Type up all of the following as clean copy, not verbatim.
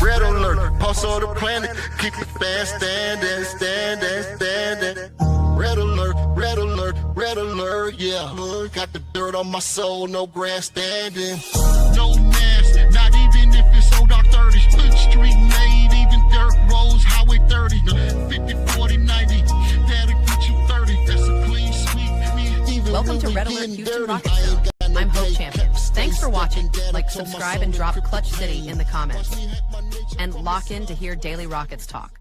Red alert, pulse of the planet. Keep the fans standing, standing, standing. Red alert, red alert, red alert, yeah. Got the dirt on my soul, no grandstanding. No mask, not even if it's old dark 30s. Street made, even dirt roads, highway 30. 50, 40, 90, that'll get you 30. That's a clean sweep. Welcome to Red Alert Houston Rocket Zone. I'm Hope Champion. Thanks for watching. Like, subscribe, and drop Clutch City in the comments. And lock in to hear Daily Rockets talk.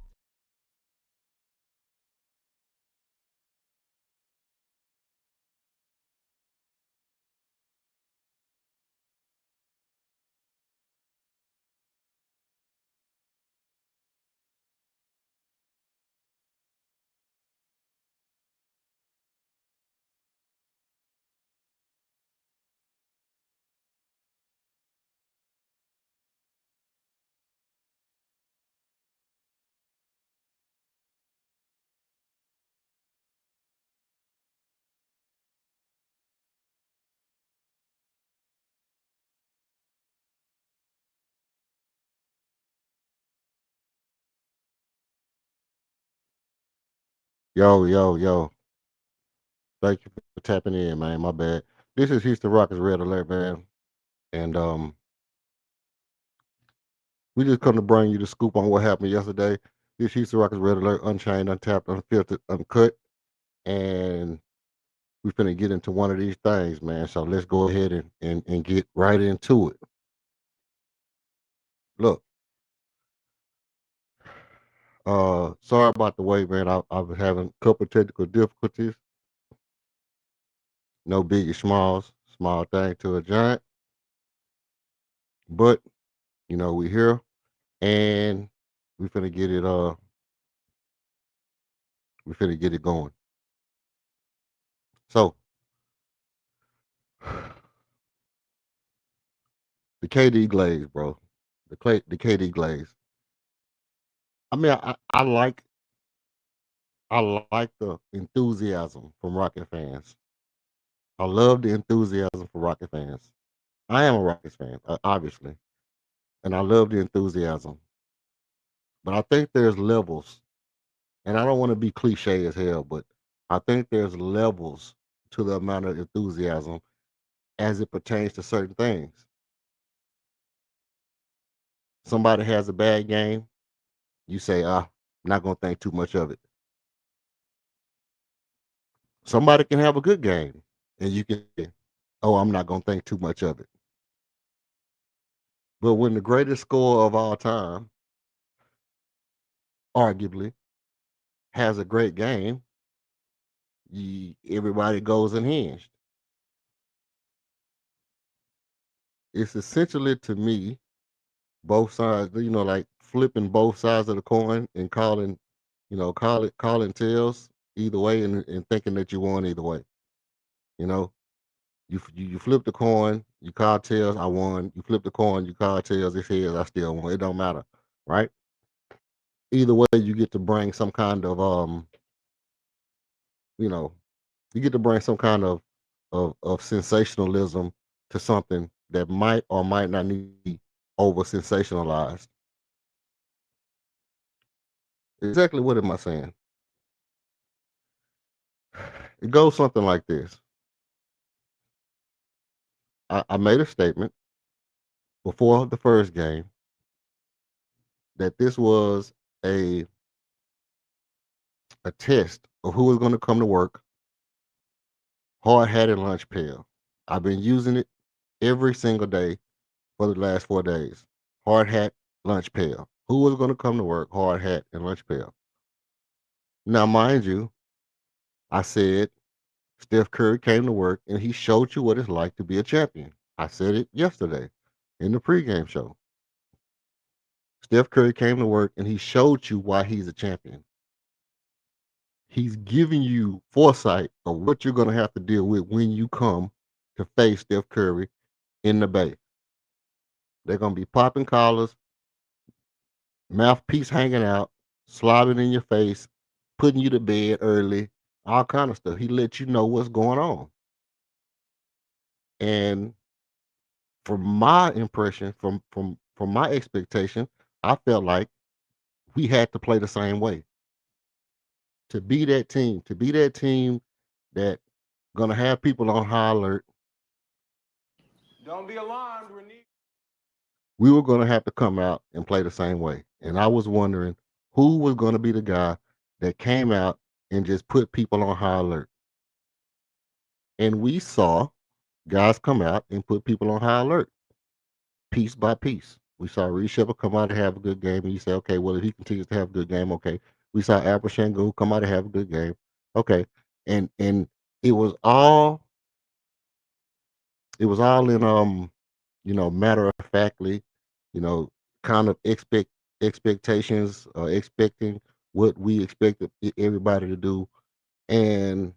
Yo, yo, yo. Thank you for tapping in, man. My bad. This is Houston Rockets Red Alert, man. And we just come to bring you the scoop on what happened yesterday. This Houston Rockets Red Alert, unchained, untapped, unfiltered, uncut. And we finna get into one of these things, man. So let's go ahead and get right into it. Look, sorry about the wait, man. I was having a couple of technical difficulties. No biggie smalls, small thing to a giant. But, you know, we here and we finna get it going. So the KD Glaze, bro. The KD Glaze. I mean, I like the enthusiasm from Rocket fans. I love the enthusiasm for Rocket fans. I am a Rockets fan, obviously, and I love the enthusiasm. But I think there's levels, and I don't want to be cliche as hell, but I think there's levels to the amount of enthusiasm as it pertains to certain things. Somebody has a bad game, you say, I'm not gonna think too much of it. Somebody can have a good game, and you can, oh, I'm not gonna think too much of it. But when the greatest scorer of all time, arguably, has a great game, everybody goes unhinged. It's essentially, to me, both sides, like flipping both sides of the coin and calling, calling tails either way, and thinking that you won either way. You know, you flip the coin, you call tails, I won. You flip the coin, you call tails, it's heads, I still won. It don't matter, right? Either way, you get to bring some kind of you know, you get to bring some kind of sensationalism to something that might or might not need to be over sensationalized. Exactly what am I saying? It goes something like this. I made a statement before the first game that this was a test of who was going to come to work hard hatted lunch pail. I've been using it every single day for the last 4 days. Hard hat, lunch pail. Who was going to come to work hard hat and lunch pail? Now, mind you, I said Steph Curry came to work and he showed you what it's like to be a champion. I said it yesterday in the pregame show. Steph Curry came to work and he showed you why he's a champion. He's giving you foresight of what you're going to have to deal with when you come to face Steph Curry in the Bay. They're going to be popping collars, mouthpiece hanging out, slobbing in your face, putting you to bed early, all kind of stuff. He lets you know what's going on. And from my impression, from my expectation, I felt like we had to play the same way to be that team, that gonna have people on high alert. Don't be alarmed. We were gonna have to come out and play the same way. And I was wondering who was gonna be the guy that came out and just put people on high alert. And we saw guys come out and put people on high alert piece by piece. We saw Reed Shepard come out and have a good game, and you say, okay, well, if he continues to have a good game, okay. We saw Apple Shangu come out and have a good game, okay. And it was all in matter of factly, kind of expectations, expecting what we expected everybody to do. And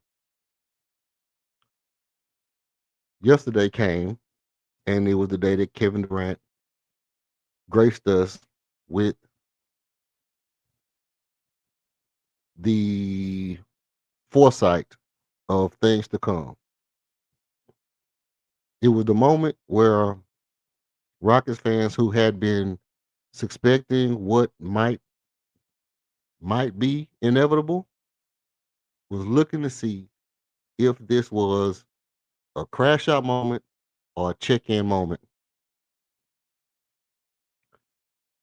yesterday came, and it was the day that Kevin Durant graced us with the foresight of things to come. It was the moment where Rockets fans who had been suspecting what might be inevitable was looking to see if this was a crash out moment or a check in moment.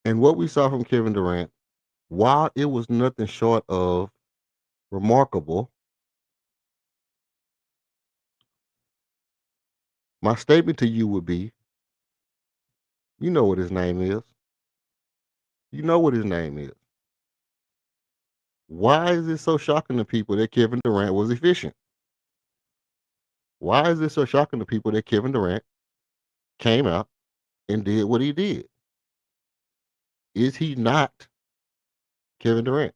And what we saw from Kevin Durant, while it was nothing short of remarkable, my statement to you would be, you know what his name is. You know what his name is. Why is it so shocking to people that Kevin Durant was efficient? Why is it so shocking to people that Kevin Durant came out and did what he did? Is he not Kevin Durant?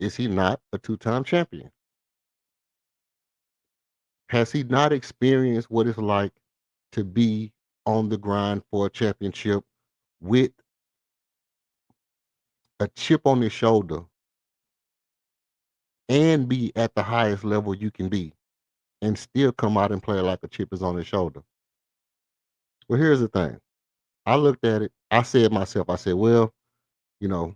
Is he not a two-time champion? Has he not experienced what it's like to be on the grind for a championship with a chip on his shoulder and be at the highest level you can be and still come out and play like a chip is on his shoulder? Well, here's the thing. I looked at it. I said myself, I said, well, you know,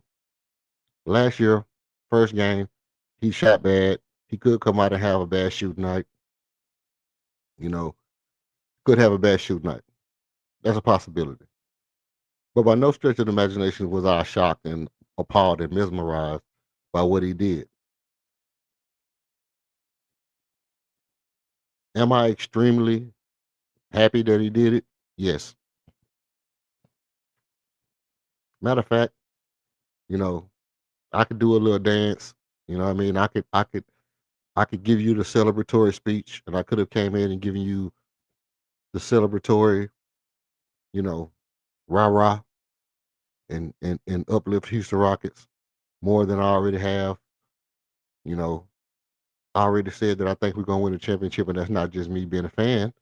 last year, first game, he shot bad. He could come out and have a bad shooting night. You know, could have a bad shooting night. That's a possibility. But by no stretch of the imagination was I shocked and appalled and mesmerized by what he did. Am I extremely happy that he did it? Yes. Matter of fact, you know, I could do a little dance. You know what I mean? I could give you the celebratory speech, and I could have came in and given you the celebratory, you know, rah rah and uplift Houston Rockets more than I already have. You know, I already said that I think we're gonna win the championship, and that's not just me being a fan.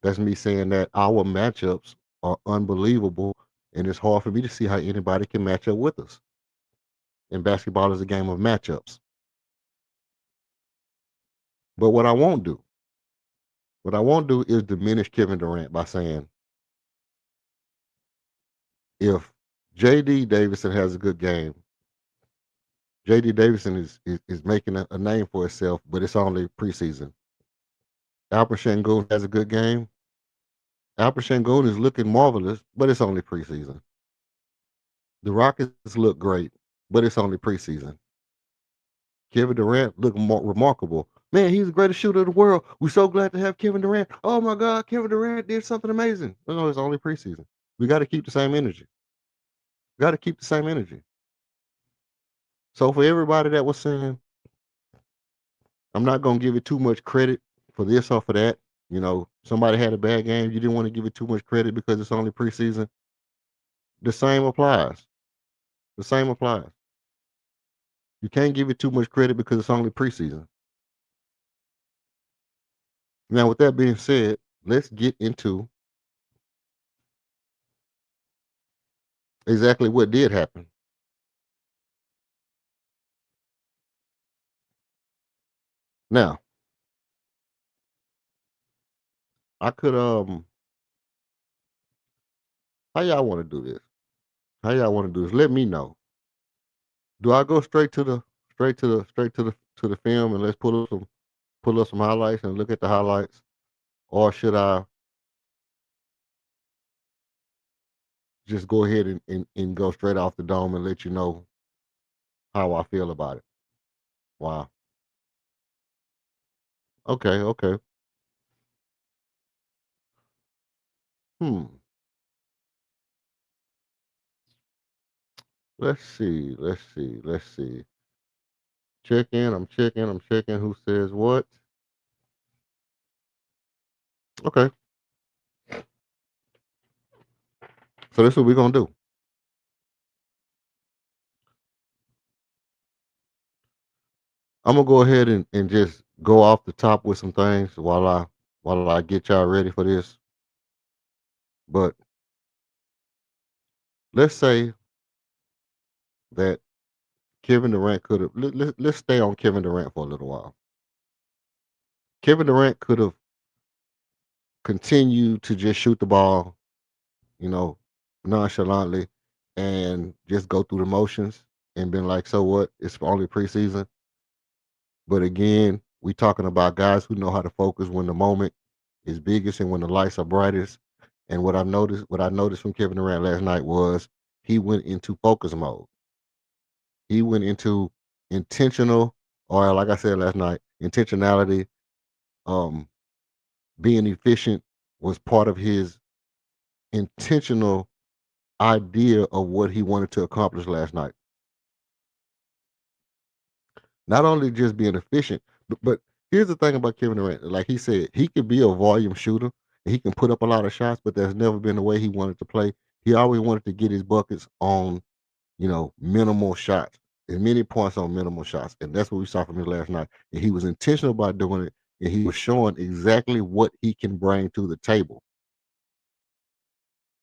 That's me saying that our matchups are unbelievable, and it's hard for me to see how anybody can match up with us. And basketball is a game of matchups. But what I won't do is diminish Kevin Durant by saying if JD Davidson has a good game, JD Davidson is making a name for itself, but it's only preseason. Alperen Sengun has a good game. Alperen Sengun is looking marvelous, but it's only preseason. The Rockets look great, but it's only preseason. Kevin Durant looked more remarkable. Man, he's the greatest shooter in the world. We're so glad to have Kevin Durant. Oh my God, Kevin Durant did something amazing. No, it's only preseason. We got to keep the same energy. We got to keep the same energy. So for everybody that was saying, I'm not gonna give it too much credit for this or for that. You know, somebody had a bad game. You didn't want to give it too much credit because it's only preseason. The same applies. The same applies. You can't give it too much credit because it's only preseason. Now, with that being said, let's get into exactly what did happen. Now, I could how y'all want to do this? How y'all want to do this? Let me know. Do I go straight to the film and let's pull up some highlights and look at the highlights, or should I just go ahead and go straight off the dome and let you know how I feel about it? Wow. Okay. Okay. Hmm. Let's see. Let's see. Let's see. Check in. I'm checking. I'm checking. Who says what? Okay. So this is what we're gonna do. I'm gonna go ahead and just go off the top with some things while I get y'all ready for this. But let's say that Kevin Durant could have let's stay on Kevin Durant for a little while. Kevin Durant could have continued to just shoot the ball, you know, nonchalantly and just go through the motions and been like, so what? It's only preseason. But again, we talking about guys who know how to focus when the moment is biggest and when the lights are brightest. And what I noticed from Kevin Durant last night was he went into focus mode. He went into intentional, or like I said last night, intentionality. Um, being efficient was part of his intentional idea of what he wanted to accomplish last night. Not only just being efficient, but here's the thing about Kevin Durant. Like he said, he could be a volume shooter and he can put up a lot of shots, but that's never been the way he wanted to play. He always wanted to get his buckets on, minimal shots, as many points on minimal shots. And that's what we saw from him last night. And he was intentional about doing it, and he was showing exactly what he can bring to the table.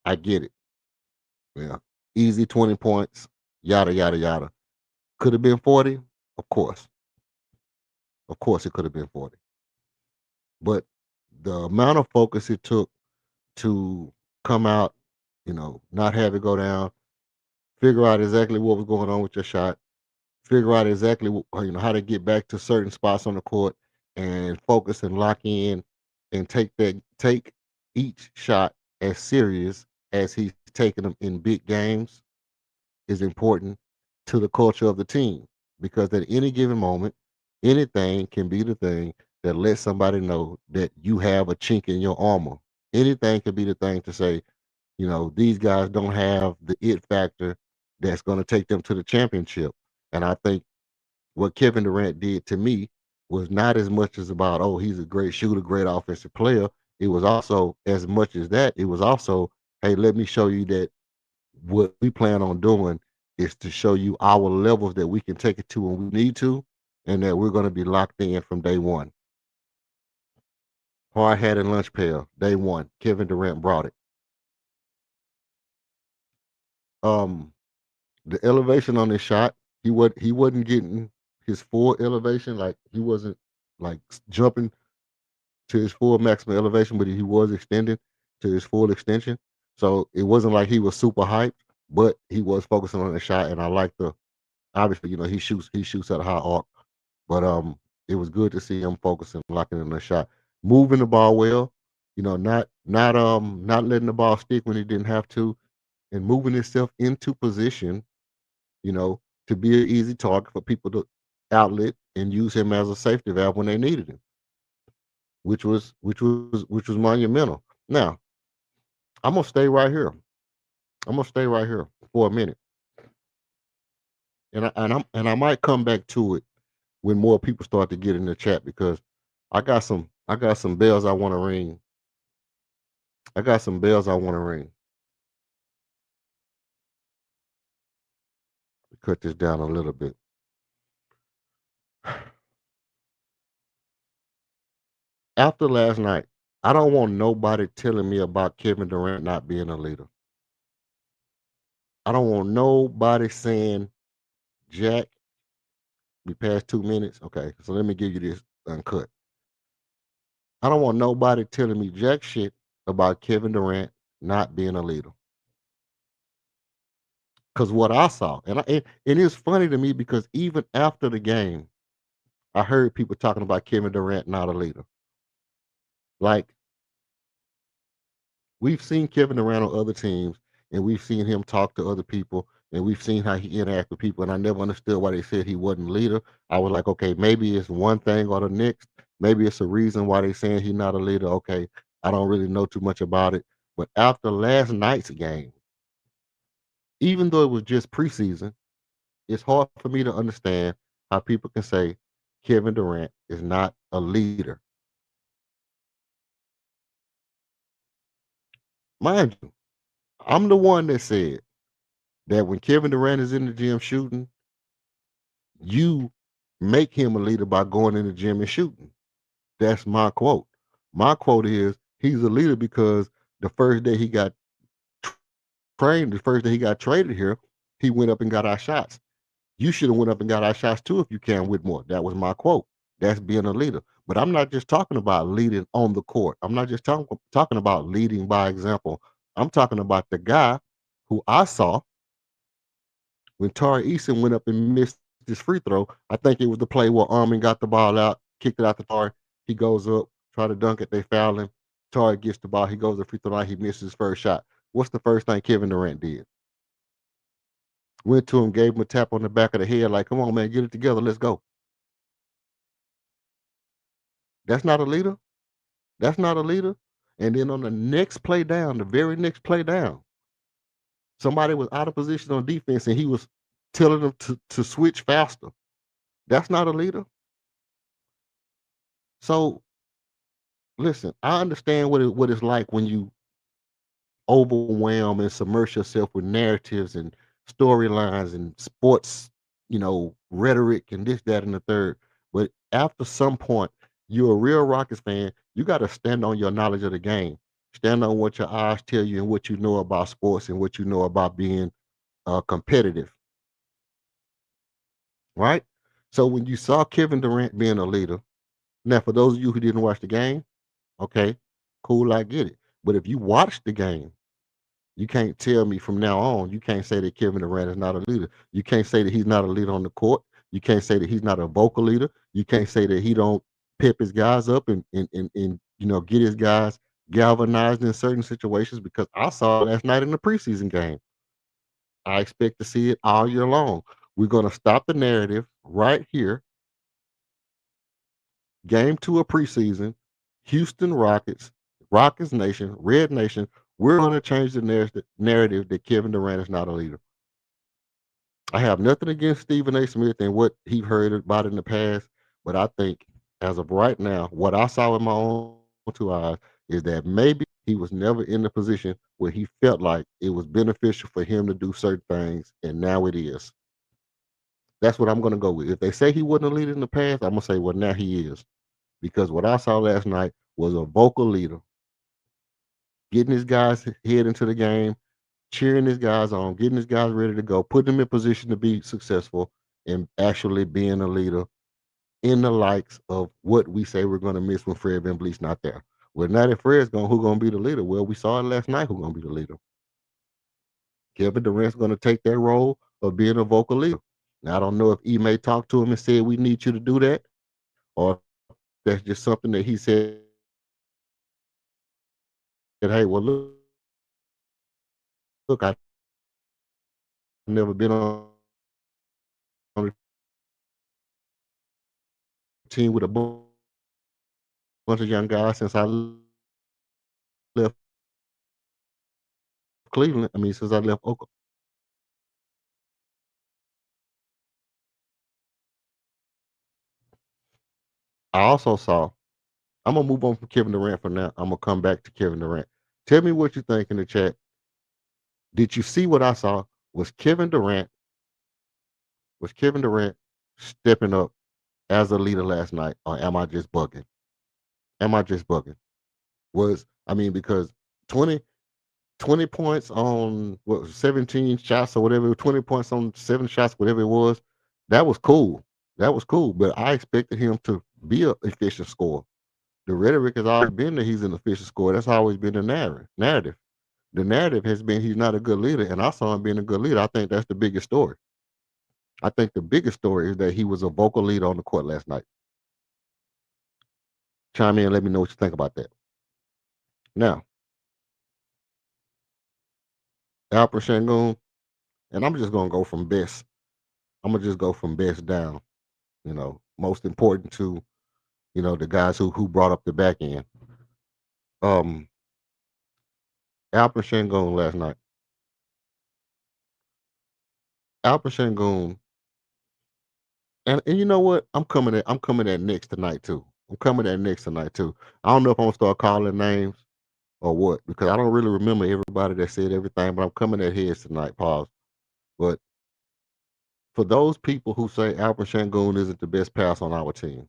I get it. Yeah. Easy 20 points, yada, yada, yada. Could have been 40? Of course. Of course, it could have been 40. But the amount of focus it took to come out, not have it go down, figure out exactly what was going on with your shot, figure out exactly how to get back to certain spots on the court and focus and lock in and take each shot as serious as he's taking them in big games is important to the culture of the team, because at any given moment, anything can be the thing that lets somebody know that you have a chink in your armor. Anything can be the thing to say, these guys don't have the it factor that's going to take them to the championship. And I think what Kevin Durant did to me was not as much as about, oh, he's a great shooter, great offensive player. It was also, as much as that, it was also, hey, let me show you that what we plan on doing is to show you our levels that we can take it to when we need to, and that we're going to be locked in from day one. Hard hat and lunch pail, day one. Kevin Durant brought it. Um, the elevation on this shot, he wasn't getting his full elevation, like he wasn't like jumping to his full maximum elevation, but he was extending to his full extension. So it wasn't like he was super hyped, but he was focusing on the shot, and I like the obviously, he shoots at a high arc, but it was good to see him focusing, locking in the shot, moving the ball well, not letting the ball stick when he didn't have to, and moving himself into position, you know, to be an easy target for people to outlet and use him as a safety valve when they needed him, which was monumental. Now, I'm gonna stay right here. I'm gonna stay right here for a minute, and I might come back to it when more people start to get in the chat, because I got some bells I want to ring. I got some bells I want to ring. Cut this down a little bit. After last night, I don't want nobody telling me about Kevin Durant not being a leader. I don't want nobody saying, Jack, we passed 2 minutes. Okay, so let me give you this uncut. I don't want nobody telling me jack shit about Kevin Durant not being a leader. Because what I saw, and it's funny to me because even after the game, I heard people talking about Kevin Durant not a leader. Like we've seen Kevin Durant on other teams, and we've seen him talk to other people, and we've seen how he interact with people. And I never understood why they said he wasn't a leader. I was like, okay, maybe it's one thing or the next. Maybe it's a reason why they saying he's not a leader. Okay, I don't really know too much about it. But after last night's game, even though it was just preseason, it's hard for me to understand how people can say Kevin Durant is not a leader. Mind you, I'm the one that said that when Kevin Durant is in the gym shooting, you make him a leader by going in the gym and shooting. That's my quote. My quote is he's a leader because the first day he got trained, the first day he got traded here, he went up and got our shots. You should have went up and got our shots too if you can with more. That was my quote. That's being a leader. But I'm not just talking about leading on the court. I'm not just talking about leading by example. I'm talking about the guy who I saw when Tari Eason went up and missed his free throw. I think it was the play where Armin got the ball out, kicked it out to Tari. He goes up, try to dunk it. They foul him. Tari gets the ball. He goes to the free throw line. He misses his first shot. What's the first thing Kevin Durant did? Went to him, gave him a tap on the back of the head, like, come on, man, get it together. Let's go. That's not a leader. That's not a leader. And then on the next play down, the very next play down, somebody was out of position on defense and he was telling them to switch faster. That's not a leader. So listen, I understand what it's like when you overwhelm and submerge yourself with narratives and storylines and sports, rhetoric and this, that, and the third. But after some point, you're a real Rockets fan. You got to stand on your knowledge of the game. Stand on what your eyes tell you and what you know about sports and what you know about being competitive, right? So when you saw Kevin Durant being a leader, now for those of you who didn't watch the game, okay, cool, I get it. But if you watched the game, you can't tell me from now on, you can't say that Kevin Durant is not a leader. You can't say that he's not a leader on the court. You can't say that he's not a vocal leader. You can't say that he don't pep his guys up and get his guys galvanized in certain situations because I saw it last night in the preseason game. I expect to see it all year long. We're going to stop the narrative right here. Game 2 of preseason, Houston Rockets, Rockets Nation, Red Nation. We're going to change the narrative that Kevin Durant is not a leader. I have nothing against Stephen A. Smith and what he heard about in the past, but I think as of right now, what I saw with my own two eyes is that maybe he was never in the position where he felt like it was beneficial for him to do certain things, and now it is. That's what I'm going to go with. If they say he wasn't a leader in the past, I'm going to say, well, now he is. Because what I saw last night was a vocal leader getting his guys head into the game, cheering his guys on, getting his guys ready to go, putting them in position to be successful, and actually being a leader in the likes of what we say we're going to miss when Fred VanVleet's not there. Well, now that Fred's gone, who's going to be the leader? Well, we saw it last night who's going to be the leader. Kevin Durant's going to take that role of being a vocal leader. Now, I don't know if Ime talked to him and said, we need you to do that, or that's just something that he said, hey, well, look, I've never been on a team with a bunch of young guys since I left Cleveland. I mean, since I left Oklahoma. I also saw, I'm going to move on from Kevin Durant for now. I'm going to come back to Kevin Durant. Tell me what you think in the chat. Did you see what I saw? Was Kevin Durant stepping up as a leader last night, or am I just bugging? Am I just bugging? Because 20 points on 17 shots or whatever, 20 points on 7 shots, whatever it was, that was cool. That was cool. But I expected him to be an efficient scorer. The rhetoric has always been that he's an efficient scorer. That's always been the narrative. The narrative has been he's not a good leader, and I saw him being a good leader. I think that's the biggest story. I think the biggest story is that he was a vocal leader on the court last night. Chime in and let me know what you think about that. Now, Alper Shangoon, and I'm just gonna go from best. I'm gonna just go from best down. Most important to the guys who brought up the back end. Um, Alper Shangoon last night. Alper Shangoon, and you know what? I'm coming at Knicks tonight too. I'm coming at Knicks tonight too. I don't know if I'm gonna start calling names or what because I don't really remember everybody that said everything, but I'm coming at heads tonight. Pause. But for those people who say Alper Shangoon isn't the best pass on our team,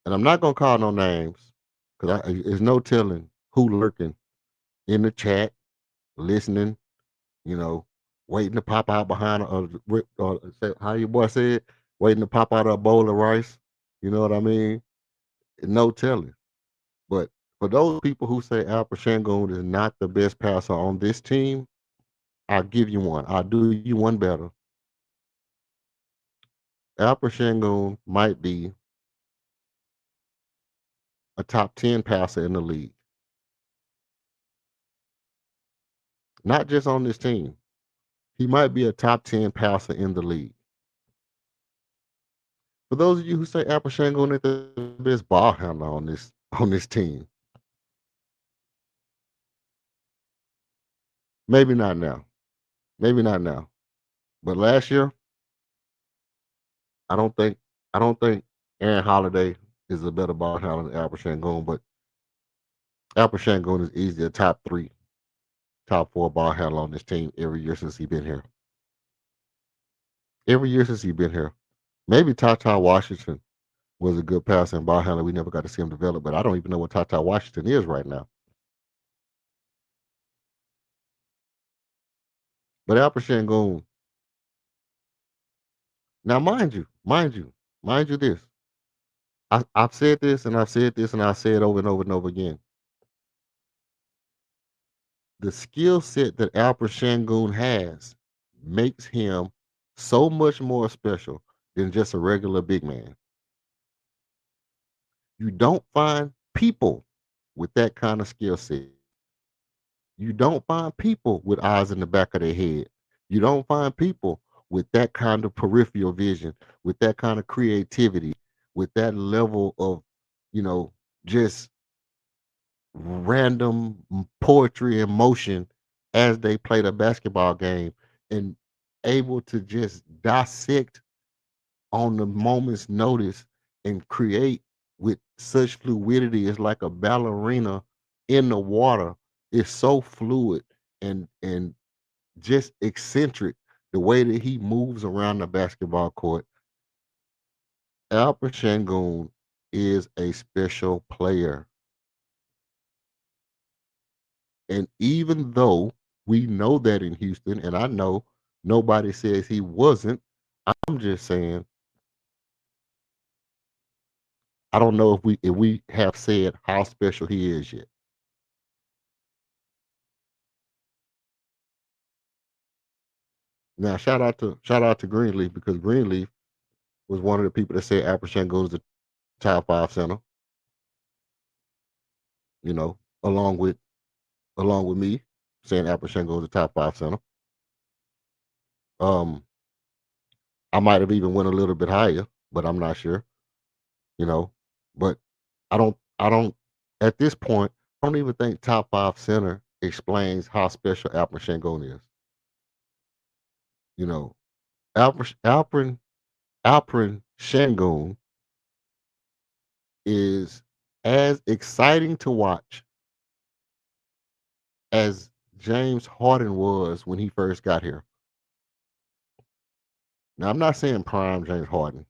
and I'm not gonna call no names because there's no telling who lurking in the chat, listening, you know, waiting to pop out behind how your boy said, waiting to pop out a bowl of rice. You know what I mean? No telling. But for those people who say Alper Shangoon is not the best passer on this team, I'll give you one. I'll do you one better. Alper Shangoon might be a top 10 passer in the league. Not just on this team. He might be a top 10 passer in the league. For those of you who say Alper Shangoon is the best ball handler on this team, maybe not now. Maybe not now. But last year, I don't think I don't think Aaron Holiday is a better ball handler than Alper Shangoon, but Alper Shangoon is easily a top 3, top 4 ball handler on this team every year since he's been here. Every year since he's been here. Maybe Tata Washington was a good passer and ball handler. We never got to see him develop, but I don't even know what Tata Washington is right now. But Alper Shangoon, now mind you this. I've said this and I've said this and I'll say it over and over and over again. The skill set that Alper Shangoon has makes him so much more special than just a regular big man. You don't find people with that kind of skill set. You don't find people with eyes in the back of their head. You don't find people with that kind of peripheral vision, with that kind of creativity, with that level of, you know, just random poetry and motion as they play the basketball game and able to just dissect on the moment's notice and create with such fluidity. It's like a ballerina in the water. It's so fluid and just eccentric the way that he moves around the basketball court. Alper Shangoon is a special player. And even though we know that in Houston, and I know nobody says he wasn't, I'm just saying I don't know if we have said how special he is yet. Now shout out to Greenleaf because Greenleaf was one of the people that said Alper Shangoon is the top 5 center, you know, along with me saying Alper Shangoon is the top 5 center. Um I might have even went a little bit higher, but I'm not sure, you know. But I don't at this point, I don't even think top 5 center explains how special Alper Shangoon is. You know, Alperin Shangoon is as exciting to watch as James Harden was when he first got here. Now, I'm not saying prime James Harden,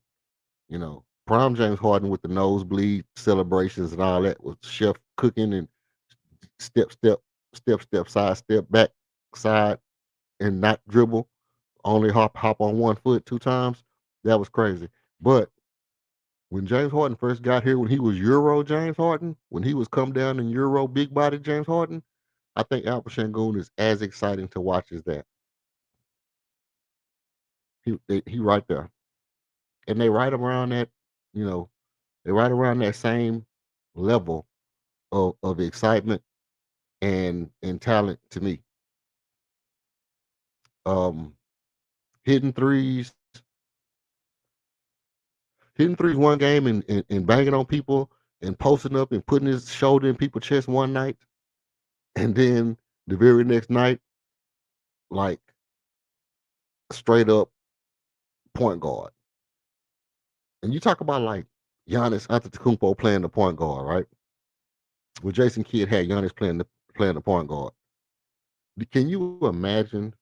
prime James Harden with the nosebleed celebrations and all that with chef cooking and step, step, step, side, step, back, side, and not dribble, only hop on 1 foot 2 times. That was crazy. But when James Harden first got here, when he was Euro James Harden, when he was come down in Euro big body James Harden, I think Alpha Shangoon is as exciting to watch as that. He right there, and they right around that, you know, they right around that same level of excitement and talent to me. Um, hitting threes, hitting threes one game and banging on people and posting up and putting his shoulder in people's chest one night, and then the very next night, like straight up point guard. And you talk about like Giannis Antetokounmpo playing the point guard, right? Well, Jason Kidd had Giannis playing the point guard. Can you imagine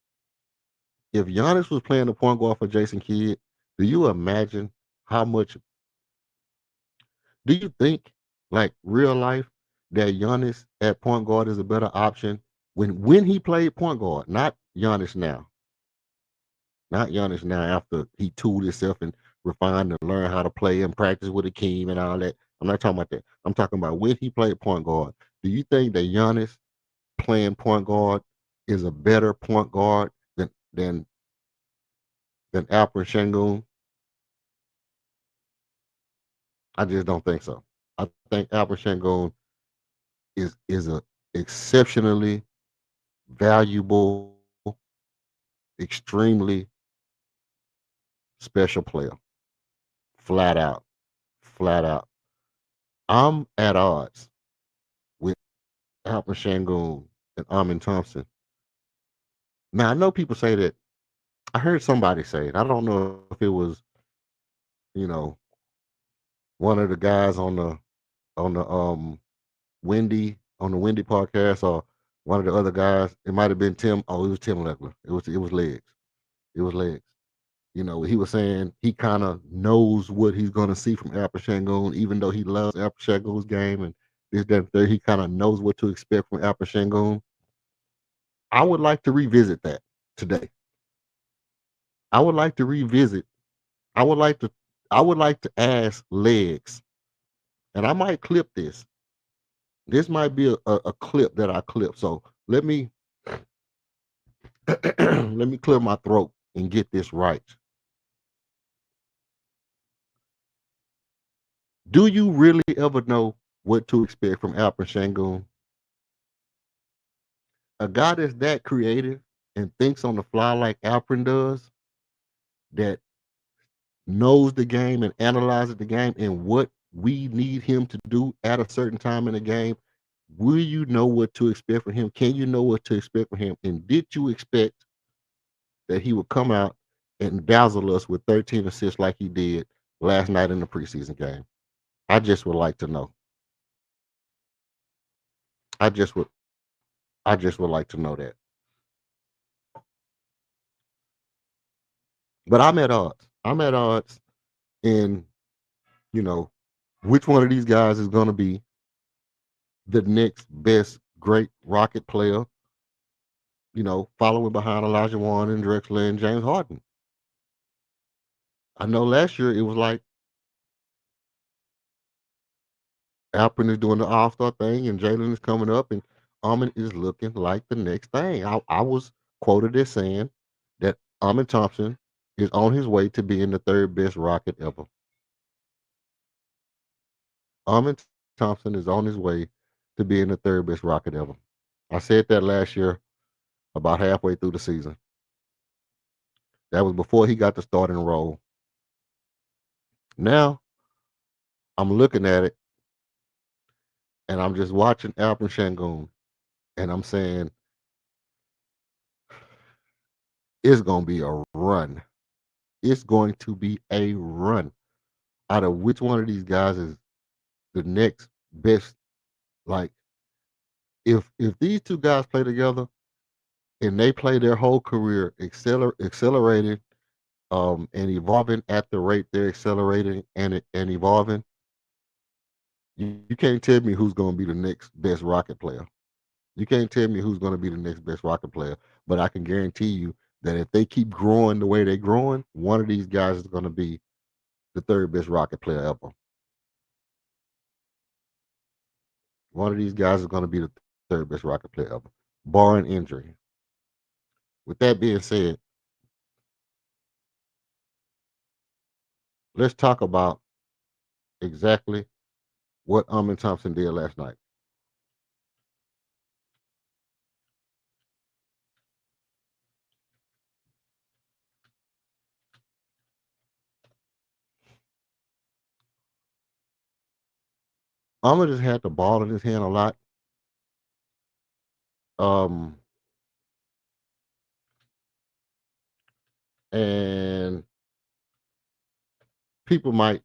if Giannis was playing the point guard for Jason Kidd? Do you imagine how much? Do you think, like real life, that Giannis at point guard is a better option when he played point guard? Not Giannis now, not Giannis now after he tooled himself and refined and learned how to play and practice with Akeem and all that. I'm not talking about that. I'm talking about when he played point guard. Do you think that Giannis playing point guard is a better point guard than than Alperen Sengun? I just don't think so. I think Alperen Sengun is a exceptionally valuable, extremely special player. Flat out, flat out. I'm at odds with Alperen Sengun and Amin Thompson. Now I know people say that. I heard somebody say it. I don't know if it was, you know, one of the guys on the on the Wendy podcast or one of the other guys. It might have been Tim. Oh, it was Tim Leckler. It was legs. It was legs. You know, he was saying he kind of knows what he's going to see from Alperen Sengun, even though he loves Alperen Sengun's game and this, that, and third. He kind of knows what to expect from Alperen Sengun. I would like to revisit that today. I would like to revisit. I would like to. I would like to ask legs, and I might clip this. This might be a clip that I clip. So let me let me clear my throat and get this right. Do you really ever know what to expect from Alperen Sengun? A guy that's that creative and thinks on the fly like Alperen does, that knows the game and analyzes the game and what we need him to do at a certain time in the game. Will you know what to expect from him? Can you know what to expect from him? And did you expect that he would come out and dazzle us with 13 assists like he did last night in the preseason game? I just would like to know. I just would I just would like to know that. But I'm at odds. I'm at odds in, you know, which one of these guys is going to be the next best great Rocket player, following behind Elijah Wan and Drexler and James Harden. I know last year it was like Alperen is doing the All-Star thing and Jalen is coming up and Amin is looking like the next thing. I was quoted as saying that Amin Thompson is on his way to being the third best Rocket ever. Amin Thompson is on his way to being the third best Rocket ever. I said that last year about halfway through the season. That was before he got the starting role. Now I'm looking at it and I'm just watching Alperen Sengun and I'm saying it's going to be a run. It's going to be a run out of which one of these guys is the next best. Like if these two guys play together and they play their whole career accelerating and evolving at the rate they're accelerating and evolving, you can't tell me who's going to be the next best Rocket player. You can't tell me who's going to be the next best Rocket player, but I can guarantee you that if they keep growing the way they're growing, one of these guys is going to be the third best Rocket player ever. One of these guys is going to be the third best Rocket player ever. barring injury. With that being said, let's talk about exactly what Amin Thompson did last night. Amin just had the ball in his hand a lot. Um, and people might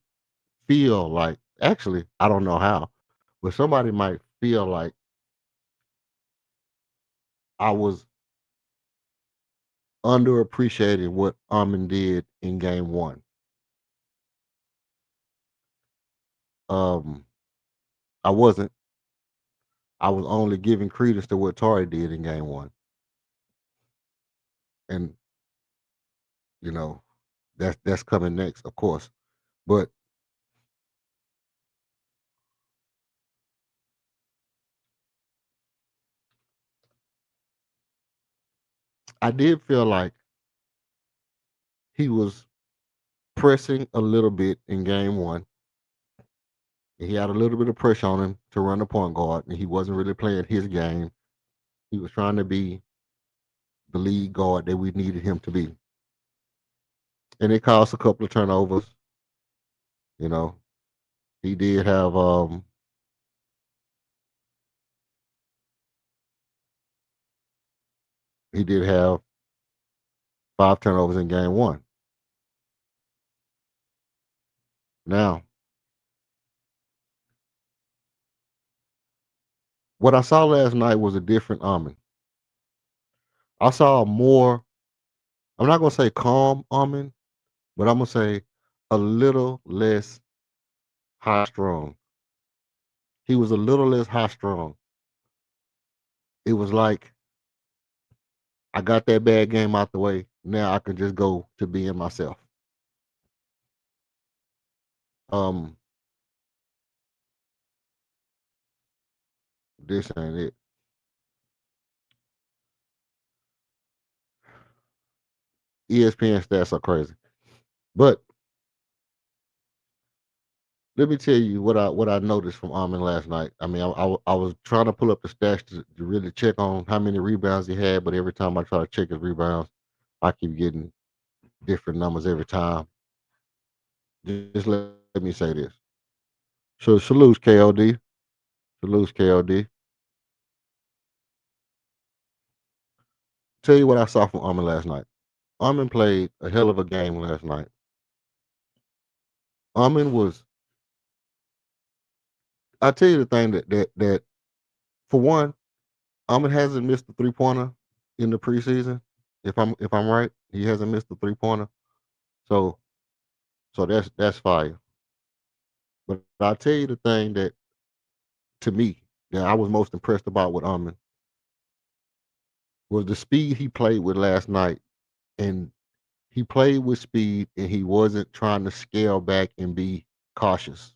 feel like, actually, I don't know how, but somebody might feel like I was underappreciating what Amin did in game one. Um, I wasn't. I was only giving credence to what Tori did in game one. And, you know, that's coming next, of course. But I did feel like he was pressing a little bit in game one. He had a little bit of pressure on him to run the point guard, and he wasn't really playing his game. He was trying to be the lead guard that we needed him to be. And it caused a couple of turnovers. You know, he did have he did have 5 turnovers in game one. Now, what I saw last night was a different Amin. I saw a more, I'm not gonna say calm Amin, but I'm gonna say a little less high strung. He was a little less high strung. It was like I got that bad game out the way. Now I can just go to being myself. Um, this ain't it. ESPN stats are crazy. But let me tell you what I noticed from Armin last night. I mean, I was trying to pull up the stats to really check on how many rebounds he had, but every time I try to check his rebounds, I keep getting different numbers every time. Just let me say this. So salute KOD. Salute KOD. Tell you what I saw from Armin last night. Armin played a hell of a game last night. Armin was. I tell you the thing that for one, Armin hasn't missed a 3-pointer in the preseason. If I'm right, he hasn't missed a 3-pointer. So that's fire. But I'll tell you the thing that to me that I was most impressed about with Armin was the speed he played with last night. And he played with speed and he wasn't trying to scale back and be cautious.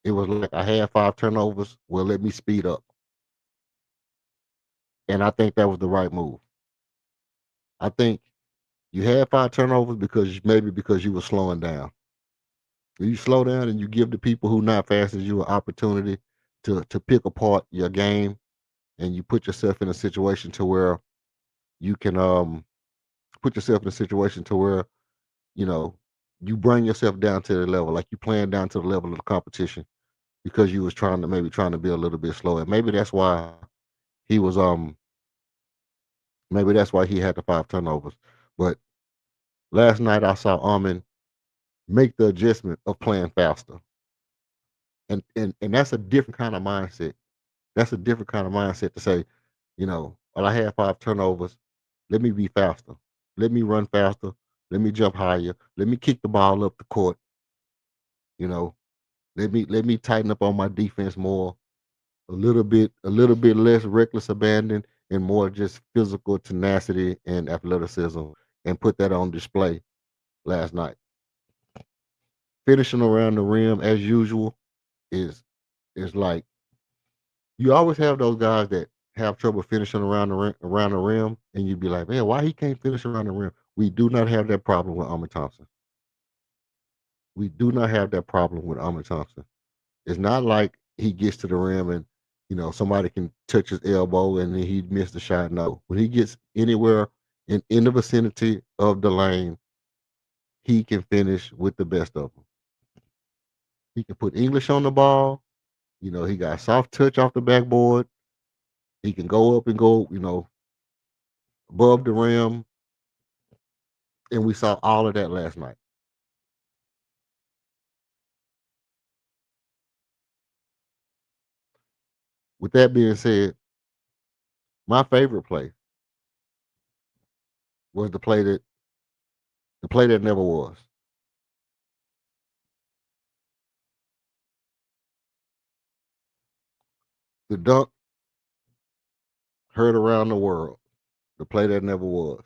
It was like I had 5 turnovers. Well, let me speed up. And I think that was the right move. I think you had 5 turnovers because you were slowing down. When you slow down and you give the people who not fast as you an opportunity to pick apart your game, and you put yourself in a situation to where you can put yourself in a situation to where you know you bring yourself down to the level, like you playing down to the level of the competition because you was trying to be a little bit slower. Maybe that's why he was maybe that's why he had the 5 turnovers. But last night I saw Armin make the adjustment of playing faster. And that's a different kind of mindset. That's a different kind of mindset to say, well, I had 5 turnovers. Let me be faster. Let me run faster. Let me jump higher. Let me kick the ball up the court. You know, let me tighten up on my defense more. A little bit less reckless abandon and more just physical tenacity and athleticism, and put that on display last night. Finishing around the rim as usual is like you always have those guys that have trouble finishing around the rim, and you'd be like, man, why he can't finish around the rim? We do not have that problem with Ahmed Thompson. We do not have that problem with Ahmed Thompson. It's not like he gets to the rim and somebody can touch his elbow and then he missed the shot. No, when he gets anywhere in the vicinity of the lane, he can finish with the best of them. He can put English on the ball. He got soft touch off the backboard. He can go up and go, above the rim. And we saw all of that last night. With that being said, my favorite play was the play that never was. The dunk heard around the world. The play that never was.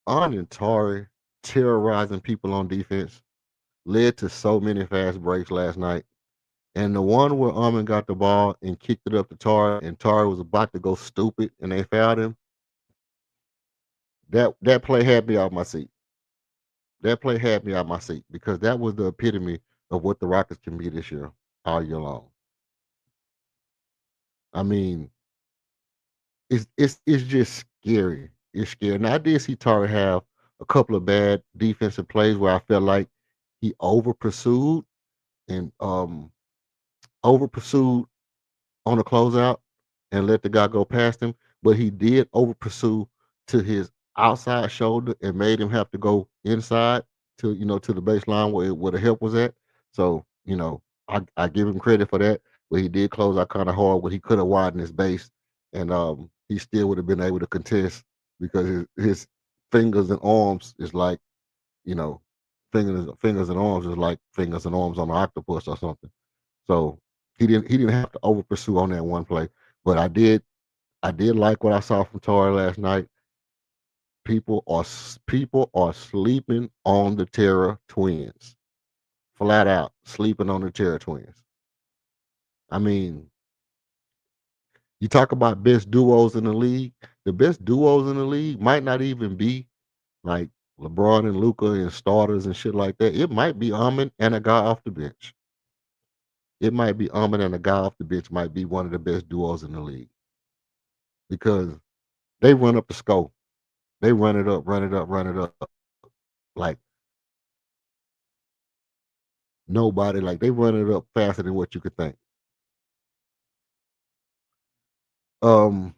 And Tari terrorizing people on defense led to so many fast breaks last night. And the one where Armin got the ball and kicked it up to Tari, and Tari was about to go stupid, and they fouled him. That play had me out my seat. That play had me out my seat because that was the epitome of what the Rockets can be this year, all year long. I mean, it's just scary. It's scary. Now I did see Tari have a couple of bad defensive plays where I felt like he over pursued and over pursued on a closeout and let the guy go past him, but he did over pursue to his outside shoulder and made him have to go inside to the baseline where the help was at. So I give him credit for that, but he did close out kind of hard when he could have widened his base, and he still would have been able to contest because his fingers and arms is like you know fingers and arms is like fingers and arms on an octopus or something. So he didn't have to over pursue on that one play, but I did like what I saw from Torrey last night. People are sleeping on the Terra Twins, flat out sleeping on the Terra Twins. I mean, you talk about best duos in the league. The best duos in the league might not even be like LeBron and Luca and starters and shit like that. It might be Ahmed and a guy off the bench. It might be Ahmed and a guy off the bench might be one of the best duos in the league because they run up the score. They run it up, run it up, run it up. Like nobody, like they run it up faster than what you could think. Um,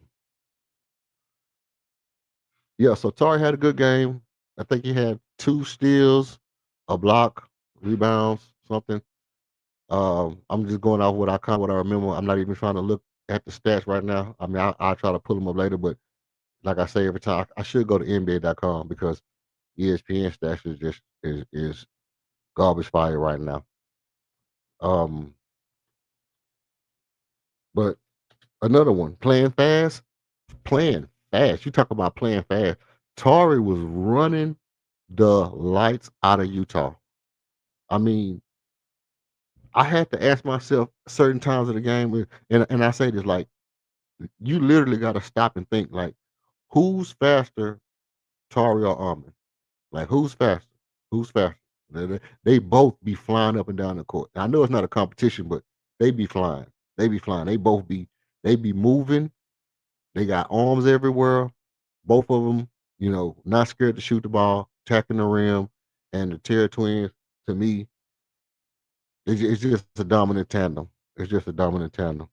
yeah, so Tari had a good game. I think he had 2 steals, a block, rebounds, something. I'm just going off what I remember. I'm not even trying to look at the stats right now. I mean, I'll try to pull them up later, but like I say every time, I should go to NBA.com because ESPN stats is just is garbage fire right now. Um, but another one, playing fast. You talk about playing fast. Tari was running the lights out of Utah. I mean, I had to ask myself certain times of the game, and I say this like, you literally got to stop and think like, who's faster, Tari or Armin? Like, who's faster? Who's faster? They both be flying up and down the court. I know it's not a competition, but they be flying. They be flying. They be moving. They got arms everywhere. Both of them, not scared to shoot the ball, attacking the rim, and the Terra Twins. To me, it's just a dominant tandem. It's just a dominant tandem,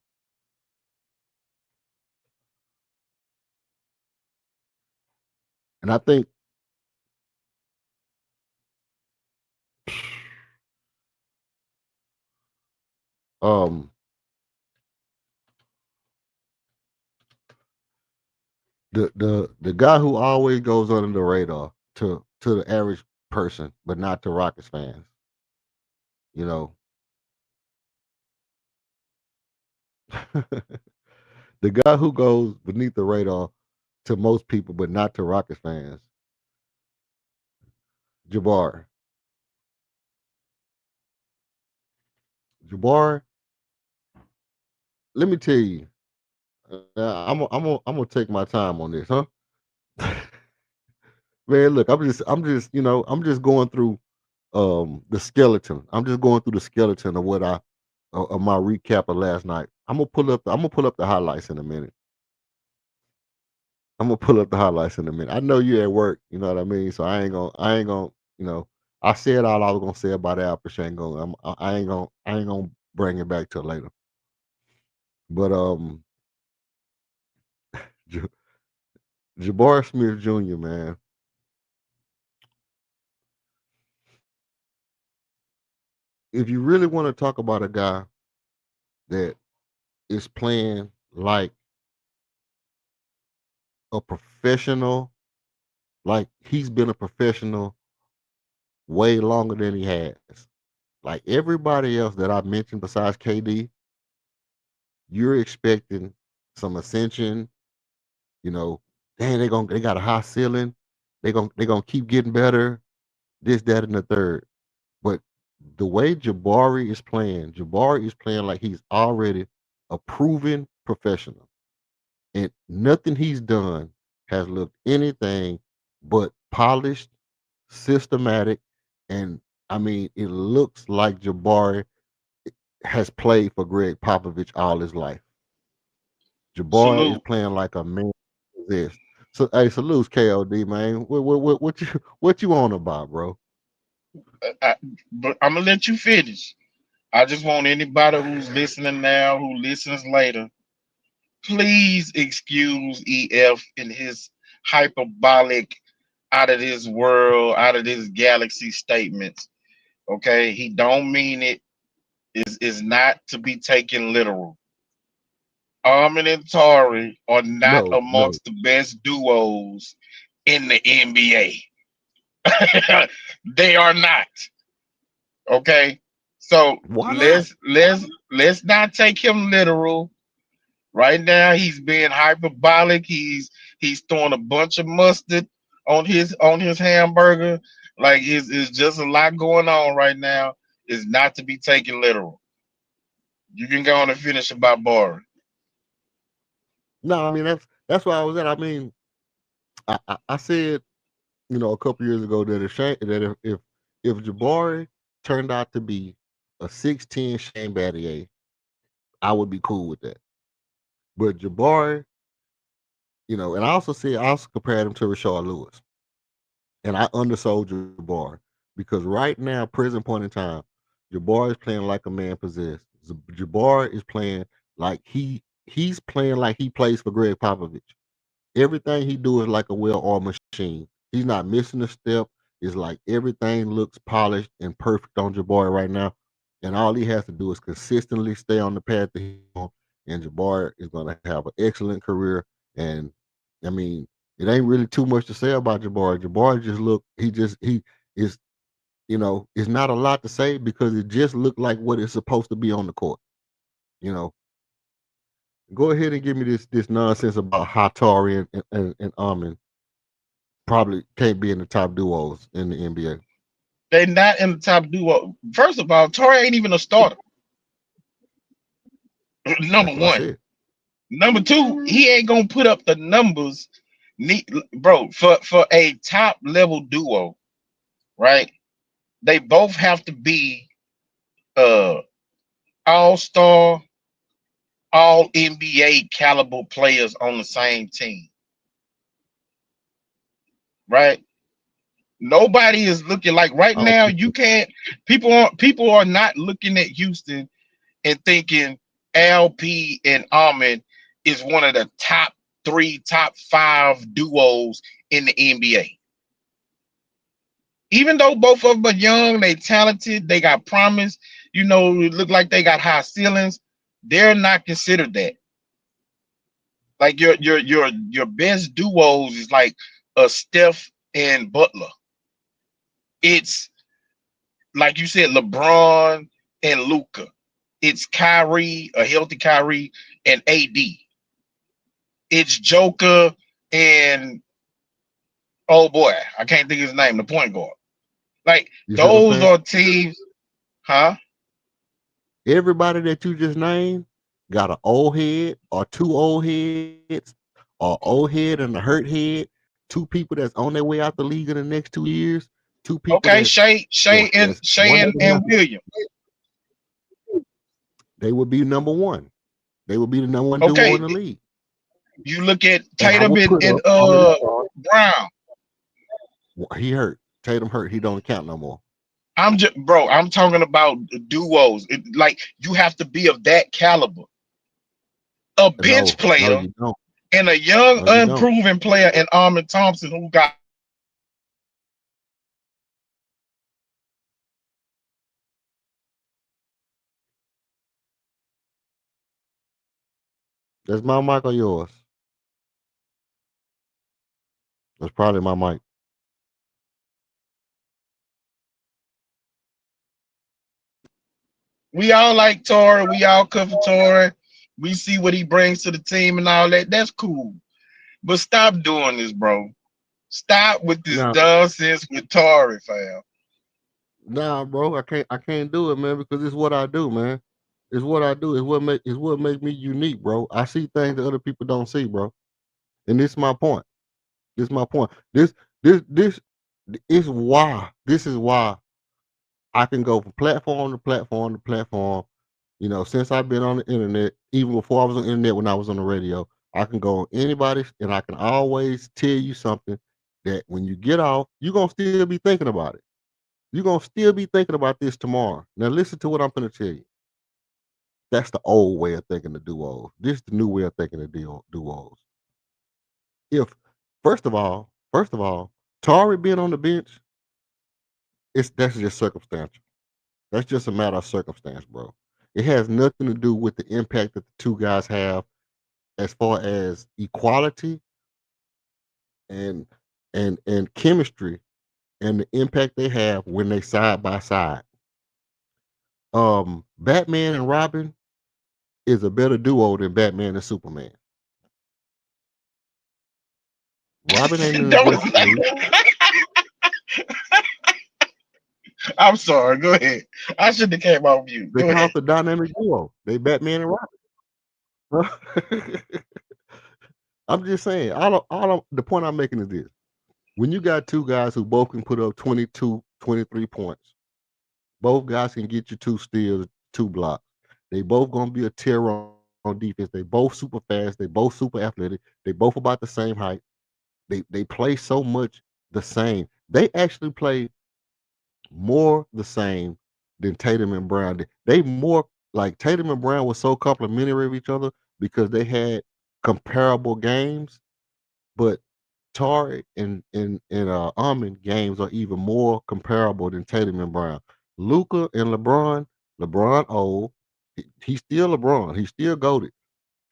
and I think um the guy who always goes under the radar to the average person, but not to Rockets fans. You know, the guy who goes beneath the radar to most people, but not to Rockets fans, Jabbar. Jabbar, let me tell you. I'm gonna take my time on this, huh? Man, look, I'm just going through the skeleton. I'm just going through the skeleton of what I of my recap of last night. I'm gonna pull up the highlights in a minute. I'm gonna pull up the highlights in a minute. I know you're at work, you know what I mean? So I ain't gonna, you know, I said all I was gonna say about the Alpha ain't gonna I ain't gonna bring it back till later. But J- Jabari Smith Jr., man. If you really want to talk about a guy that is playing like a professional, like he's been a professional way longer than he has. Like everybody else that I mentioned besides KD, you're expecting some ascension, you know, dang, they got a high ceiling, they gonna keep getting better, this, that, and the third. But the way Jabari is playing like he's already a proven professional. And nothing he's done has looked anything but polished, systematic, and I mean, it looks like Jabari has played for Greg Popovich all his life. Jabari is Salute. playing like a man possessed. So, hey, salutes KOD, man. What you on about, bro? But I'm gonna let you finish. I just want anybody who's listening now, who listens later, please excuse EF and his hyperbolic, out of this world, out of this galaxy statements. Okay, he don't mean it. Is not to be taken literal. Armin and Tori are not No, no. amongst the best duos in the NBA. They are not. Okay. So Why not? let's not take him literal. Right now he's being hyperbolic. He's throwing a bunch of mustard on his hamburger. Like it's just a lot going on right now. It's not to be taken literal. You can go on and finish about Barry. No, I mean that's why I was at. I mean, I said, you know, a couple years ago that if Jabari turned out to be a 6'10" Shane Battier, I would be cool with that. But Jabari, you know, and I also compared him to Rashard Lewis. And I undersold Jabbar because right now, present point in time, Jabbar is playing like a man possessed. Jabbar is playing like he's playing like he plays for Greg Popovich. Everything he do is like a well-oiled machine. He's not missing a step. It's like everything looks polished and perfect on Jabbar right now. And all he has to do is consistently stay on the path that he's on, and Jabbar is going to have an excellent career. And I mean, it ain't really too much to say about Jabbar. Jabbar just look, he is, you know, it's not a lot to say because it just looked like what it's supposed to be on the court. You know, go ahead and give me this nonsense about Hatari and Amin probably can't be in the top duos in the NBA. They're not in the top duo. First of all, Torrey ain't even a starter. Number That's what I one. said. Number two, he ain't gonna put up the numbers, bro, for a top level duo, right? They both have to be uh all star, all NBA caliber players on the same team, right? Nobody is looking like right I don't now. think You so. can't. People are not looking at Houston and thinking LP and Ahmed is one of the top three, top five duos in the NBA. Even though both of them are young, they talented, they got promise, you know, it look like they got high ceilings. They're not considered that. Like your best duos is like a Steph and Butler. It's like you said, LeBron and Luca. It's Kyrie, a healthy Kyrie, and AD. It's Joker and oh boy, I can't think of his name, the point guard. Like You see what I'm those saying? are teams, huh? Everybody that you just named got an old head or two old heads, or old head and a hurt head, two people that's on their way out the league in the next 2 years, two people Okay, that's one of them And has, William. they would be number one. They would be the number one duo Okay, in the league. you look at And I Tatum would put and up Brown. he hurt. Tatum hurt. He don't count no more. I'm talking about duos. Like you have to be of that caliber. A bench No, player you don't. and a young, No, you don't. unproven player in Armin Thompson who got. That's my mic or yours? That's probably my mic. We all like Torrey. We all cover Torrey. We see what he brings to the team and all that. That's cool. But stop doing this, bro. Stop with this nonsense with Torrey, fam. Nah, bro, I can't do it, man, because it's what I do, man. It's what I do. It's what make me unique, bro. I see things that other people don't see, bro. And this is my point. This is my point. This is why. This is why I can go from platform to platform to platform. You know, since I've been on the internet, even before I was on the internet, when I was on the radio, I can go on anybody's and I can always tell you something that when you get off, you're gonna still be thinking about it. You're gonna still be thinking about this tomorrow. Now listen to what I'm gonna tell you. That's the old way of thinking the duos. This is the new way of thinking the duos. If first of all, Tari being on the bench, that's just circumstantial. That's just a matter of circumstance, bro. It has nothing to do with the impact that the two guys have as far as equality and chemistry and the impact they have when they side by side. Batman and Robin is a better duo than Batman and Superman. Robin ain't in the Justice League. I'm sorry. Go ahead. I shouldn't have came off you. They call it the dynamic duo. They Batman and Robin. I'm just saying. The point I'm making is this: when you got two guys who both can put up 22, 23 points, both guys can get you 2 steals, 2 blocks. They both gonna be a terror on defense. They both super fast. They both super athletic. They both about the same height. They play so much the same. They actually play more the same than Tatum and Brown did. They more like Tatum and Brown were so complimentary of each other because they had comparable games, but Tari and Armin games are even more comparable than Tatum and Brown. Luka and LeBron old, he's still LeBron, he's still goated,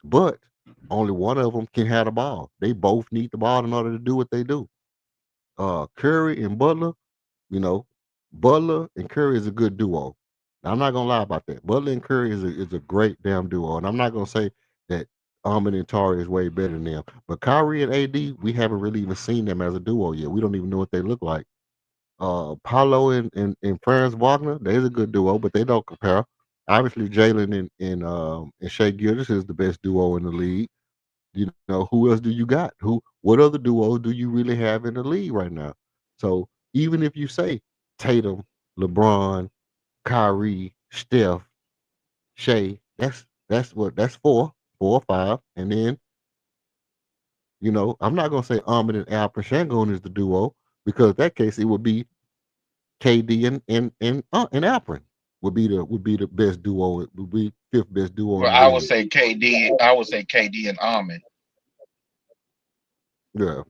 but only one of them can have the ball. They both need the ball in order to do what they do. Curry and Butler, you know, Butler and Curry is a good duo. Now, I'm not gonna lie about that. Butler and Curry is a great damn duo, and I'm not gonna say that Armin and Tari is way better than them. But Kyrie and AD, we haven't really even seen them as a duo yet. We don't even know what they look like. Paulo and Franz Wagner, they're a good duo, but they don't compare. Obviously, Jalen and Shea Gildas is the best duo in the league. You know, who else do you got? What other duos do you really have in the league right now? So even if you say Tatum, LeBron, Kyrie, Steph, Shea, that's 4 or 5. And then, you know, I'm not gonna say Armin and Alperen Sengun is the duo, because in that case it would be KD and Alperen would be the best duo. It would be 5th best duo. Well, I would say KD. I would say KD and Armin. Yeah,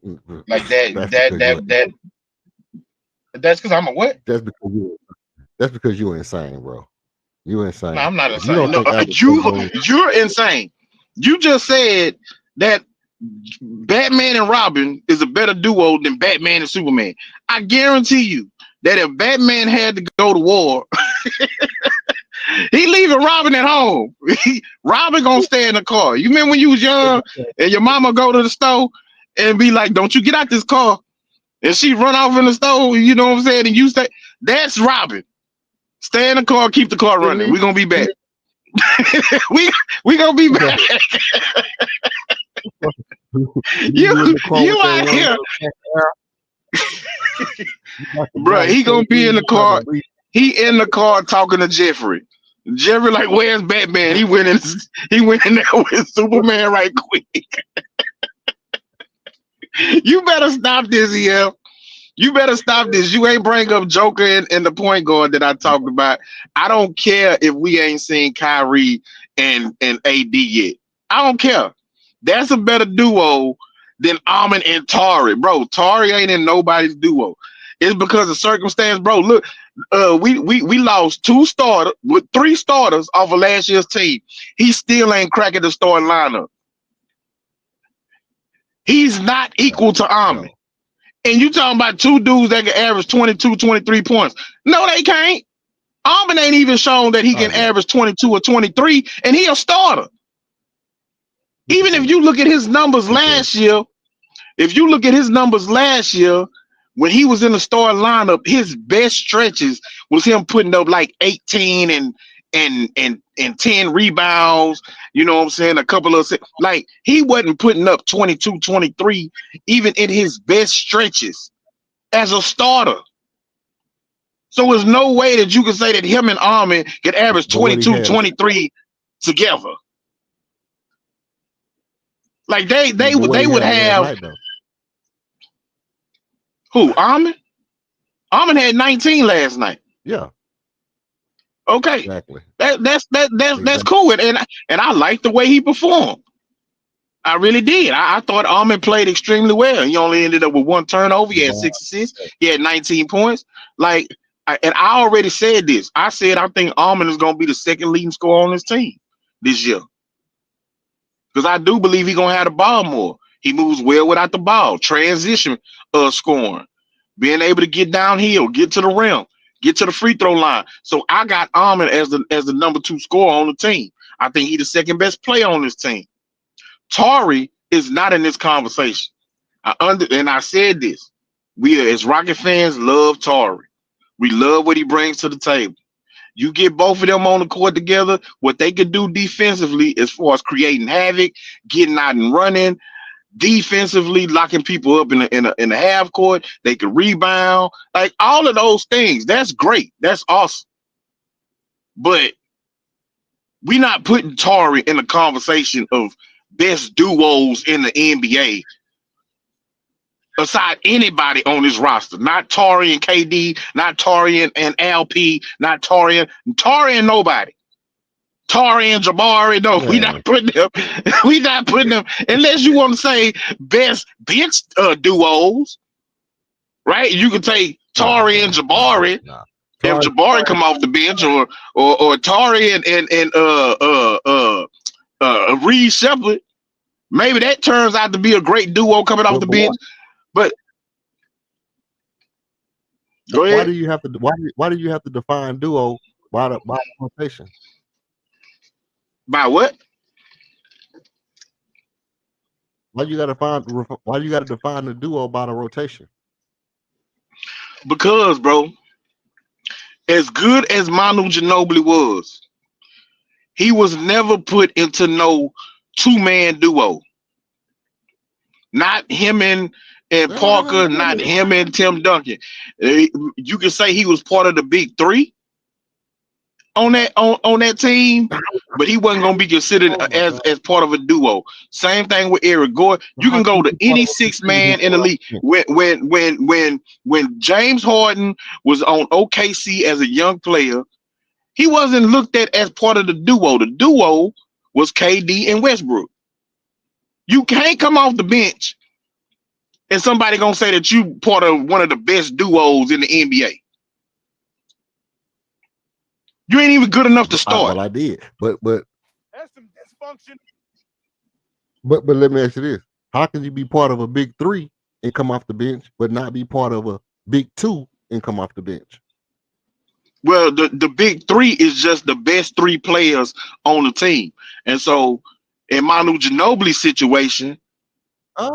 like that. That's because I'm a what? That's because you're insane, bro. You're insane. No, I'm not insane. You're insane. You just said that Batman and Robin is a better duo than Batman and Superman. I guarantee you that if Batman had to go to war, he leaving Robin at home. Robin gonna stay in the car. You remember when you was young and your mama go to the store and be like, "Don't you get out this car," and she run off in the store, you know what I'm saying? And you say, that's Robin. Stay in the car, keep the car running. We're gonna be back. we gonna be back. you out here, bro. He gonna be in the car. He in the car talking to Jeffrey. Jeffrey like, where's Batman? He went in there with Superman right quick. You better stop this, EF. You better stop this. You ain't bring up Joker and the point guard that I talked about. I don't care if we ain't seen Kyrie and AD yet. I don't care. That's a better duo than Amon and Tari. Bro, Tari ain't in nobody's duo. It's because of circumstance, bro. Look, we lost 3 starters off of last year's team. He still ain't cracking the starting lineup. He's not equal to Amon. And you talking about 2 dudes that can average 22, 23 points. No, they can't. Amon ain't even shown that he can average 22 or 23, and he a starter. Even if you look at his numbers last year, when he was in the starting lineup, his best stretches was him putting up like 18 and 10 rebounds, you know what I'm saying? A couple of, like, he wasn't putting up 22, 23, even in his best stretches as a starter. So there's no way that you can say that him and Amon could average 22, 23 together. Like they would have who? Amon? Amon had 19 last night. Yeah. Okay. Exactly. That's cool. And I like the way he performed. I really did. I thought Amon played extremely well. He only ended up with 1 turnover. He had 6 assists. He had 19 points. Like, and I already said this. I said I think Amon is going to be the second leading scorer on this team this year. Because I do believe he's going to have the ball more. He moves well without the ball. Transition scoring. Being able to get downhill, get to the rim, get to the free throw line. So I got Amon as the number 2 scorer on the team. I think he's the second best player on this team. Tari is not in this conversation. And I said this. We as Rocket fans love Tari. We love what he brings to the table. You get both of them on the court together, what they could do defensively as far as creating havoc, getting out and running, defensively locking people up in the half court. They could rebound, like all of those things. That's great. That's awesome. But we're not putting Tari in the conversation of best duos in the NBA aside anybody on this roster. Not Tari and KD, not Tari and LP, not Tari and nobody. Tari and Jabari, no, we not putting them. We not putting them unless you want to say best bench duos, right? You can take Tari and Jabari. If Jabari come off the bench, or Tari and Reed Shepherd, maybe that turns out to be a great duo coming off the bench. But go ahead. Why do you have to define duo by the rotation? By what? Why you got to define the duo by the rotation? Because, bro, as good as Manu Ginobili was, he was never put into no 2-man duo. Not him and Parker, not him and Tim Duncan. You can say he was part of the big 3 on that team, but he wasn't gonna be considered as part of a duo. Same thing with Eric Gordon. You can go to any 6-man in the league. When James Harden was on OKC as a young player, he wasn't looked at as part of the duo. The duo was KD and Westbrook. You can't come off the bench and somebody gonna say that you part of one of the best duos in the NBA. You ain't even good enough to start. Well, I did, but That's some dysfunction. But let me ask you this: how can you be part of a big 3 and come off the bench, but not be part of a big 2 and come off the bench? Well, the big 3 is just the best 3 players on the team, and so in Manu Ginobili's situation,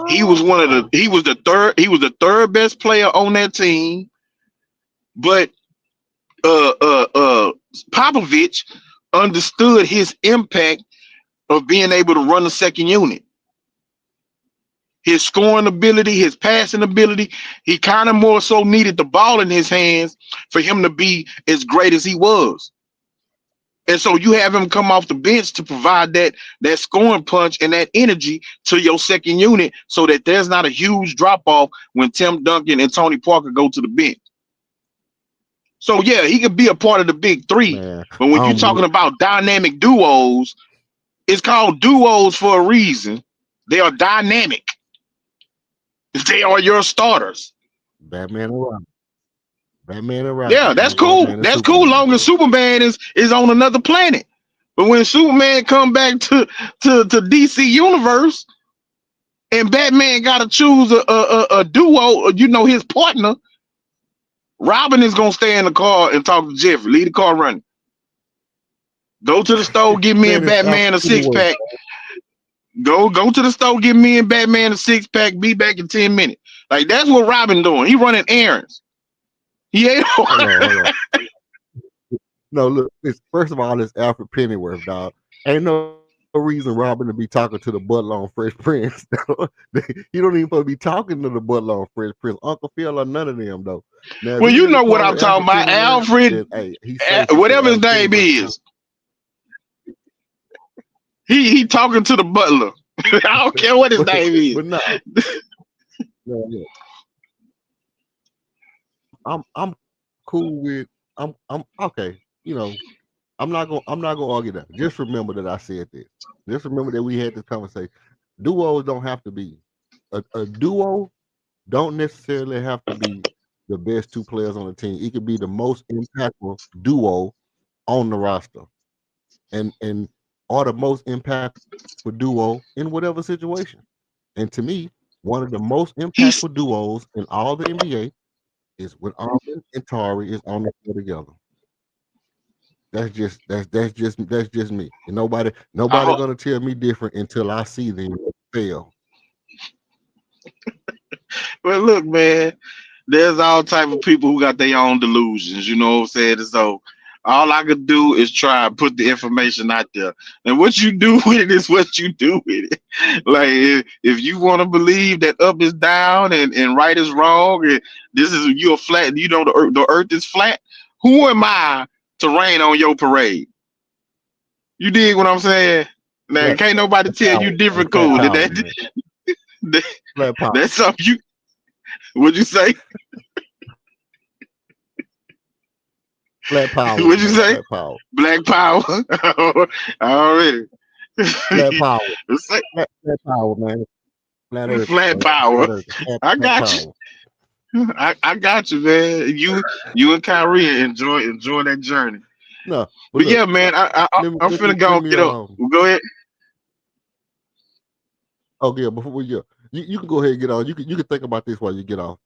he was the third best player on that team, but Popovich understood his impact of being able to run the second unit. His scoring ability, his passing ability, he kind of more so needed the ball in his hands for him to be as great as he was. And so you have him come off the bench to provide that scoring punch and that energy to your second unit so that there's not a huge drop off when Tim Duncan and Tony Parker go to the bench. So yeah, he could be a part of the big three. Man, But when you're talking about dynamic duos, it's called duos for a reason. They are dynamic. They are your starters. Batman and Robin. Batman and Robin. Yeah, that's cool. That's cool. Long as Superman is on another planet. But when Superman come back to DC Universe and Batman got to choose a duo, you know, his partner, Robin is gonna stay in the car and talk to Jeffrey. Leave the car running. Go to the store, give me and Batman a 6-pack. Go to the store, give me and Batman a 6-pack. Be back in 10 minutes. Like that's what Robin doing. He running errands. He ain't. Hold on. No, look. First of all, it's Alfred Pennyworth, dog. Ain't no reason Robin to be talking to the butler on Fresh Prince. He don't even supposed to be talking to the butler on Fresh Prince, Uncle Phil or none of them though. Now, well, you know what I'm talking about, Alfred. Then, whatever his name is. He talking to the butler. I don't care what his name is. But no. I'm cool with I'm okay. You know, I'm not gonna argue that. Just remember that I said this. Just remember that we had this conversation. Duos don't have to be a duo. Don't necessarily have to be the best two players on the team. It could be the most impactful duo on the roster, and or the most impactful duo in whatever situation. And to me, one of the most impactful duos in all the NBA is when Arvin and Tari is on the floor together. That's just me. And nobody gonna tell me different until I see them fail. Well, look, man, there's all type of people who got their own delusions. You know what I'm saying? So all I could do is try and put the information out there. And what you do with it is what you do with it. Like if you want to believe that up is down and right is wrong, and this is you're flat, you know the earth is flat. Who am I to rain on your parade? You dig what I'm saying? Now can't nobody tell you different. Cool. That's something you. What'd you say? Black power. What'd you say? Black power. Black power. Already. Black power. Black power, man. Flat power. I got you. I got you, man. You and Kyrie enjoy that journey. No, but look, yeah, man. I'm finna go and get up. Go ahead. Oh yeah, before you can go ahead and get on. You can think about this while you get off.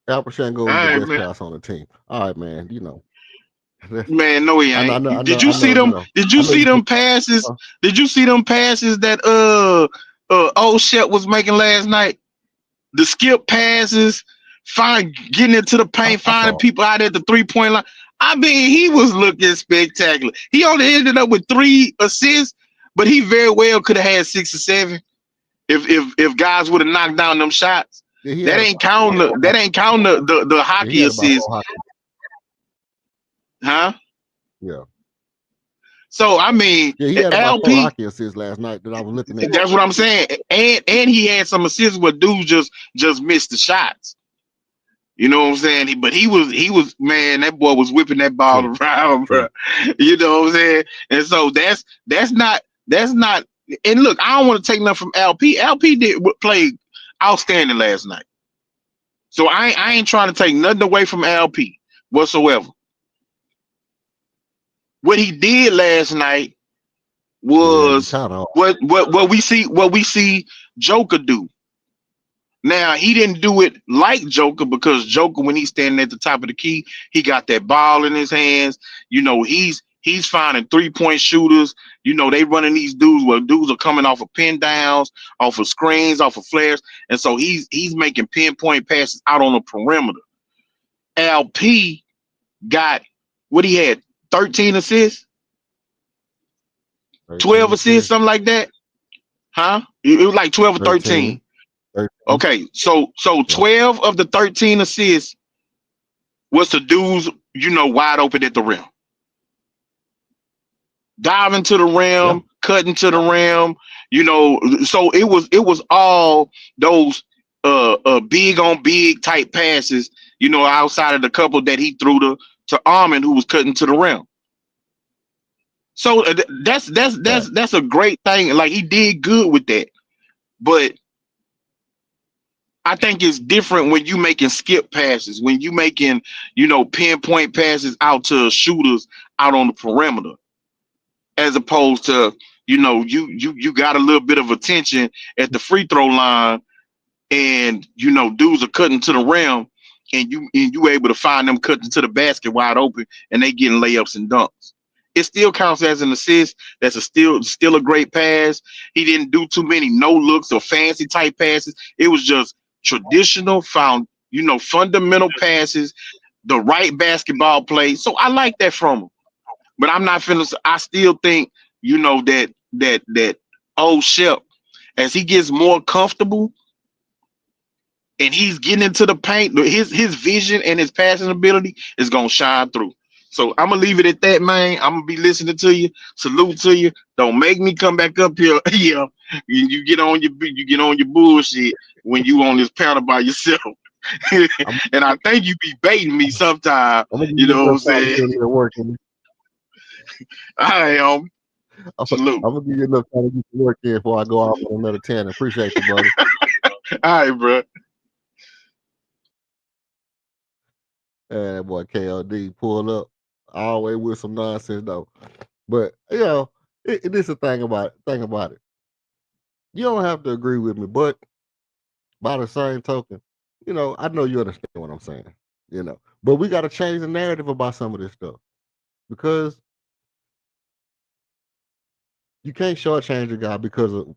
Albert Shango is the best pass on the team. All right, man. You know. Man, no, he ain't. Did you see them? Did you see them passes? Did you see them passes that old Shep was making last night? The skip passes, getting into the paint, finding people out at the 3-point line. I mean, he was looking spectacular. He only ended up with 3 assists, but he very well could have had 6 or 7 if guys would have knocked down them shots. Yeah, that ain't counting the hockey assist. Huh? Yeah. So I mean, he had about 4 hockey assists last night that I was looking at. That's what I'm saying. And he had some assists where dudes just missed the shots. You know what I'm saying? But he was man, that boy was whipping that ball around, bro. You know what I'm saying? And so that's not. And look, I don't want to take nothing from LP. LP did play outstanding last night. So I ain't trying to take nothing away from LP whatsoever. What he did last night was what we see Joker do. Now he didn't do it like Joker because Joker, when he's standing at the top of the key, he got that ball in his hands. You know, he's finding 3-point shooters. You know, they running these dudes where dudes are coming off of pin downs, off of screens, off of flares, and so he's making pinpoint passes out on the perimeter. LP got What he had 13 assists, 12 13 assists, assists, something like that. Huh? It was like 12 or 13. 13, 13. Okay, so Yeah, 12 of the 13 assists was the dudes, wide open at the rim. Diving to the yeah, rim, cutting to the rim, so it was all those big on big type passes, outside of the couple that he threw to Armin who was cutting to the rim. So that's that's right. that's that's a great thing. Like he did good with that. But I think it's different when you making skip passes, when you making, pinpoint passes out to shooters out on the perimeter, as opposed to, you got a little bit of attention at the free throw line, and dudes are cutting to the rim, and you able to find them cutting to the basket wide open, and they getting layups and dunks. It still counts as an assist. That's still a great pass. He didn't do too many no looks or fancy type passes. It was just traditional fundamental passes, the right basketball play. So I like that from him. But I'm not finna. I still think that old Shep, as he gets more comfortable and he's getting into the paint, his vision and his passing ability is gonna shine through. So I'm gonna leave it at that, man. I'm gonna be listening to you. Salute to you. Don't make me come back up here. Yeah, you get on your bullshit when you on this panel by yourself. I'm, And I think you be baiting me sometime. I'm gonna give You you know what I'm enough time to saying? get a little work in. I am. I'm, Salute. I'm gonna give you enough time to get some work in before I go off on another 10. Appreciate you, brother. All right, bro. And that boy KLD pulled up always with some nonsense though. But this is the thing about it. You don't have to agree with me, but by the same token, I know you understand what I'm saying. But we gotta change the narrative about some of this stuff because you can't shortchange a guy because of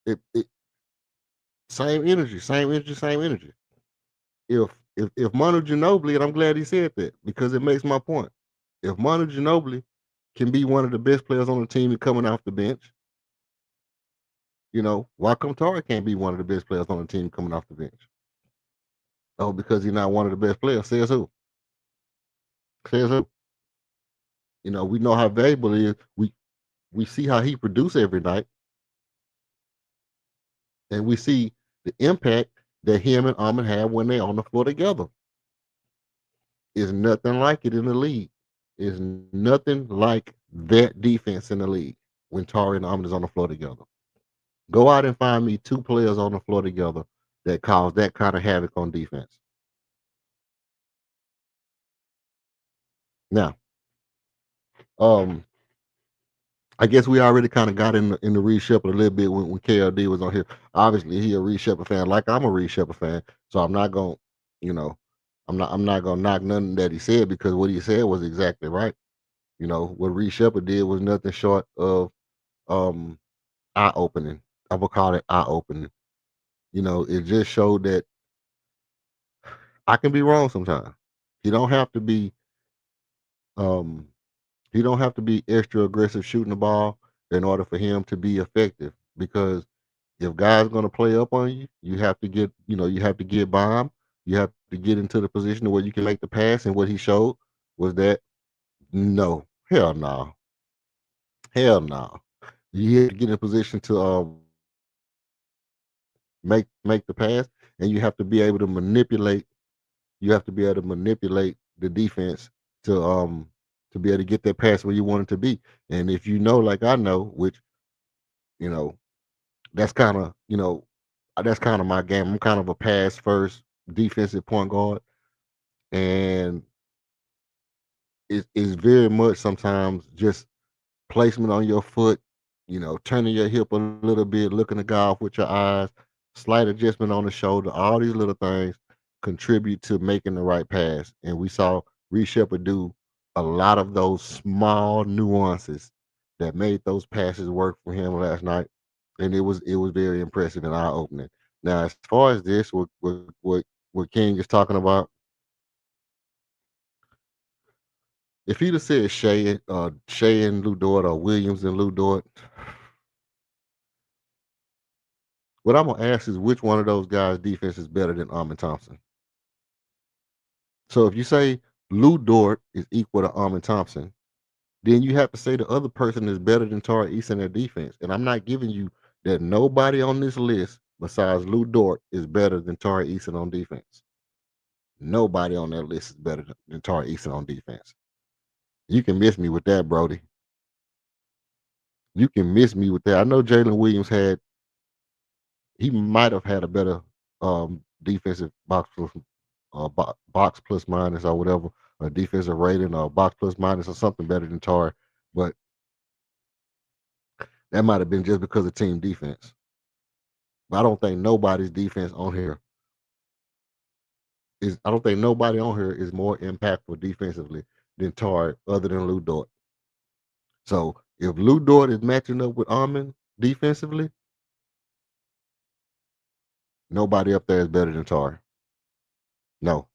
it same energy, same energy, same energy. If Manu Ginobili, and I'm glad he said that because it makes my point. If Manu Ginobili can be one of the best players on the team and coming off the bench, why come Tari can't be one of the best players on the team coming off the bench? Oh, because he's not one of the best players. Says who? Says who? We know how valuable he is. We see how he produces every night, and we see the impact that him and Armin have when they're on the floor together. Is nothing like it in the league. Is nothing like that defense in the league when Tari and Armin is on the floor together. Go out and find me two players on the floor together that cause that kind of havoc on defense. Now, um, I guess we already kind of got in the Reed Shepard a little bit when KLD was on here. Obviously, he a Reed Shepard fan, like I'm a Reed Shepard fan. So I'm not gonna, you know, I'm not gonna knock nothing that he said because what he said was exactly right. What Reed Shepard did was nothing short of um eye opening. I would call it eye opening. It just showed that I can be wrong sometimes. He don't have to be um he don't have to be extra aggressive shooting the ball in order for him to be effective. Because if guys gonna play up on you, you have to get by him. You have to get into the position where you can make the pass. And what he showed was that no, hell no, hell no. You have to get in position to make the pass, and you have to be able to manipulate. You have to be able to manipulate the defense to be able to get that pass where you want it to be. And if like I know, which you know, that's kind of that's kind of my game. I'm kind of a pass first defensive point guard, and it's very much sometimes just placement on your foot, turning your hip a little bit, looking the guy off with your eyes, slight adjustment on the shoulder, all these little things contribute to making the right pass. And we saw Reed Shepard do a lot of those small nuances that made those passes work for him last night. And it was very impressive and eye opening. Now, as far as this, what King is talking about, If he'd have said Shea and Lou Dort or Williams and Lou Dort, what I'm gonna ask is which one of those guys' defense is better than Armin Thompson. So if you say Lou Dort is equal to Armin Thompson, then you have to say the other person is better than Tari East in their defense. And I'm not giving you that nobody on this list besides Lou Dort is better than Tari Eason on defense. Nobody on that list is better than Tari Eason on defense. You can miss me with that, Brody. You can miss me with that. I know Jalen Williams he might have had a better defensive box plus minus or whatever, a defensive rating or box plus minus or something better than Tar, but that might have been just because of team defense. But I don't think nobody's defense on here I don't think nobody on here is more impactful defensively than Tar other than Lou Dort. So if Lou Dort is matching up with Armin defensively, nobody up there is better than Tar. No.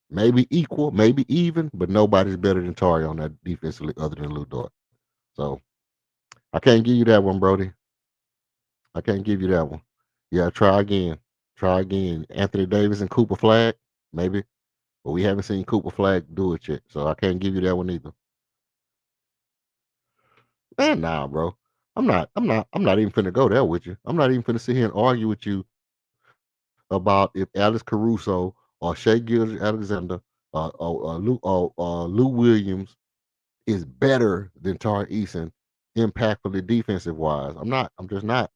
Maybe equal, maybe even, but nobody's better than Tari on that defensively other than Lou Dort. So I can't give you that one, Brody. I can't give you that one. Yeah, try again. Try again. Anthony Davis and Cooper Flag, maybe. But we haven't seen Cooper Flag do it yet. So I can't give you that one either. Man, nah, bro. I'm not even finna go there with you. I'm not even finna sit here and argue with you about if Alex Caruso or Shea Gilgeous Alexander Lou Williams is better than Tar Eason impactfully defensive wise. I'm not. I'm just not.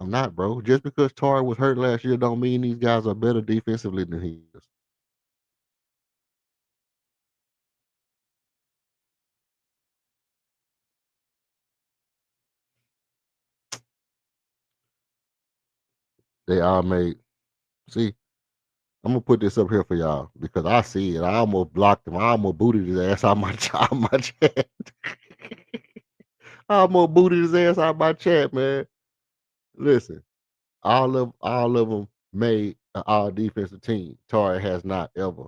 I'm not, bro. Just because Tar was hurt last year don't mean these guys are better defensively than he is. They all made. See, I'm gonna put this up here for y'all because I see it. I almost blocked him. I almost booted his ass out my out my chat. I almost booted his ass out my chat, man. Listen, all of them made an all defensive team. Tar has not ever.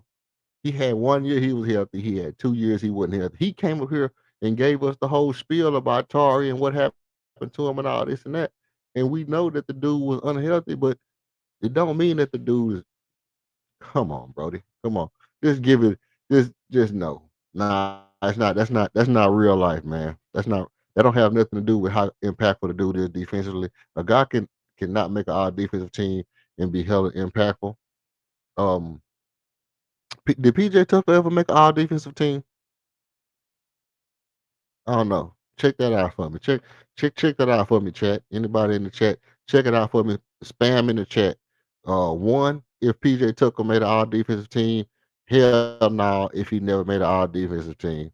He had 1 year he was healthy. He had 2 years he wasn't healthy. He came up here and gave us the whole spiel about Tari and what happened to him and all this and that. And we know that the dude was unhealthy, but it don't mean that the dude is. Come on, Brody. Come on. Just give it. Just no. Nah, it's not. That's not real life, man. That don't have nothing to do with how impactful the dude is defensively. A guy cannot make an all defensive team and be hella impactful. Um, did PJ Tucker ever make an all defensive team? I don't know. Check that out for me. Check that out for me, chat. Anybody in the chat, check it out for me. Spam in the chat. One, if PJ Tucker made an all defensive team, hell no, if he never made an all defensive team.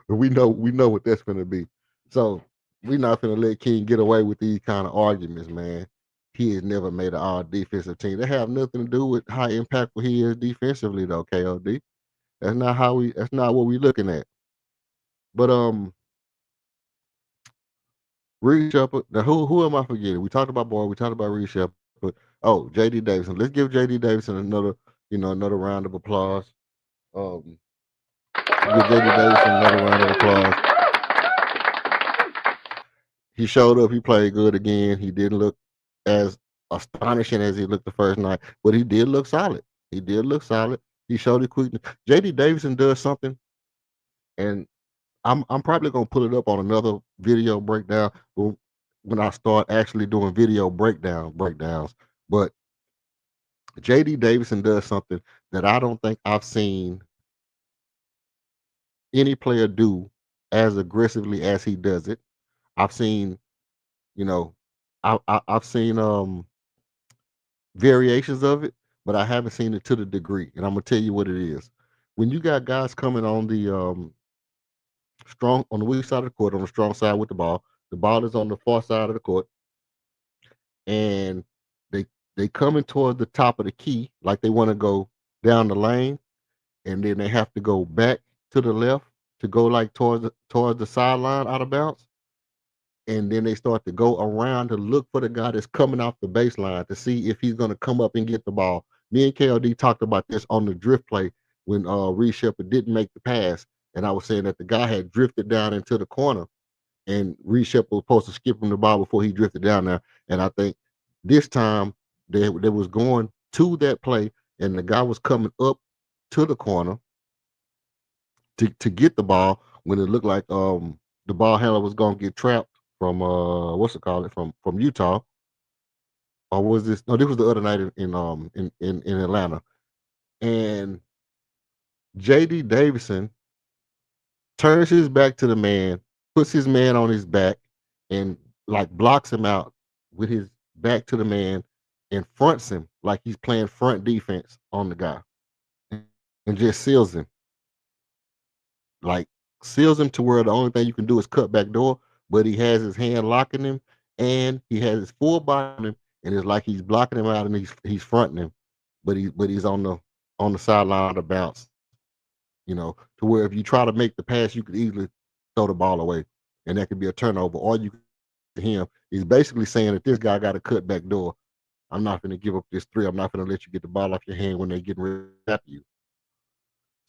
we know what that's gonna be. So we not gonna let King get away with these kind of arguments, man. He has never made an all defensive team. They have nothing to do with how impactful he is defensively, though. KOD. That's not what we looking at. But Reed Shepard. Now who am I forgetting? We talked about Boyd. We talked about Reed Shepard. Oh, JD Davidson. Let's give JD Davidson another round of applause. Give JD Davidson another round of applause. He showed up. He played good again. He didn't look as astonishing as he looked the first night, but he did look solid. He did look solid. He showed it quickly. JD Davidson does something, and I'm probably gonna put it up on another video breakdown when I start actually doing video breakdowns. But JD Davidson does something that I don't think I've seen any player do as aggressively as he does it. I've seen, you know, I've seen variations of it, but I haven't seen it to the degree. And I'm gonna tell you what it is. When you got guys coming on the strong on the weak side of the court, on the strong side with the ball is on the far side of the court, and they they coming towards the top of the key like they want to go down the lane, and then they have to go back to the left to go like towards the sideline out of bounds. And then they start to go around to look for the guy that's coming off the baseline to see if he's going to come up and get the ball. Me and KLD talked about this on the drift play when Reed Shepard didn't make the pass, and I was saying that the guy had drifted down into the corner, and Reed Shepard was supposed to skip him the ball before he drifted down there. And I think this time they was going to that play, and the guy was coming up to the corner to get the ball when it looked like the ball handler was gonna get trapped from what's it called it from Utah. Or was this no, this was the other night in Atlanta. And JD Davison turns his back to the man, puts his man on his back, and like blocks him out with his back to the man and fronts him like he's playing front defense on the guy and just seals him. Like seals him to where the only thing you can do is cut back door, but he has his hand locking him and he has his full body on him, and it's like he's blocking him out and he's fronting him, but he's on the sideline of the bounce, to where if you try to make the pass, you could easily throw the ball away, and that could be a turnover. Or you to him is basically saying that this guy got a cut back door. I'm not going to give up this three. I'm not going to let you get the ball off your hand when they're getting ready to trap you.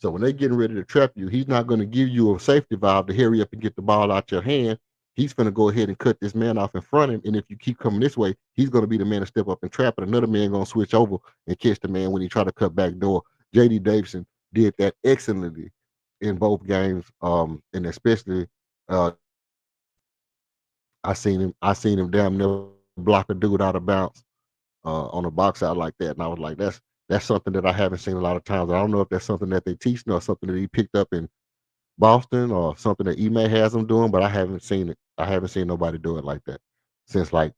So when they're getting ready to trap you, he's not going to give you a safety valve to hurry up and get the ball out your hand. He's going to go ahead and cut this man off in front of him. And if you keep coming this way, he's going to be the man to step up and trap it. Another man going to switch over and catch the man when he try to cut back door. JD Davison did that excellently in both games. And especially I seen him damn near block a dude out of bounds on a box out like that. And I was like, that's something that I haven't seen a lot of times. I don't know if that's something that they teach or something that he picked up in Boston or something that Ime has him doing, but I haven't seen it. I haven't seen nobody do it like that since like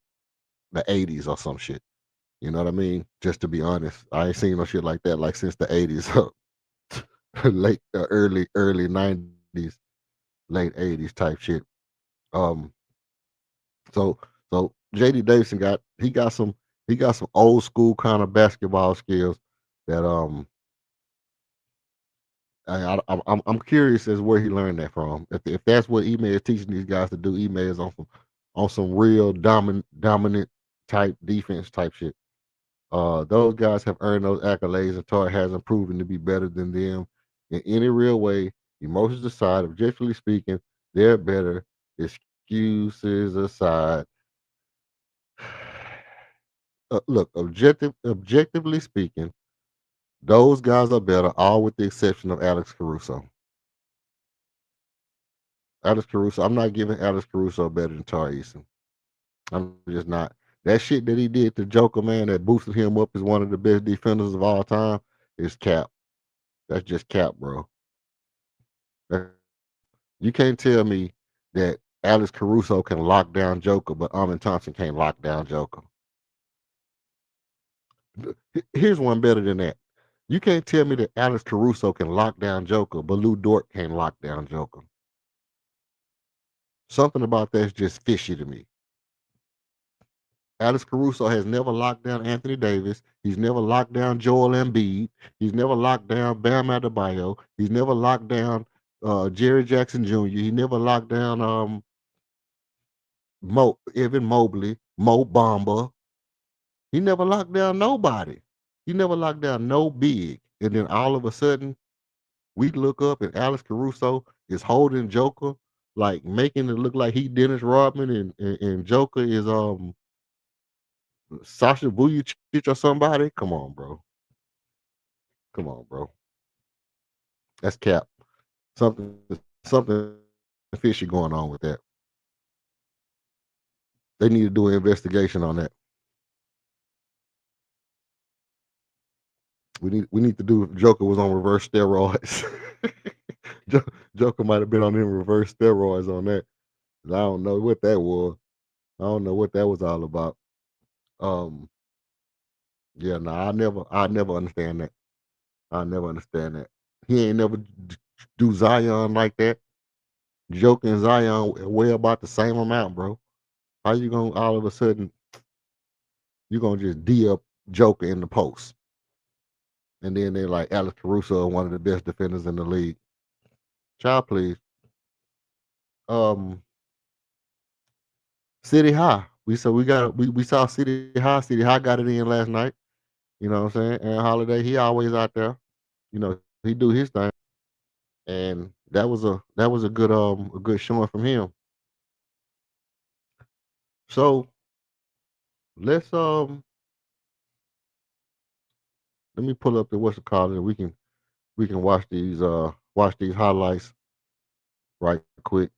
the 80s or some shit. You know what I mean? Just to be honest, I ain't seen no shit like that like since the 80s, late early 90s, late 80s type shit. Um, so JD Davison got some old school kind of basketball skills that I'm curious as where he learned that from. If that's what Ime is teaching these guys to do, Ime is on some real dominant type defense type shit. Those guys have earned those accolades, and Todd hasn't proven to be better than them in any real way. Emotions aside, objectively speaking, they're better. Excuses aside, look, objectively speaking, those guys are better, all with the exception of Alex Caruso. I'm not giving Alex Caruso better than Tar Eason. I'm just not. That shit that he did to Joker, man, that boosted him up as one of the best defenders of all time is cap. That's just cap, bro. You can't tell me that Alex Caruso can lock down Joker, but Amin Thompson can't lock down Joker. Here's one better than that. You can't tell me that Alex Caruso can lock down Joker, but Lou Dort can't lock down Joker. Something about that's just fishy to me. Alex Caruso has never locked down Anthony Davis. He's never locked down Joel Embiid. He's never locked down Bam Adebayo. He's never locked down Jerry Jackson Jr. He never locked down Evan Mobley, Mo Bamba. He never locked down nobody. He never locked down no big. And then all of a sudden, we look up and Alex Caruso is holding Joker, like making it look like he Dennis Rodman and Joker is Sasha Vujacic or somebody. Come on, bro. Come on, bro. That's cap. Something fishy going on with that. They need to do an investigation on that. We need to do if Joker was on reverse steroids. Joker might have been on them reverse steroids on that. I don't know what that was. I don't know what that was all about. Yeah, no, I never understand that. I never understand that. He ain't never do Zion like that. Joker and Zion way about the same amount, bro. How you gonna all of a sudden you gonna just D up Joker in the post? And then they're like Alex Caruso, one of the best defenders in the league. Child, please. City High. We saw City High. City High got it in last night. You know what I'm saying? And Holiday, he always out there. You know, he do his thing, and that was a good showing from him. So let's let me pull up the what's it called, and we can watch these highlights right quick.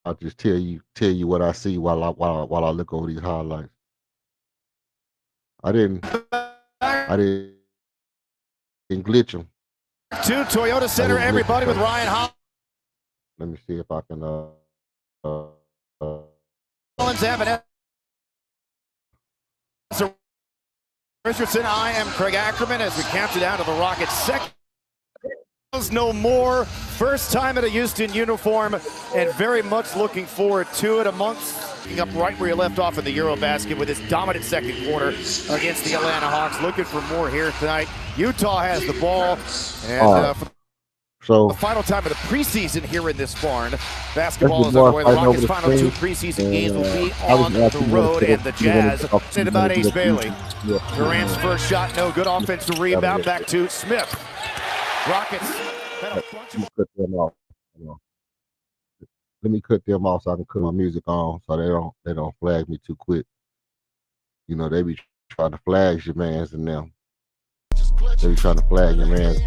I'll just tell you what I see while I look over these highlights. I didn't I didn't glitch them. To Toyota Center, everybody with Ryan Let me see if I can Hollins, Richardson. I am Craig Ackerman as we count it down to the Rockets' second. No more. First time in a Houston uniform, and very much looking forward to it. Picking up right where you left off in the Eurobasket with his dominant second quarter against the Atlanta Hawks. Looking for more here tonight. Utah has the ball, and so the final time of the preseason here in this barn. Basketball is underway. The Rockets' final two preseason games will be on the road, and the Jazz said about Ace Bailey. Durant's first shot, no good. Offensive rebound, back to Smith. Rockets. Cut them off. Let me cut them off so I can cut my music on, so they don't flag me too quick. You know, they be trying to flag your mans and them. They be trying to flag your mans.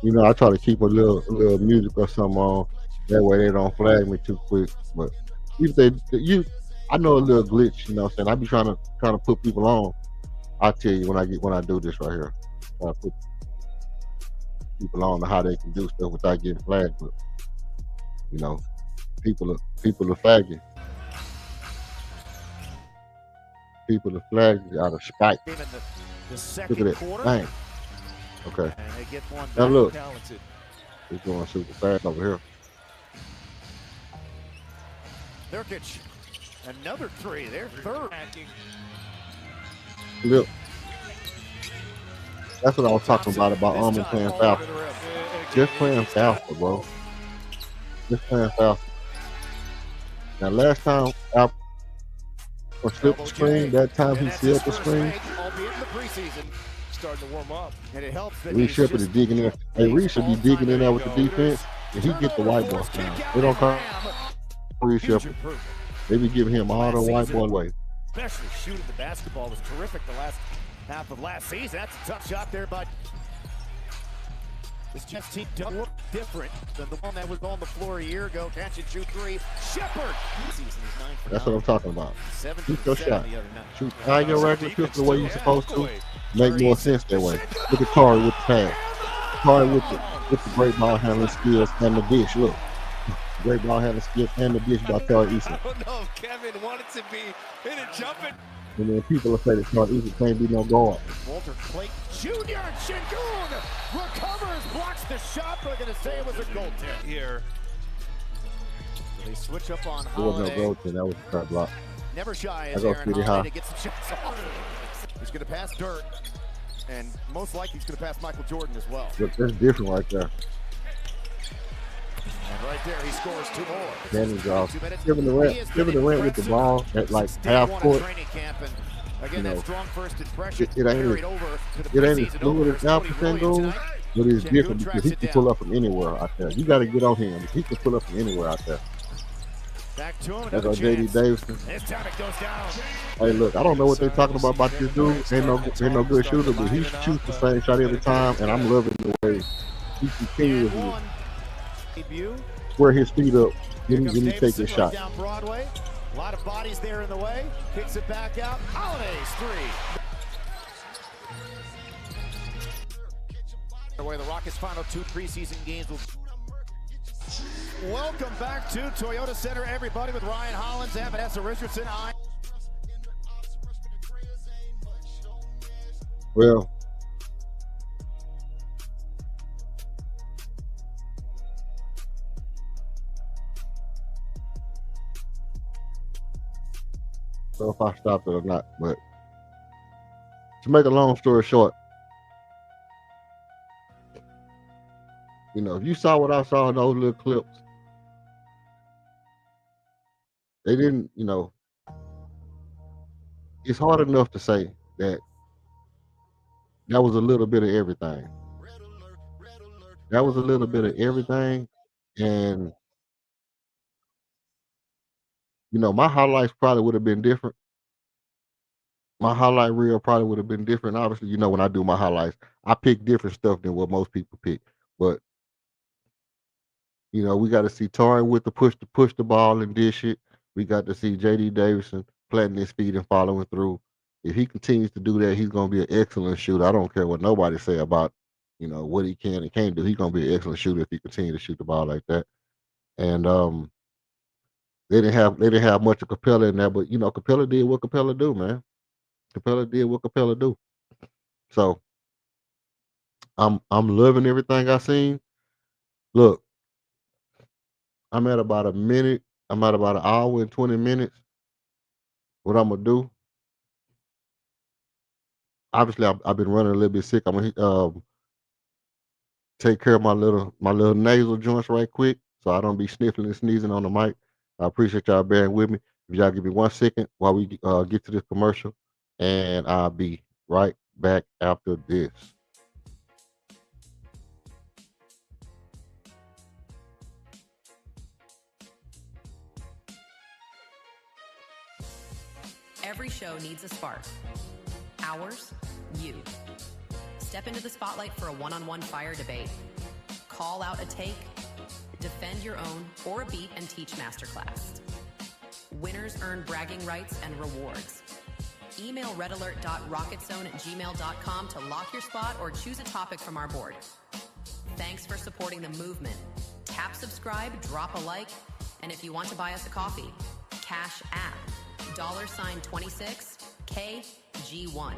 You know, I try to keep a little music or something on. That way they don't flag me too quick. But if I know a little glitch, you know what I'm saying? I be trying to put people on. I'll tell you when I do this right here. I put people on how they can do stuff without getting flagged. But you know, people are flagging. People are flagging out of spite. Look at it. Bang. Okay. Now look. He's going super fast over here. Nurkic. Another three. They're third. Look. That's what I was talking about Almond playing faster. Just playing faster, bro. Just playing faster. Now last time Al slipped the screen, that time he sealed the screen. Starting to warm up. And it helps that Reed Shepard is digging in. Hey, Reed should be digging in there with the defense, and he get the white ball down. They don't call Reed Shepard. They be giving him all the white ball away. Especially shooting the basketball was terrific the last half of last season. That's a tough shot there, but this Jets team don't look different than the one that was on the floor a year ago. Catch and shoot three. Shepard. That's what I'm talking about. Shoot your shot. Shoot fire your regular pistol the way you're supposed to. Make more sense that way. Look at Corey with the pass. Corey with the great ball handling skills and the dish. Look. Great ball handling skills and the dish by Tari Eason. I don't know if Kevin wanted to be in a jumping. And then people will say that Tari Eason can't be no guard. Walter Clayton Jr. Şengün recovers, blocks the shot. They're going to say it was a goaltend Here. So they switch up on It wasn't Holiday. no goaltend. That was a trap block. Never shy as I go Aaron pretty Holiday high. to get some shots off. He's going to pass Dirk, and most likely he's going to pass Michael Jordan as well. Look, that's different right there. And right there, he scores two more. Standing off. 22 minutes. Kevin Durant with the ball at like half court. Again, You know, that strong first impression it ain't carried over to the It ain't as preseason fluid opener. as Alpha Sengun, but it's different because he can pull up from anywhere out there. You got to get on him. He can pull up from anywhere out there. Back to him. That's Another our JD chance. Davidson. This time it goes down. Hey, look, I don't know what they're talking about this dude. Ain't no good shooter, but he shoots the same shot every time, and I'm loving the way he continues to Debut. square his feet up. Here Then comes he take Davidson his shot. down Broadway. A lot of bodies there in the way. Kicks it back out. Holiday's three. The way the Rockets' final two preseason games will. Welcome back to Toyota Center, everybody, with Ryan Hollins and Vanessa Richardson. Well, so if I stopped it or not, but to make a long story short, you know, if you saw what I saw in those little clips, They didn't, it's hard enough to say that that was a little bit of everything. That was a little bit of everything. And, my highlights probably would have been different. My highlight reel probably would have been different. Obviously, when I do my highlights, I pick different stuff than what most people pick. But, we got to see Torrin with the push the ball and dish it. We got to see JD Davison planting his feet and following through. If he continues to do that, he's going to be an excellent shooter. I don't care what nobody say about, what he can and can't do. He's going to be an excellent shooter if he continues to shoot the ball like that. And they didn't have much of Capella in there, but Capella did what Capella do, man. Capella did what Capella do. So I'm loving everything I seen. Look, I'm at about a minute. I'm at about an hour and 20 minutes. What I'm gonna do? Obviously, I've been running a little bit sick. I'm gonna take care of my little nasal joints right quick, so I don't be sniffling and sneezing on the mic. I appreciate y'all bearing with me. If y'all give me 1 second while we get to this commercial, and I'll be right back after this. Every show needs a spark. Ours, you. Step into the spotlight for a one-on-one fire debate. Call out a take, defend your own or a beat and teach masterclass. Winners earn bragging rights and rewards. Email redalert.rocketzone@gmail.com to lock your spot or choose a topic from our board. Thanks for supporting the movement. Tap subscribe, drop a like, and if you want to buy us a coffee, Cash App, $26 KG1.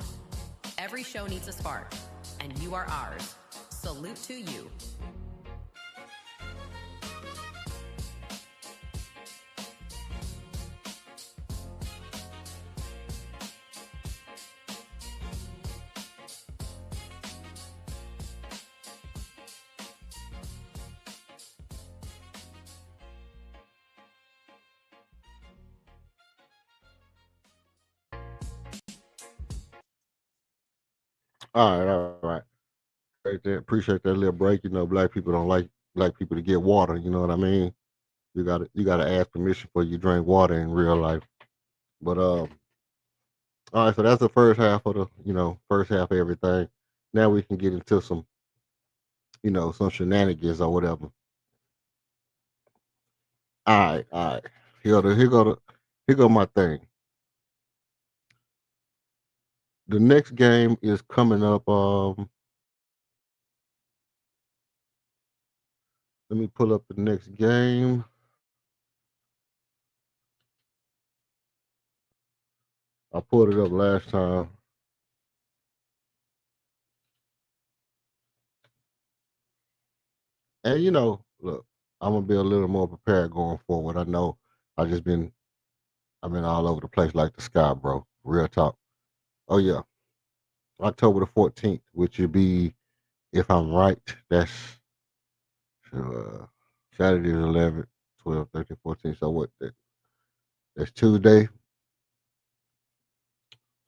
Every show needs a spark, and you are ours. Salute to you. All right. Appreciate that little break. Black people don't like black people to get water. You know what I mean? You gotta ask permission before you drink water in real life. But all right, so that's the first half of first half of everything. Now we can get into some some shenanigans or whatever. All right. Here go my thing. The next game is coming up. Let me pull up the next game. I pulled it up last time. And look, I'm gonna be a little more prepared going forward. I know I've been all over the place like the sky, bro. Real talk. Oh yeah. October the 14th, which would be, if I'm right, that's Saturday the 11th, 12, 13, 14. So what? That's Tuesday.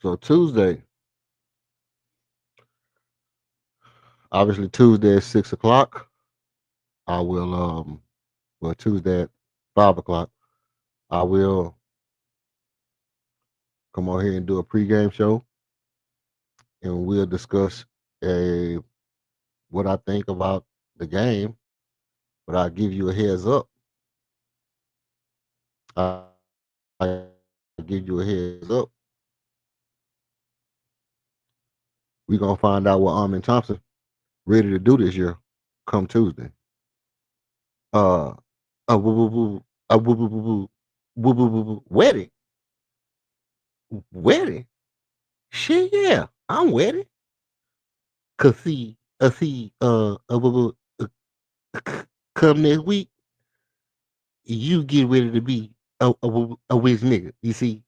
So Tuesday, obviously Tuesday at 6 o'clock. I will Tuesday at 5 o'clock. I will come on here and do a pregame show, and we'll discuss what I think about the game. But I'll give you a heads up. I give you a heads up. We're gonna find out what Armin Thompson ready to do this year come Tuesday. Uh, wedding. Wedding. Shit, yeah, I'm wedding. Cause come next week, you get ready to be a rich nigga. You see,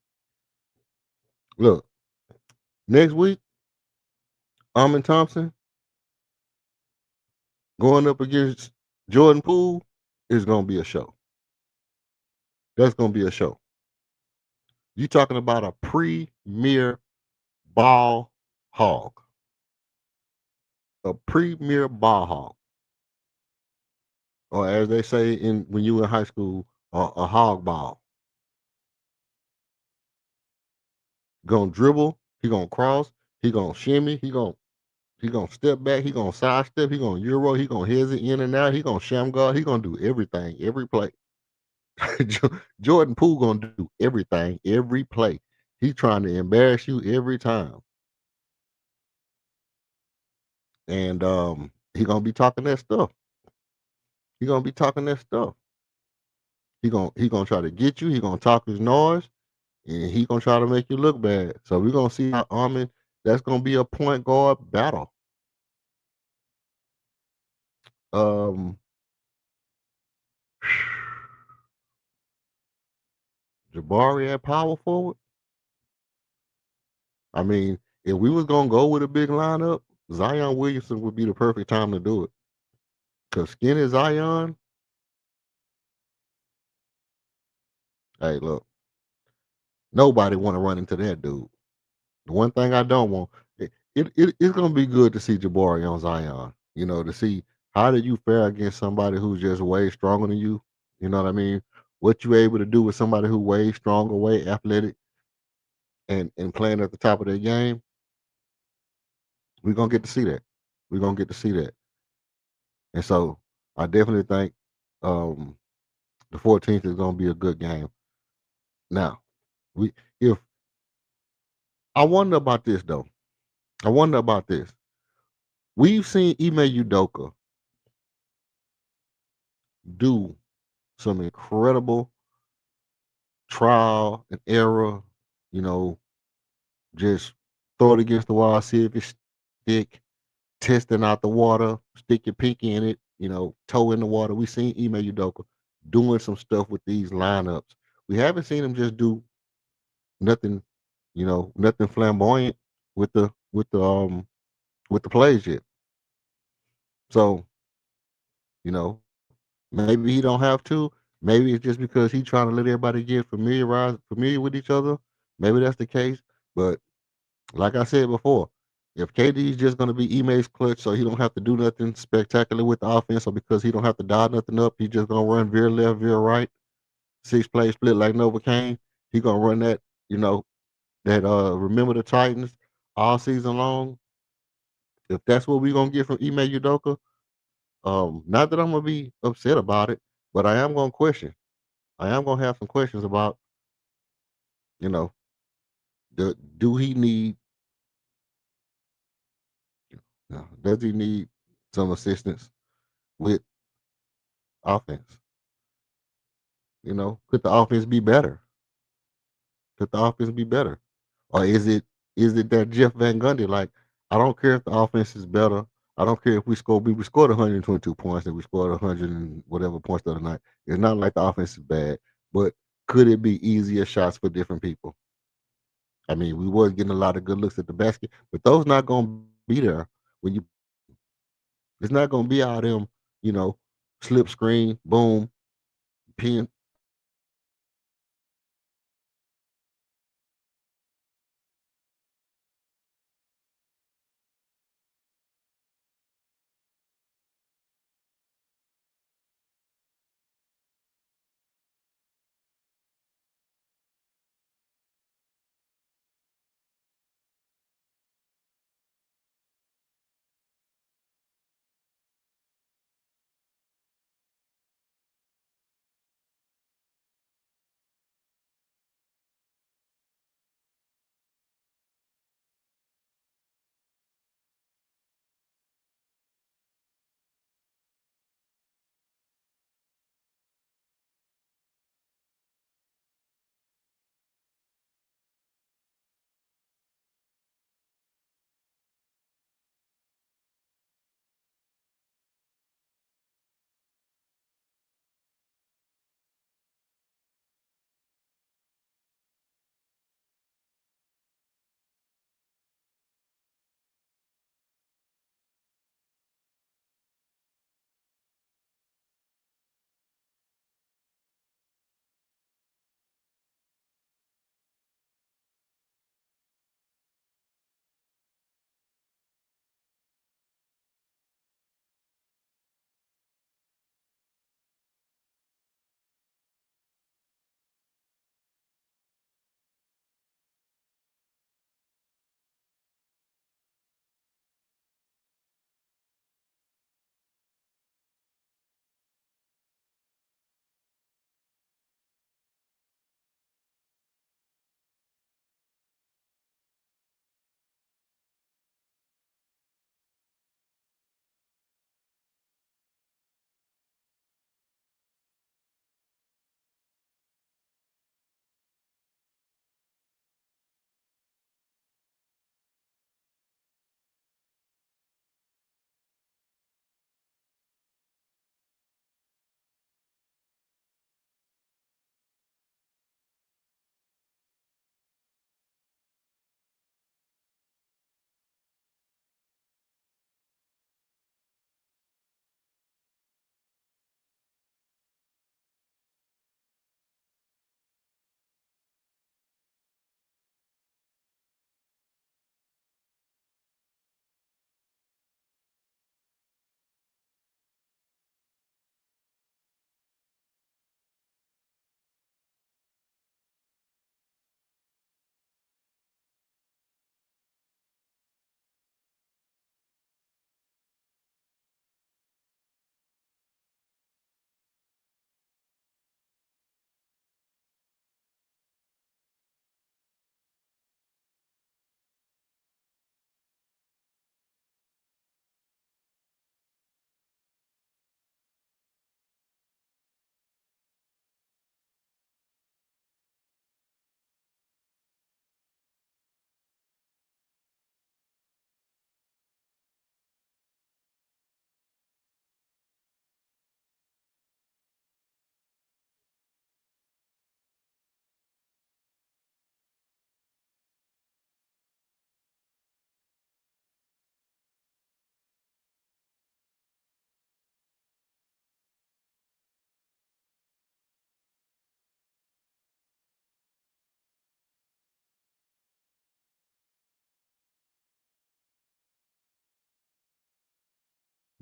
look, next week, Armin Thompson going up against Jordan Poole is gonna be a show. That's gonna be a show. You talking about a premier ball hog. A premier ball hog. Or as they say in when you were in high school, a hog ball. Gonna dribble, he gonna cross, he gonna shimmy, he gonna step back, he gonna sidestep, he gonna euro, he gonna hesitate in and out, he gonna sham guard, he gonna do everything, every play. Jordan Poole gonna do everything, every play. He trying to embarrass you every time. And he gonna be talking that stuff. He gonna be talking that stuff. He gonna try to get you, he gonna talk his noise, and he gonna try to make you look bad. So we're gonna see how Armin, that's gonna be a point guard battle. Um Jabari at power forward. I mean, if we was gonna go with a big lineup, Zion Williamson would be the perfect time to do it. Cause skinny Zion, hey, look, nobody want to run into that dude. The one thing I don't want, it's gonna be good to see Jabari on Zion. You know, to see how did you fare against somebody who's just way stronger than you. You know what I mean? What you able to do with somebody who way stronger, way athletic, and playing at the top of their game. We're gonna get to see that. We're gonna get to see that. And so I definitely think um, the 14th is gonna be a good game. Now, we if I wonder about this though. I wonder about this. We've seen Ime Udoka do some incredible trial and error, you know, just throw it against the wall, see if it's stick, testing out the water, stick your pinky in it, you know, toe in the water. We've seen Ime Udoka doing some stuff with these lineups. We haven't seen him just do nothing, nothing flamboyant with the plays yet. So, you know, maybe he don't have to. Maybe it's just because he's trying to let everybody get familiar with each other. Maybe that's the case. But like I said before, if KD is just going to be Ime's clutch, so he don't have to do nothing spectacular with the offense, or because he don't have to dial nothing up, he just gonna run veer left, veer right, 6 play split like Novocaine. He gonna run that, that remember the Titans all season long. If that's what we're gonna get from Ime Udoka, not that I'm gonna be upset about it, but I am gonna question. I am gonna have some questions about, you know, do he need, does he need some assistance with offense? Could the offense be better? Could the offense be better? Or is it that Jeff Van Gundy? Like, I don't care if the offense is better. I don't care if we scored 122 points and we scored 100 and whatever points the other night. It's not like the offense is bad, but could it be easier shots for different people? I mean, we was getting a lot of good looks at the basket, but those not gonna be there when you. It's not gonna be all them, you know, slip screen, boom, pin.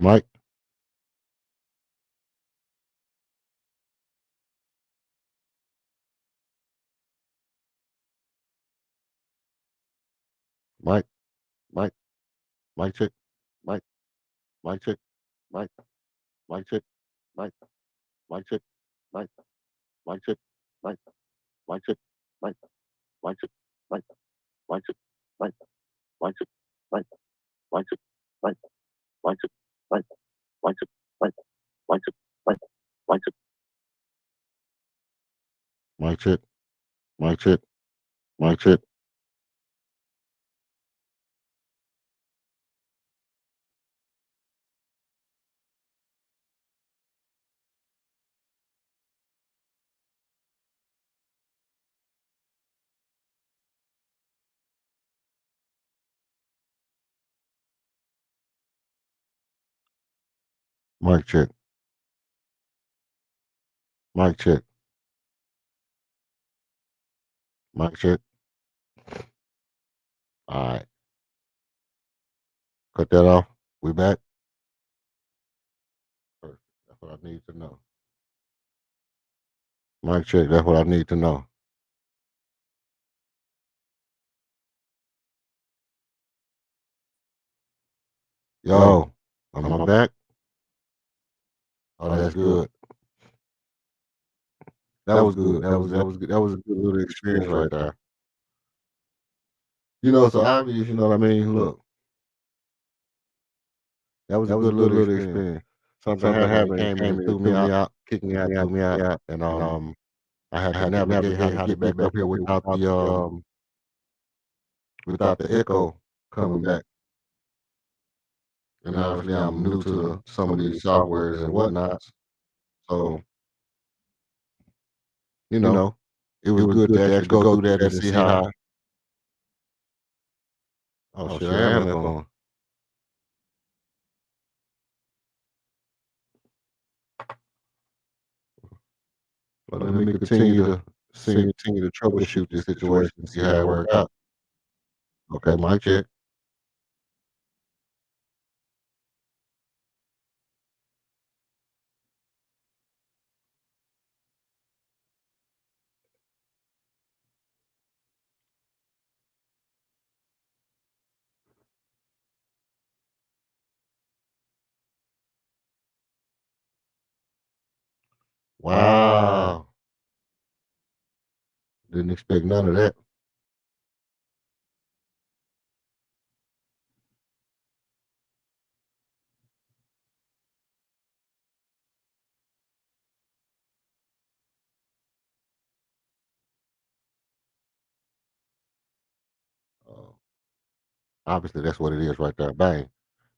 Mike. Mike. Mike. Mike check. Mike. Mike check. Mike. Mike check. Mike. Mike check. Mike. Mike check. Mike. Mike check. Mike. Mike check. Mike. Mike check. Mike. Mike check. Mike. Mike check. Mike. Mike check. Mike. Mike check. Mike. Mike check. Mike. Mike check. Mike check. Mike check. Mike check. Mic check. Mic check. Mic check. All right. Cut that off. We back. Perfect. That's what I need to know. Mic check. That's what I need to know. Yo, am I back? Oh, that's good. That was good. That was good. That was a good little experience right there. So obvious, you know what I mean? Look, that was a good little experience. Something happened, it came and threw me out, kicked me out, threw me out, and I had to navigate how to get back up here without the echo coming back. And obviously, I'm new to some of these softwares and whatnot. So, it was good to actually go through that and see how. Oh, shit, I am echoing. But let me continue to troubleshoot this situation and see how it works out. Okay, mic check. Wow. Didn't expect none of that. Obviously, that's what it is right there. Bang.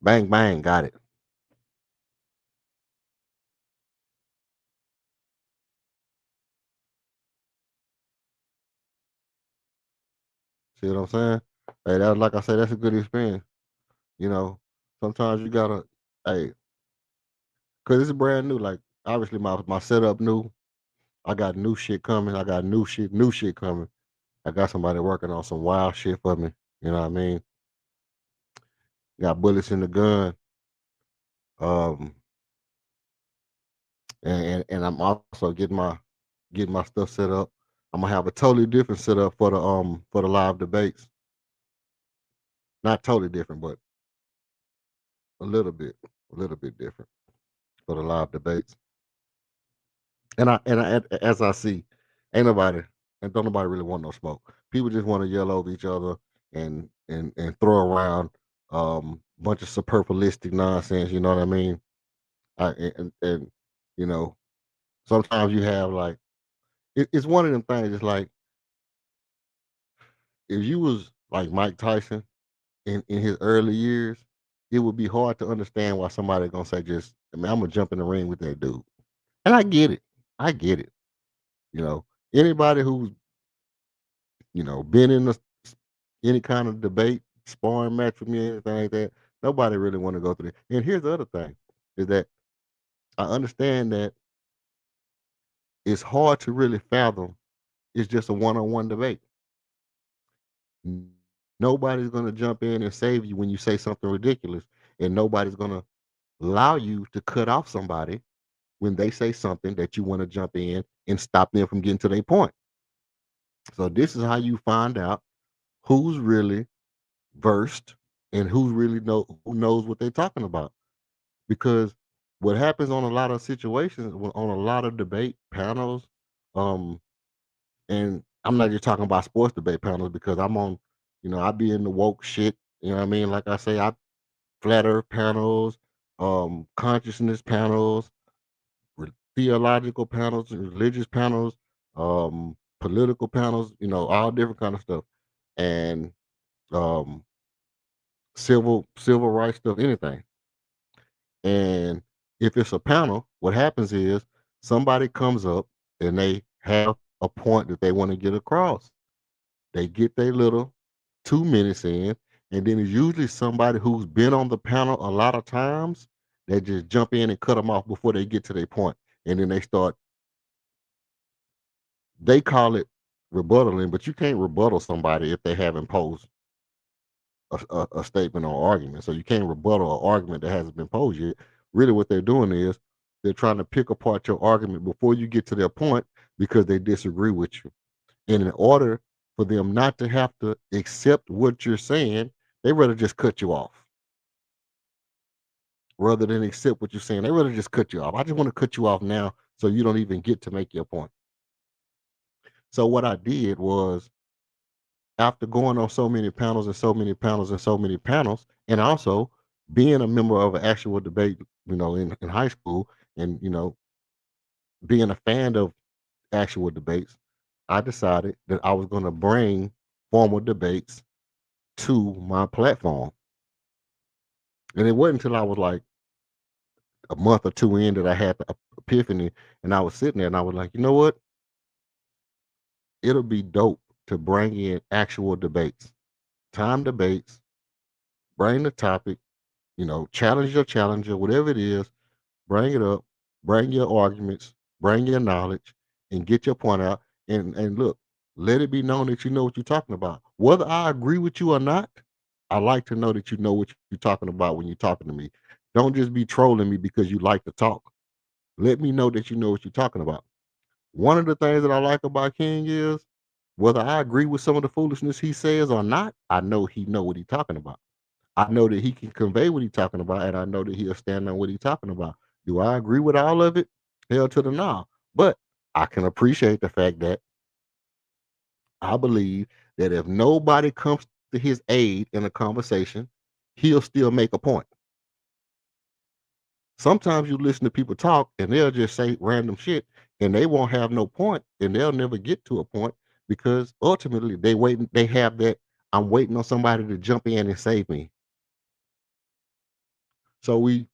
Bang, bang. Got it. See what I'm saying? Hey, that like I said, that's a good experience. Sometimes you gotta, hey, cause it's brand new. Like obviously my setup new. I got new shit coming. I got new shit coming. I got somebody working on some wild shit for me. You know what I mean? Got bullets in the gun. Um, and I'm also getting my stuff set up. I'm gonna have a totally different setup for the live debates. Not totally different, but a little bit different for the live debates. And as I see, ain't nobody and don't nobody really want no smoke. People just want to yell over each other and throw around bunch of superfluistic nonsense. You know what I mean? And you know, sometimes you have like it's one of them things. It's like if you was like Mike Tyson in his early years, it would be hard to understand why somebody gonna say just, I mean, I'm gonna jump in the ring with that dude. And I get it. I get it. You know, anybody who's, been in any kind of debate, sparring match with me, anything like that, nobody really want to go through it. And here's the other thing is that I understand that it's hard to really fathom it's just a one-on-one debate. Nobody's gonna jump in and save you when you say something ridiculous, and nobody's gonna allow you to cut off somebody when they say something that you want to jump in and stop them from getting to their point. So this is how you find out who's really versed and who knows what they're talking about. Because what happens on a lot of situations, on a lot of debate panels, um, and I'm not just talking about sports debate panels because I'm on, I be in the woke shit. You know what I mean? Like I say, I flat earth panels, consciousness panels, theological panels, religious panels, political panels, all different kind of stuff. And um civil rights stuff, anything. And if it's a panel, what happens is somebody comes up and they have a point that they want to get across. They get their little 2 minutes in, and then it's usually somebody who's been on the panel a lot of times that just jump in and cut them off before they get to their point. And then they call it rebuttaling, but you can't rebuttal somebody if they haven't posed a statement or argument. So you can't rebuttal an argument that hasn't been posed yet. Really, what they're doing is they're trying to pick apart your argument before you get to their point because they disagree with you. And in order for them not to have to accept what you're saying, they rather just cut you off rather than accept what you're saying. They rather just cut you off. I just want to cut you off now so you don't even get to make your point. So what I did was after going on so many panels and so many panels and so many panels, and also being a member of an actual debate, in high school, and being a fan of actual debates, I decided that I was going to bring formal debates to my platform. And it wasn't until I was like a month or two in that I had the epiphany, and I was sitting there and I was like, you know what? It'll be dope to bring in actual debates, time debates, bring the topic, challenge your challenger, whatever it is, bring it up, bring your arguments, bring your knowledge, and get your point out. And look, let it be known that you know what you're talking about. Whether I agree with you or not, I like to know that you know what you're talking about when you're talking to me. Don't just be trolling me because you like to talk. Let me know that you know what you're talking about. One of the things that I like about King is whether I agree with some of the foolishness he says or not, I know he know what he's talking about. I know that he can convey what he's talking about, and I know that he'll stand on what he's talking about. Do I agree with all of it? Hell to the no. But I can appreciate the fact that I believe that if nobody comes to his aid in a conversation, he'll still make a point. Sometimes you listen to people talk and they'll just say random shit and they won't have no point and they'll never get to a point because ultimately they have that I'm waiting on somebody to jump in and save me. So we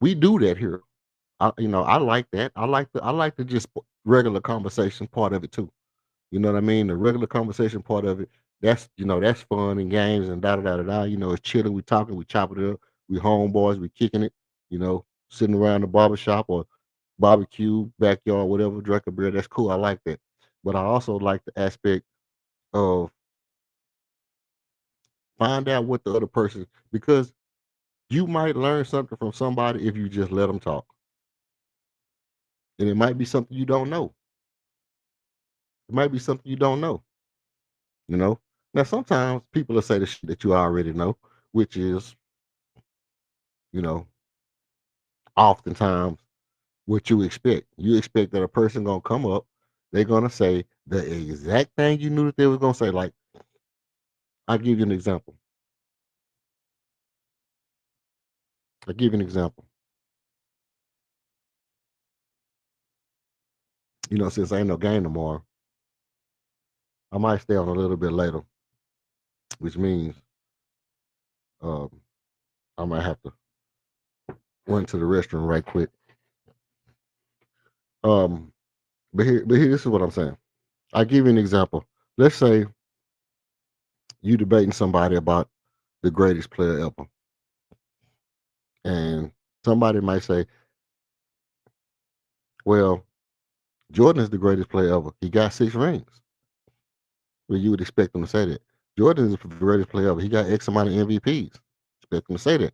do that here. I like that. I like the just regular conversation part of it too. You know what I mean? The regular conversation part of it, that's fun and games and da da da da da. It's chilling, we talking, we chopping it up, we homeboys, we kicking it, sitting around the barbershop or barbecue, backyard, whatever, drink a beer. That's cool. I like that. But I also like the aspect of find out what the other person because you might learn something from somebody if you just let them talk. And it might be something you don't know. It might be something you don't know. You know. Now sometimes people will say the shit that you already know, which is, you know, oftentimes what you expect. You expect that a person gonna come up, they're gonna say the exact thing you knew that they were gonna say. Like, I'll give you an example. I'll give you an example. Since ain't no game tomorrow, I might stay on a little bit later, which means um, I might have to run to the restroom right quick. Um, but here, this is what I'm saying. I'll give you an example. Let's say you debating somebody about the greatest player ever. And somebody might say, well, Jordan is the greatest player ever. He got 6 rings. Well, you would expect them to say that. Jordan is the greatest player ever. He got X amount of MVPs. Expect them to say that.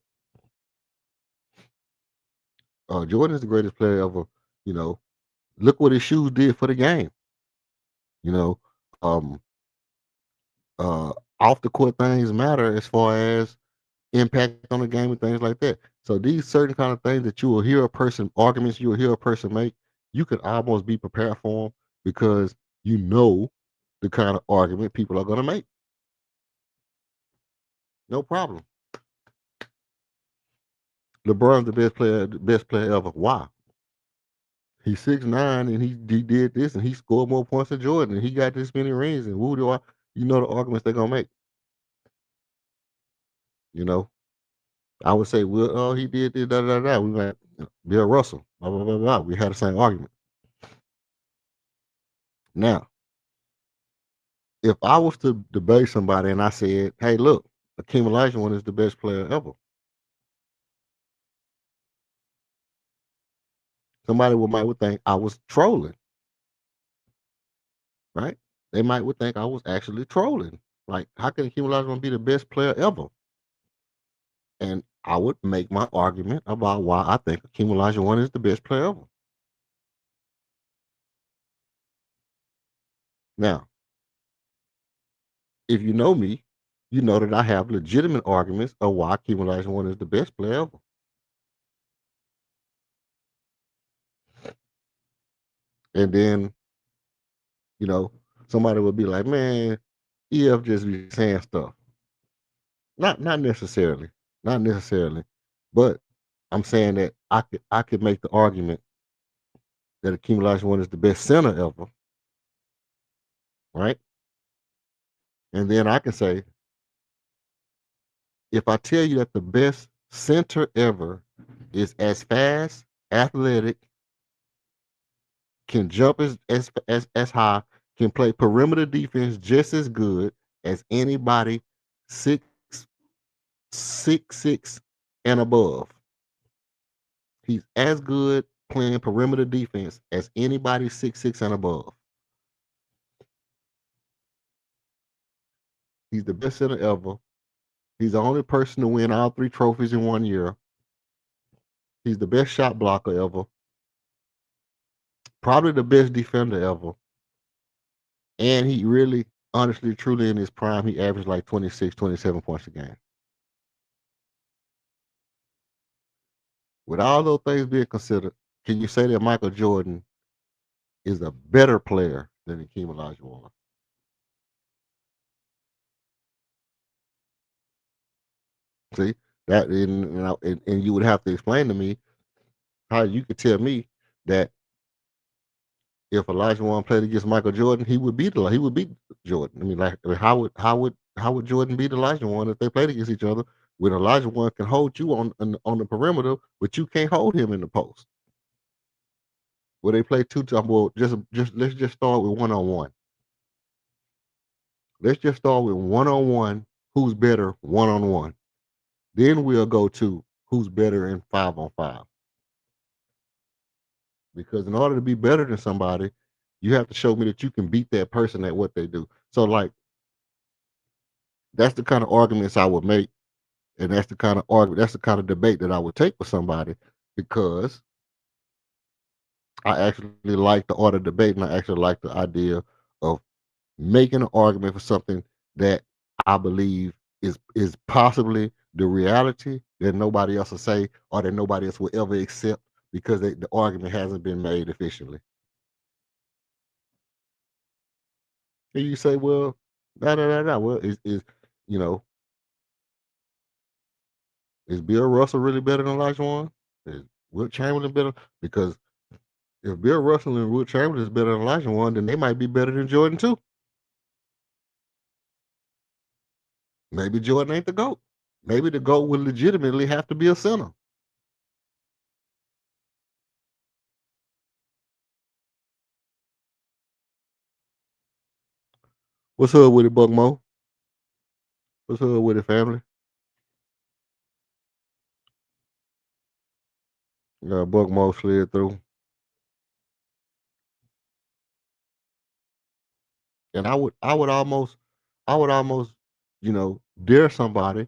Jordan is the greatest player ever. You know, look what his shoes did for the game. You know, um, uh, off the court things matter as far as impact on the game and things like that. So these certain kind of things that you will hear a person arguments you will hear a person make, you can almost be prepared for them because you know the kind of argument people are going to make. No problem. LeBron's the best player ever. Why? He's 6'9" and he did this and he scored more points than Jordan and he got this many rings and who do I? You know the arguments they're gonna make. You know, I would say, well, oh, he did this, da da da. We went Bill Russell, blah blah blah blah. We had the same argument. Now, if I was to debate somebody and I said, hey, look, Akeem Olajuwon is the best player ever, somebody would think I was trolling, right? They would think I was actually trolling. Like, how can Akeem Olajuwon be the best player ever? And I would make my argument about why I think Akeem Olajuwon is the best player ever. Now, if you know me, you know that I have legitimate arguments of why Akeem Olajuwon is the best player ever. And then, you know, somebody would be like, man, EF just be saying stuff. Not necessarily. Not necessarily. But I'm saying that I could make the argument that Akeem Olajuwon is the best center ever. Right? And then I can say, if I tell you that the best center ever is as fast, athletic, can jump as high, can play perimeter defense just as good as anybody six six and above. He's as good playing perimeter defense as anybody 6'6" and above. He's the best center ever. He's the only person to win all 3 trophies in 1 year. He's the best shot blocker ever. Probably the best defender ever. And he really, honestly, truly in his prime, he averaged like 26, 27 points a game. With all those things being considered, can you say that Michael Jordan is a better player than Hakeem Olajuwon? See that, and you would have to explain to me how you could tell me that if Olajuwon played against Michael Jordan, he would beat Jordan. I mean, like, how would Jordan beat Olajuwon if they played against each other? When Olajuwon can hold you on the perimeter, but you can't hold him in the post. Where they play two time. Well, just let's just start with 1-on-1. Let's just start with 1-on-1. Who's better 1-on-1? Then we'll go to who's better in 5-on-5. Because in order to be better than somebody, you have to show me that you can beat that person at what they do. So, like, that's the kind of arguments I would make, and that's the kind of debate that I would take with somebody, because I actually like the art of debate, and I actually like the idea of making an argument for something that I believe is possibly the reality that nobody else will say or that nobody else will ever accept because the argument hasn't been made efficiently. And you say, well, da da da da. Well, is you know, is Bill Russell really better than Olajuwon? Is Wilt Chamberlain better? Because if Bill Russell and Wilt Chamberlain is better than Olajuwon, then they might be better than Jordan too. Maybe Jordan ain't the GOAT. Maybe the GOAT would legitimately have to be a center. What's up with it, Buck Mo? What's up with it, family? Buck Mo slid through. And I would almost, dare somebody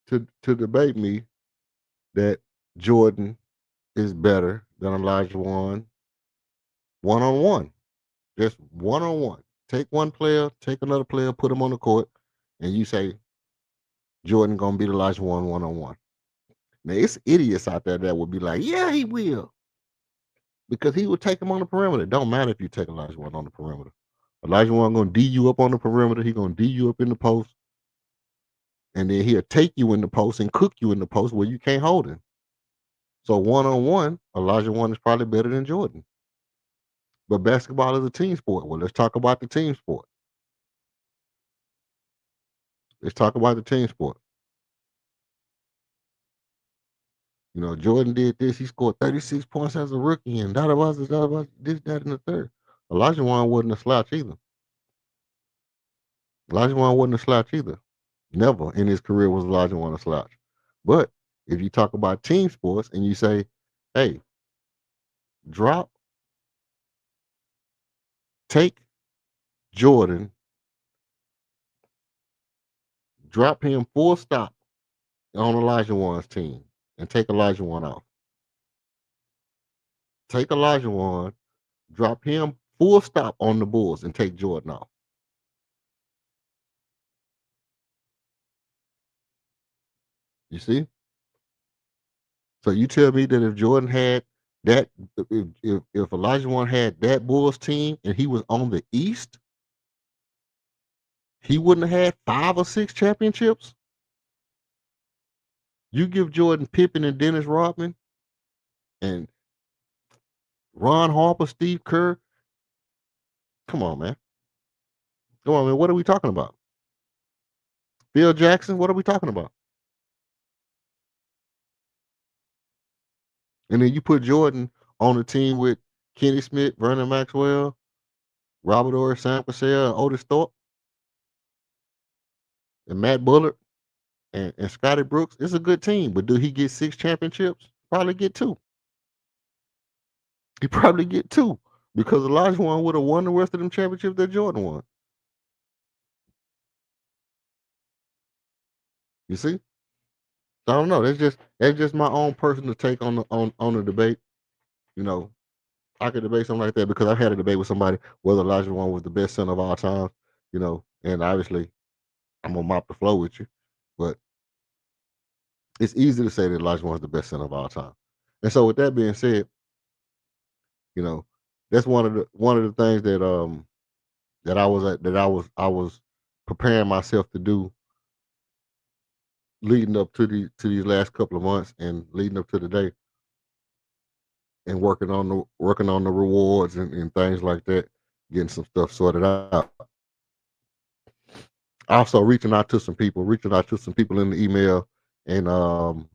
to debate me that Jordan is better than Elijah Wan one-on-one. Just one-on-one. Take one player, take another player, put them on the court, and you say Jordan gonna beat Elijah Wan one-on-one. Now it's idiots out there that would be like, yeah, he will. Because he would take him on the perimeter. It don't matter if you take Elijah Wan on the perimeter. Elijah Wan gonna D you up on the perimeter, he gonna D you up in the post, and then he'll take you in the post and cook you in the post where you can't hold him. So one-on-one, Elijah Wan is probably better than Jordan. But basketball is a team sport. Well, let's talk about the team sport. Let's talk about the team sport. You know, Jordan did this. He scored 36 points as a rookie, and this, that, and the third. Elijah Wan wasn't a slouch either. Elijah Wan wasn't a slouch either. Never in his career was Elijah Wan a slouch. But if you talk about team sports and you say, hey, take Jordan, drop him full stop on Elijah Wan's team and take Elijah Wan off. Take Elijah Wan, drop him full stop on the Bulls and take Jordan off. You see? So you tell me that if Jordan had that, if Elijah Wan had that Bulls team and he was on the East, he wouldn't have had 5 or 6 championships. You give Jordan Pippen and Dennis Rodman and Ron Harper, Steve Kerr. Come on, man. Come on, man. What are we talking about? Phil Jackson, what are we talking about? And then you put Jordan on the team with Kenny Smith, Vernon Maxwell, Robert Orr, Sam Cassell, and Otis Thorpe, and Matt Bullard, and Scotty Brooks. It's a good team, but do he get 6 championships? Probably get 2. He probably get 2 because Elijah Wan would have won the rest of them championships that Jordan won. You see? So I don't know. That's just my own personal take on the debate. You know, I could debate something like that because I've had a debate with somebody whether Elijah Wan was the best center of all time. You know, and obviously I'm gonna mop the floor with you, but it's easy to say that Elijah Wan is the best center of all time. And so with that being said, you know, that's one of the things that I was preparing myself to do leading up to these last couple of months and leading up to today, and working on the rewards and things like that, getting some stuff sorted out. Also reaching out to some people in the email and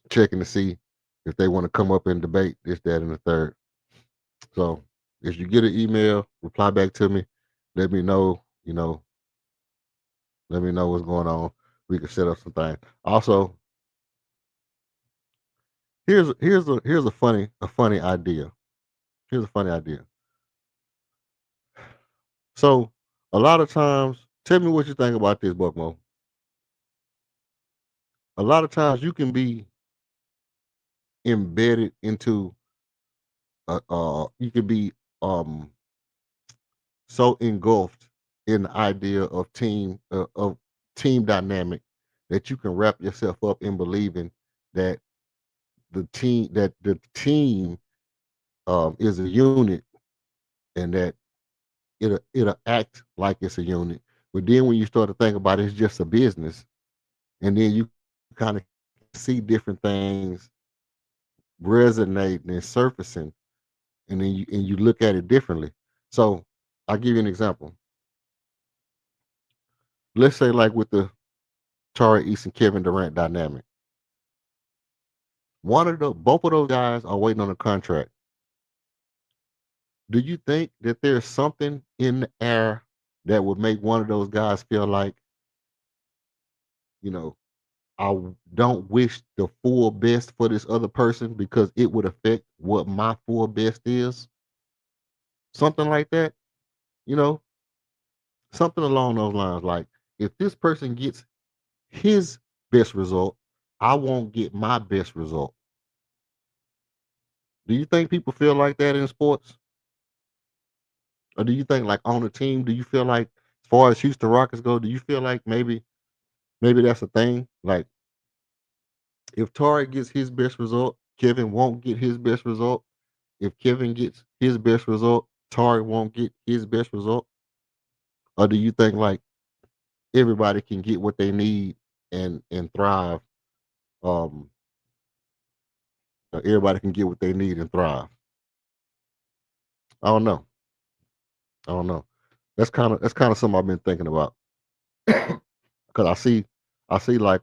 checking to see if they want to come up and debate this, that, and the third. So if you get an email, reply back to me. Let me know, let me know what's going on. We can set up some things. Also, here's a funny idea. Here's a funny idea. So a lot of times, tell me what you think about this, Buckmo. A lot of times you can be embedded into you can be so engulfed in the idea of team dynamic that you can wrap yourself up in believing that the team is a unit and that it'll act like it's a unit. But then when you start to think about it, it's just a business, and then you kind of see different things resonating and surfacing, and then you look at it differently. So I'll give you an example. Let's say like with the Tari East and Kevin Durant dynamic. Both of those guys are waiting on a contract. Do you think that there's something in the air that would make one of those guys feel like, I don't wish the full best for this other person because it would affect what my full best is? Something like that, you know, something along those lines. Like, if this person gets his best result, I won't get my best result. Do you think people feel like that in sports? Or do you think like on a team, do you feel like as far as Houston Rockets go, do you feel like maybe that's a thing? Like if Tari gets his best result, Kevin won't get his best result. If Kevin gets his best result, Tari won't get his best result. Or do you think like everybody can get what they need and thrive? Um, everybody can get what they need and thrive. I don't know. I don't know. That's kind of something I've been thinking about because I see like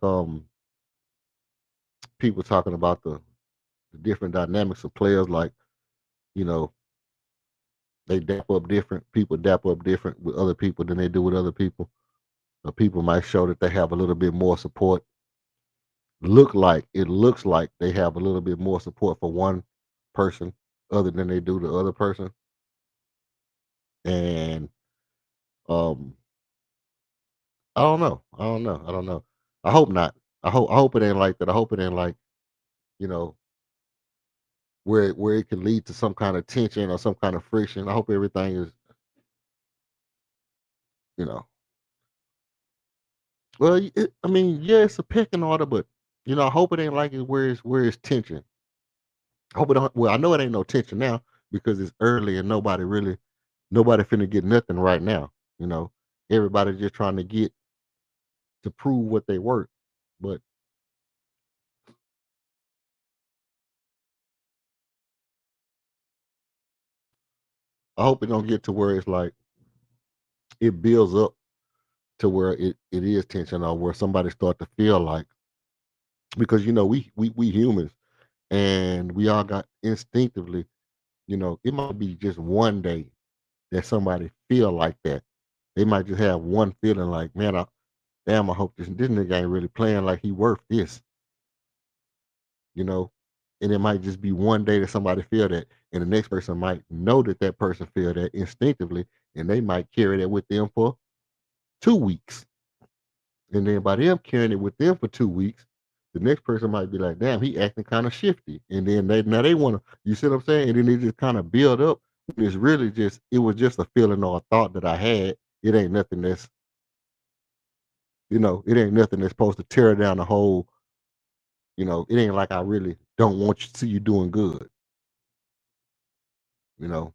people talking about the different dynamics of players. Like you know they dap up different. People dap up different with other people than they do with other people. People might show that they have a little bit more support. It looks like they have a little bit more support for one person other than they do the other person. And um, I don't know. I don't know. I don't know. I hope not. I hope it ain't like that. I hope it ain't like you know where it can lead to some kind of tension or some kind of friction. I hope everything is you know. Well, I mean, yeah, it's a pecking order, but I hope it ain't like it where it's tension. I hope it don't. Well, I know it ain't no tension now because it's early and nobody finna get nothing right now. You know, everybody just trying to get to prove what they worth. But I hope it don't get to where it's like it builds up to where it is tension or where somebody start to feel like because we humans and we all got instinctively, it might be just one day that somebody feel like that. They might just have one feeling like, man, damn, I hope this nigga ain't really playing like he worth this, you know. And it might just be one day that somebody feel that, and the next person might know that that person feel that instinctively, and they might carry that with them for 2 weeks. And then by them carrying it with them for 2 weeks, the next person might be like, damn, he acting kind of shifty. And then they want to, you see what I'm saying? And then they just kind of build up. It's really just, it was just a feeling or a thought that I had. It ain't nothing that's, it ain't nothing that's supposed to tear down the whole, it ain't like I really don't want you to see you doing good. You know,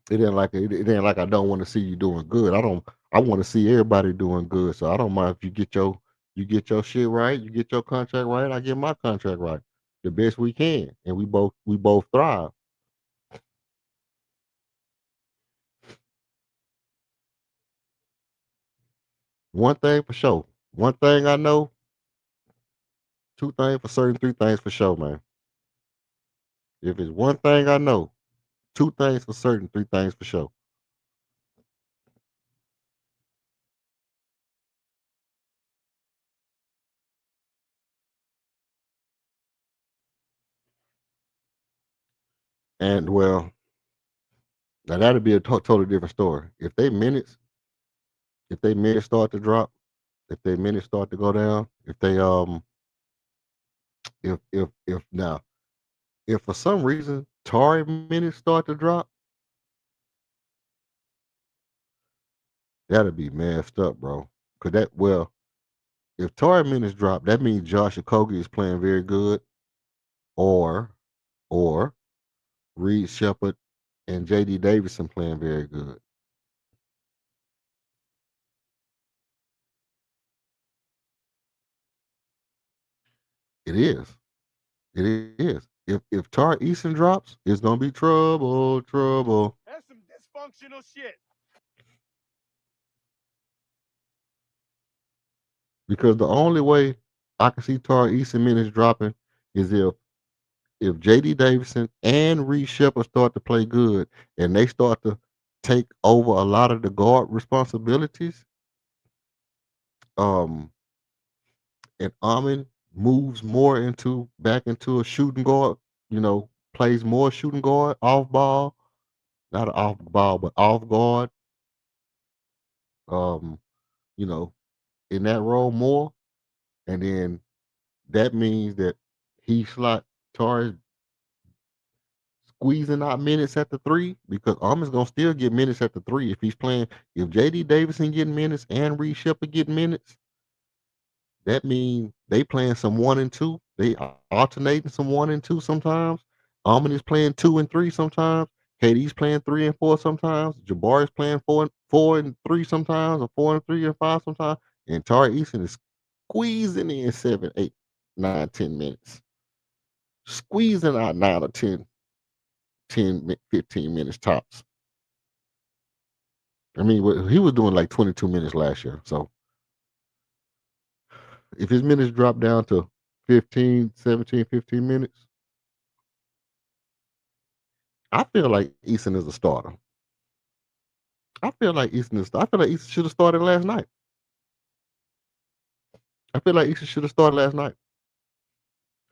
it ain't like I don't want to see you doing good. I want to see everybody doing good. So I don't mind if you get your shit right, you get your contract right, I get my contract right. The best we can. And we both thrive. One thing for sure. One thing I know, two things for certain, three things for sure, man. If it's one thing I know, two things for certain, three things for sure. And well, now that'd be a totally different story. If they minutes start to drop, if their minutes start to go down, if now if for some reason Tory minutes start to drop, that'd be messed up, bro. Cause if Tory minutes drop, that means Josh Okogie is playing very good, or or Reed Shepard and JD Davison playing very good. It is. It is. If Tar Eason drops, it's gonna be trouble, trouble. That's some dysfunctional shit. Because the only way I can see Tar Eason minutes dropping is if JD Davison and Reed Shepard start to play good and they start to take over a lot of the guard responsibilities, um, and Amin moves more into back into a shooting guard, plays more shooting guard, off ball, not off ball, but off guard, um, you know, in that role more. And then that means that he slot Torres squeezing out minutes at the three because Armin's gonna still get minutes at the three if he's playing. If JD Davison getting minutes and Reed Shepard getting minutes, that means they playing some 1 and 2. They alternating some 1 and 2 sometimes. Armin is playing 2 and 3 sometimes. KD's playing 3 and 4 sometimes. Jabari's playing 4 and 3 sometimes, or 4 and 3 and 5 sometimes. And Tari Eason is squeezing in 7, 8, 9, 10 minutes. Squeezing out 9 or 10, 15 minutes tops. I mean, he was doing like 22 minutes last year. So if his minutes drop down to 15, 17, 15 minutes, I feel like Eason is a starter. I feel like Eason should have started last night. I feel like Eason should have started last night.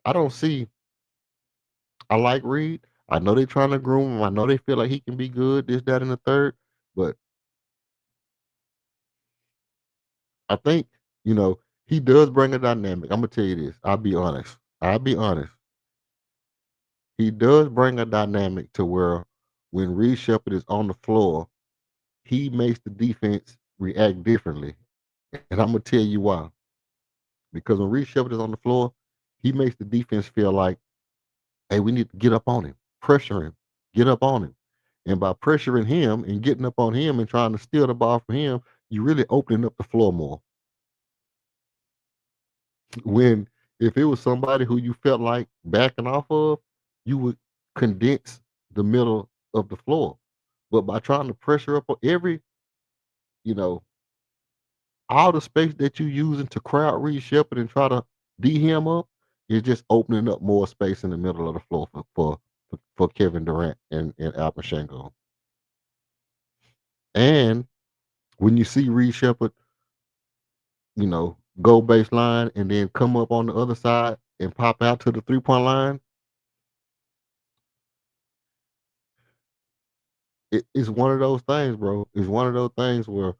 I don't see. I like Reed. I know they're trying to groom him. I know they feel like he can be good, this, that, and the third. But I think, he does bring a dynamic. I'm gonna tell you this. I'll be honest. He does bring a dynamic to where when Reed Shepard is on the floor, he makes the defense react differently. And I'm gonna tell you why. Because when Reed Shepard is on the floor, he makes the defense feel like, hey, we need to get up on him, pressure him, get up on him. And by pressuring him and getting up on him and trying to steal the ball from him, you're really opening up the floor more. When if it was somebody who you felt like backing off of, you would condense the middle of the floor. But by trying to pressure up on you know, all the space that you using to crowd Reed Shepard and try to D him up is just opening up more space in the middle of the floor for Kevin Durant and Alpha Shango. And when you see Reed Shepard, go baseline and then come up on the other side and pop out to the 3-point line, it's one of those things, bro. It's one of those things where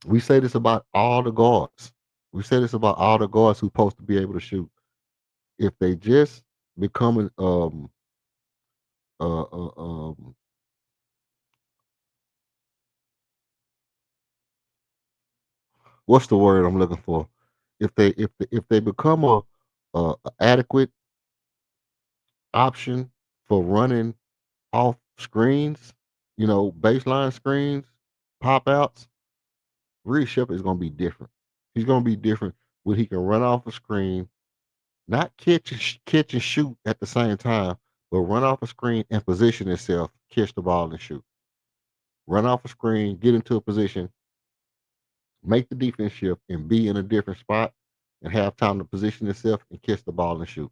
we say this about all the guards. We say this about all the guards who's supposed to be able to shoot. If they just become uh, uh, um, what's the word I'm looking for? If they become a adequate option for running off screens, baseline screens, pop outs, Reed Shepard is going to be different. He's going to be different when he can run off a screen, not catch and shoot at the same time, but run off a screen and position himself, catch the ball and shoot. Run off a screen, get into a position, make the defense shift, and be in a different spot, and have time to position himself and catch the ball and shoot.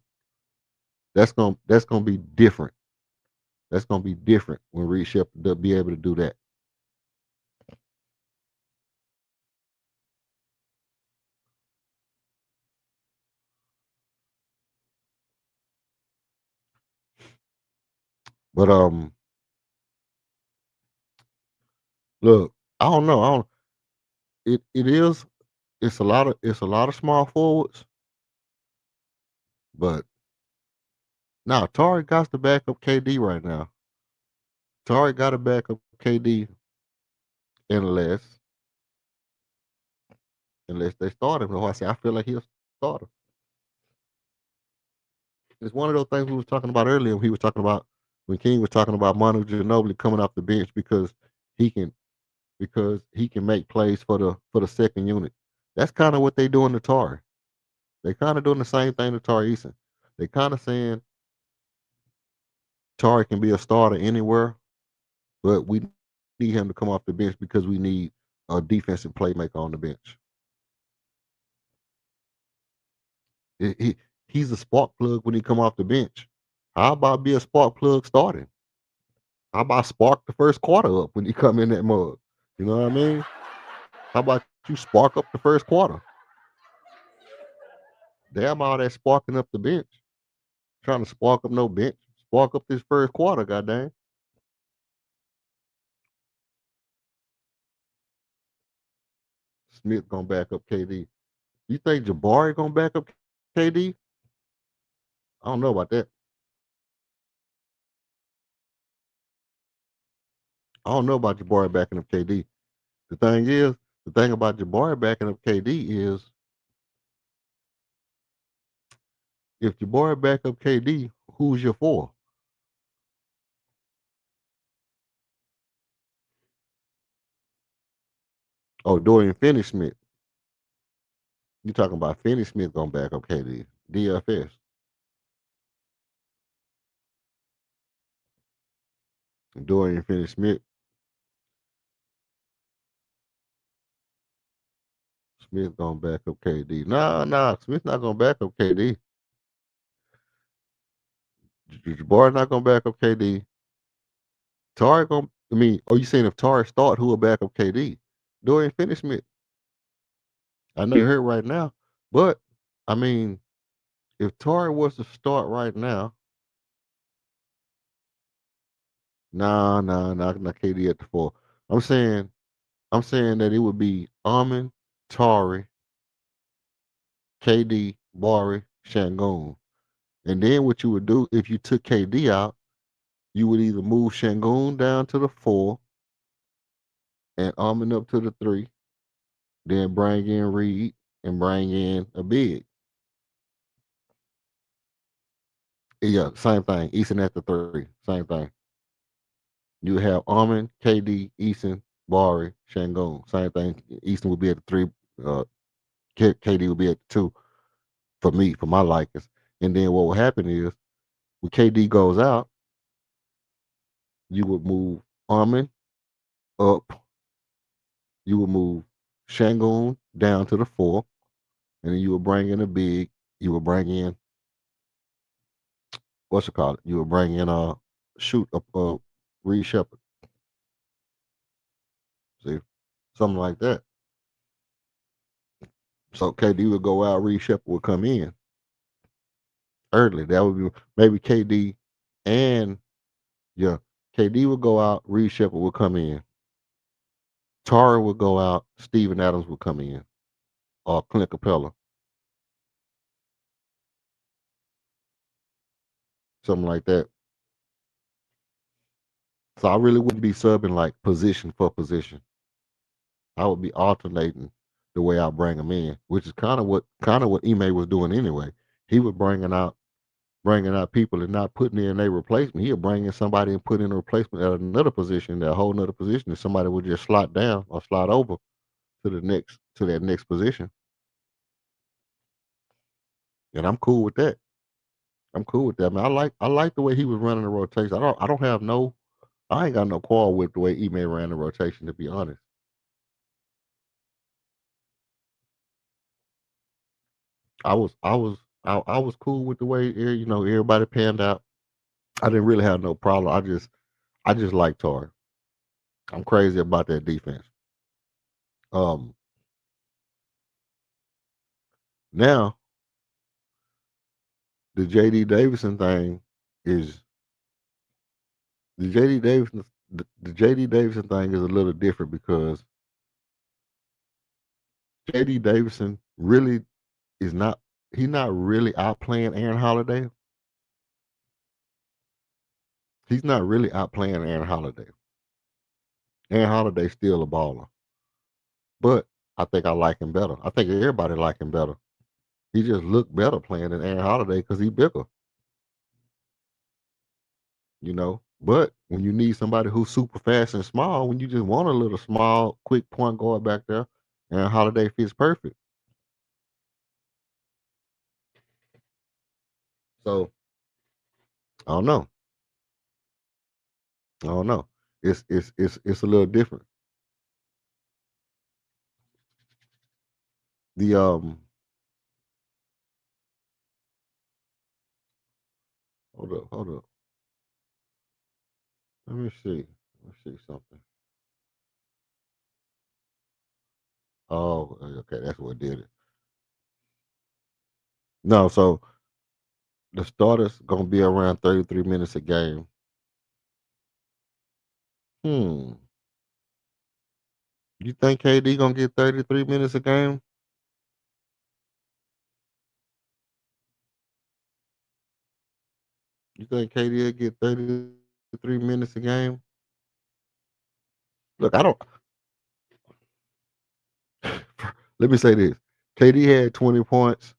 That's gonna be different. That's gonna be different when Reed Shepard will be able to do that. But look, I don't know. I don't. It is. It's a lot of small forwards, but now Tari got to back up KD right now. Tari got to back up KD unless they start him. I feel like he'll start him. It's one of those things we was talking about earlier. When King was talking about Manu Ginobili coming off the bench he can he can make plays for the second unit. That's kind of what they doing to Tari. They kind of doing the same thing to Tari Eason. They kind of saying Tari can be a starter anywhere, but we need him to come off the bench because we need a defensive playmaker on the bench. He's a spark plug when he come off the bench. How about be a spark plug starting? How about spark the first quarter up when you come in that mug? You know what I mean? How about you spark up the first quarter? Damn all that sparking up the bench. Trying to spark up no bench. Spark up this first quarter, goddamn. Smith gonna back up KD. You think Jabari gonna back up KD? I don't know about that. I don't know about Jabari backing up KD. The thing about Jabari backing up KD is if Jabari back up KD, who's your four? Oh, Dorian Finney-Smith. You talking about Finney-Smith gonna back up KD? DFS. Dorian Finney-Smith. Smith gonna back up KD. Nah. Smith not gonna back up KD. Jabari not gonna back up KD. Tari gonna. I mean, you saying if Tari start, who will back up KD? Dorian Finney-Smith. I know you're hurt right now, but I mean, if Tari was to start right now, not KD at the four. I'm saying, I'm saying that it would be Armin, Tari, KD, Bari, Shangoon, and then what you would do if you took KD out, you would either move Shangoon down to the four and Armin up to the three, then bring in Reed and bring in a big. Yeah, same thing. Easton at the three, same thing. You would have Armin, KD, Easton, Bari, Shangoon. Same thing. Easton would be at the three. Uh, KD would be at the two for me, for my likings. And then what will happen is when KD goes out, you would move Armin up. You would move Shangoon down to the four, and then you would bring in a big. You would bring in what's it called? You would bring in shoot up Reed Shepard. See, something like that. So KD would go out, Reed Shepard would come in early. That would be maybe KD and yeah, KD would go out, Reed Shepard would come in. Tara would go out, Steven Adams would come in, or Clint Capella, something like that. So I really wouldn't be subbing like position for position. I would be alternating the way I bring them in, which is kind of what Ime was doing anyway. He was bringing out people and not putting in a replacement. He'll bring in somebody and put in a replacement at another position, that whole another position, and somebody would just slot down or slot over to that next position. And I'm cool with that. I'm cool with that, man. I like the way he was running the rotation. I ain't got no quarrel with the way Ime ran the rotation, to be honest. I was cool with the way everybody panned out. I didn't really have no problem. I just like Tar. I'm crazy about that defense. Um, Now the JD Davidson thing is the JD Davidson the JD Davidson thing is a little different because JD Davidson really is not he's not really outplaying Aaron Holiday. He's not really outplaying Aaron Holiday. Aaron Holiday's still a baller, but I think I like him better. I think everybody like him better. He just looked better playing than Aaron Holiday because he's bigger, But when you need somebody who's super fast and small, when you just want a little small, quick point guard back there, Aaron Holiday fits perfect. So I don't know. I don't know. It's a little different. The hold up. Let me see. Let me see something. Oh, okay, that's what did it. No, so the starters gonna be around 33 minutes a game. Hmm. You think KD gonna get 33 minutes a game? You think KD will get 33 minutes a game? Look, I don't. Let me say this: KD had 20 points.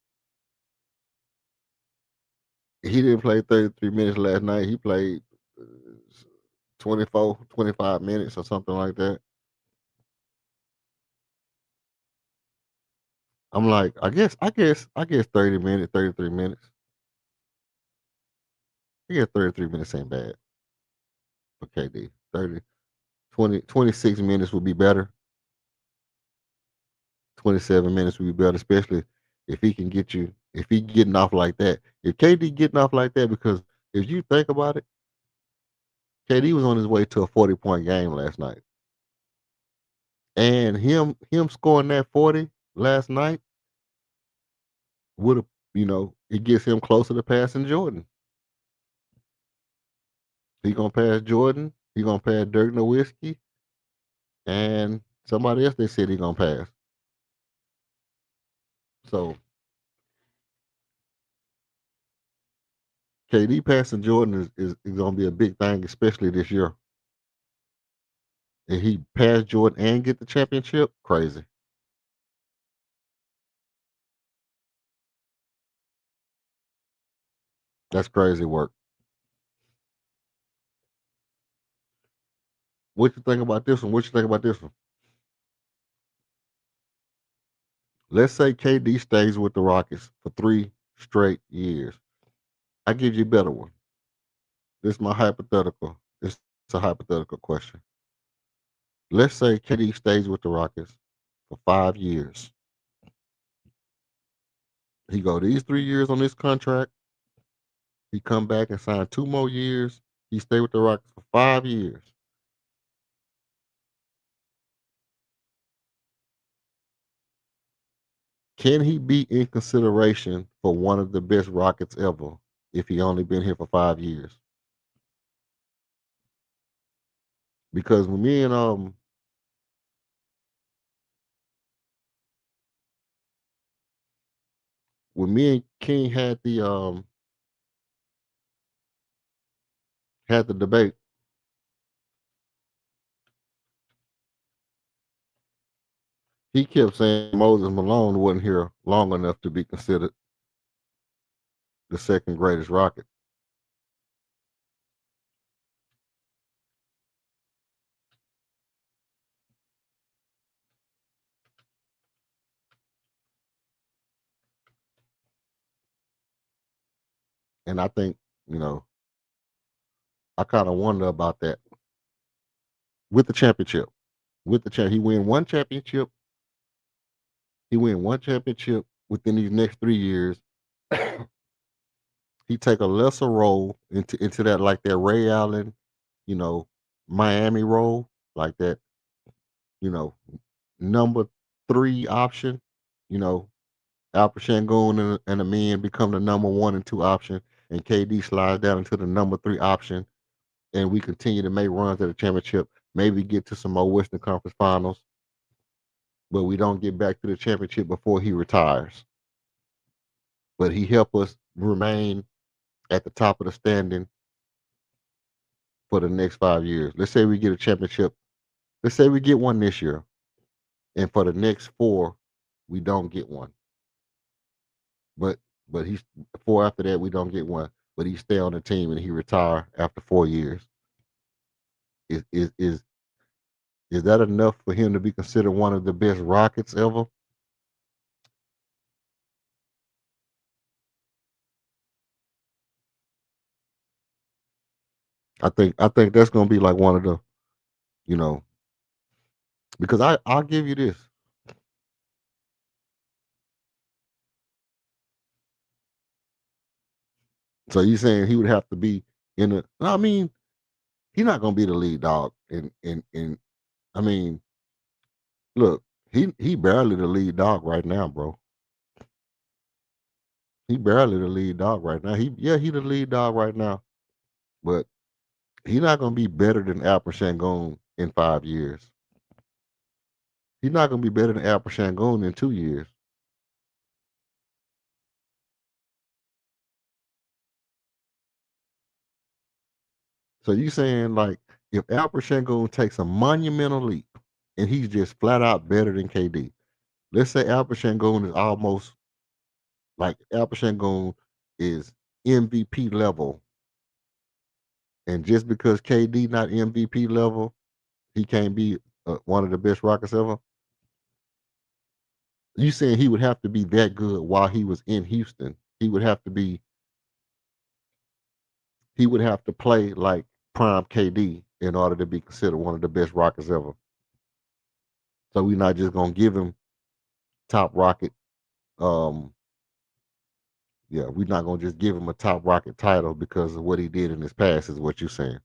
He didn't play 33 minutes last night. He played 24, 25 minutes or something like that. I'm like, I guess 30 minutes, 33 minutes. I guess 33 minutes ain't bad for KD. 30, 20, 26 minutes would be better. 27 minutes would be better, especially if he can get you, if he getting off like that. If KD getting off like that, because if you think about it, KD was on his way to a 40-point game last night. And him scoring that 40 last night would have, it gets him closer to passing Jordan. He gonna pass Jordan. He gonna pass Dirk Nowitzki, and somebody else they said he gonna pass. So KD passing Jordan is gonna be a big thing, especially this year. And he pass Jordan and get the championship, crazy. That's crazy work. What you think about this one? What you think about this one? Let's say KD stays with the Rockets for 3 straight years. I give you a better one. This is my hypothetical. It's a hypothetical question. Let's say KD stays with the Rockets for 5 years. He go these 3 years on this contract. He come back and sign 2 more years. He stay with the Rockets for 5 years. Can he be in consideration for one of the best Rockets ever if he only been here for 5 years? Because when me and King had the debate, he kept saying Moses Malone wasn't here long enough to be considered the second greatest Rocket. And I think, you know, I kind of wonder about that with the championship. With the champ, he win one championship. He win one championship within these next 3 years. He take a lesser role into that, like that Ray Allen, you know, Miami role, like that, you know, number 3 option. You know, Alper Şengün and the men become the number 1 and 2 option, and KD slides down into the number 3 option, and we continue to make runs at the championship. Maybe get to some more Western Conference Finals, but we don't get back to the championship before he retires. But he helped us remain at the top of the standing for the next 5 years. Let's say we get a championship. Let's say we get one this year, and for the next 4, we don't get one. But he's 4 after that we don't get one. But he stay on the team and he retire after 4 years. Is that enough for him to be considered one of the best Rockets ever? I think that's gonna be like one of the, you know, because I'll give you this. So you saying he would have to be in the? I mean, he's not gonna be the lead dog. And I mean, look, he barely the lead dog right now, bro. He barely the lead dog right now. He the lead dog right now, but he's not gonna be better than Alper Şengün in 5 years. He's not gonna be better than Alper Şengün in 2 years. So you saying like if Alperen Sengun takes a monumental leap and he's just flat out better than KD, let's say Alperen Sengun is almost like Alperen Sengun is MVP level, and just because KD not MVP level, he can't be one of the best Rockets ever. You saying he would have to be that good while he was in Houston? He would have to be. He would have to play like prime KD in order to be considered one of the best Rockets ever. So we're not just gonna give him top Rocket. Um, yeah, we're not gonna just give him a top Rocket title because of what he did in his past. Is what you're saying?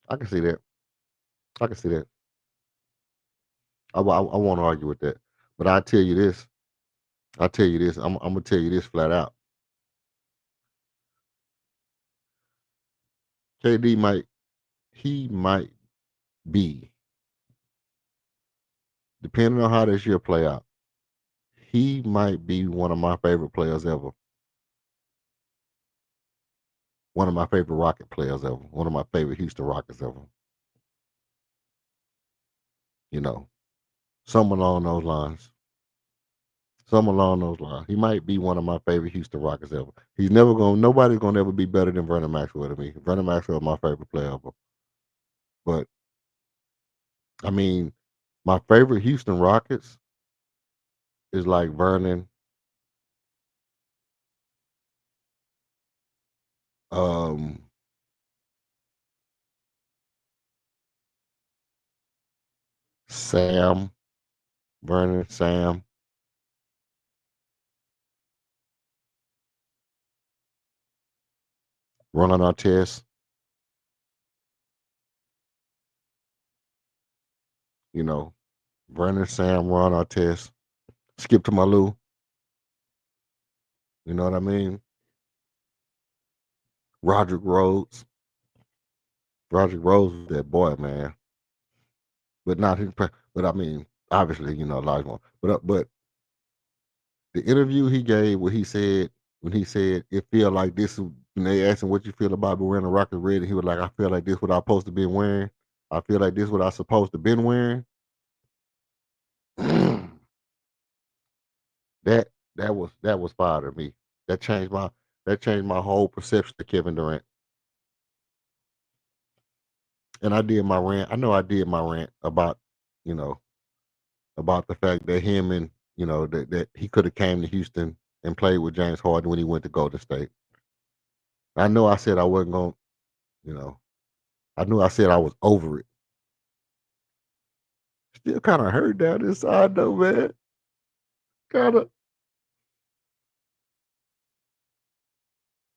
I can see that. I can see that. I won't argue with that. But I tell you this. I tell you this. I'm gonna tell you this flat out. KD might be, depending on how this year play out, he might be one of my favorite players ever. One of my favorite Rocket players ever. One of my favorite Houston Rockets ever. You know, some along those lines. Some along those lines. He might be one of my favorite Houston Rockets ever. He's never going. Nobody's going to ever be better than Vernon Maxwell to me. Vernon Maxwell is my favorite player ever. But I mean, my favorite Houston Rockets is like Vernon, Sam, Vernon, Sam, Ron Artest. You know, Vernon, Sam, Ron Artest. Skip to Malou. You know what I mean? Roderick Rhodes. Roderick Rhodes was that boy, man. But not his. But I mean, obviously, you know, a lot more. But the interview he gave, where he said when he said it feel like this, when they asked him what you feel about wearing a Rocket red, and he was like, I feel like this what I'm supposed to be wearing. I feel like this what I'm supposed to been wearing. that that was fire to me. That changed my whole perception of Kevin Durant. And I did my rant. I know I did my rant about, you know, about the fact that him and, you know, that he could have came to Houston and played with James Harden when he went to Golden State. I know I said I wasn't going, you know, I knew I said I was over it. Still kind of hurt down inside though, man. Kind of,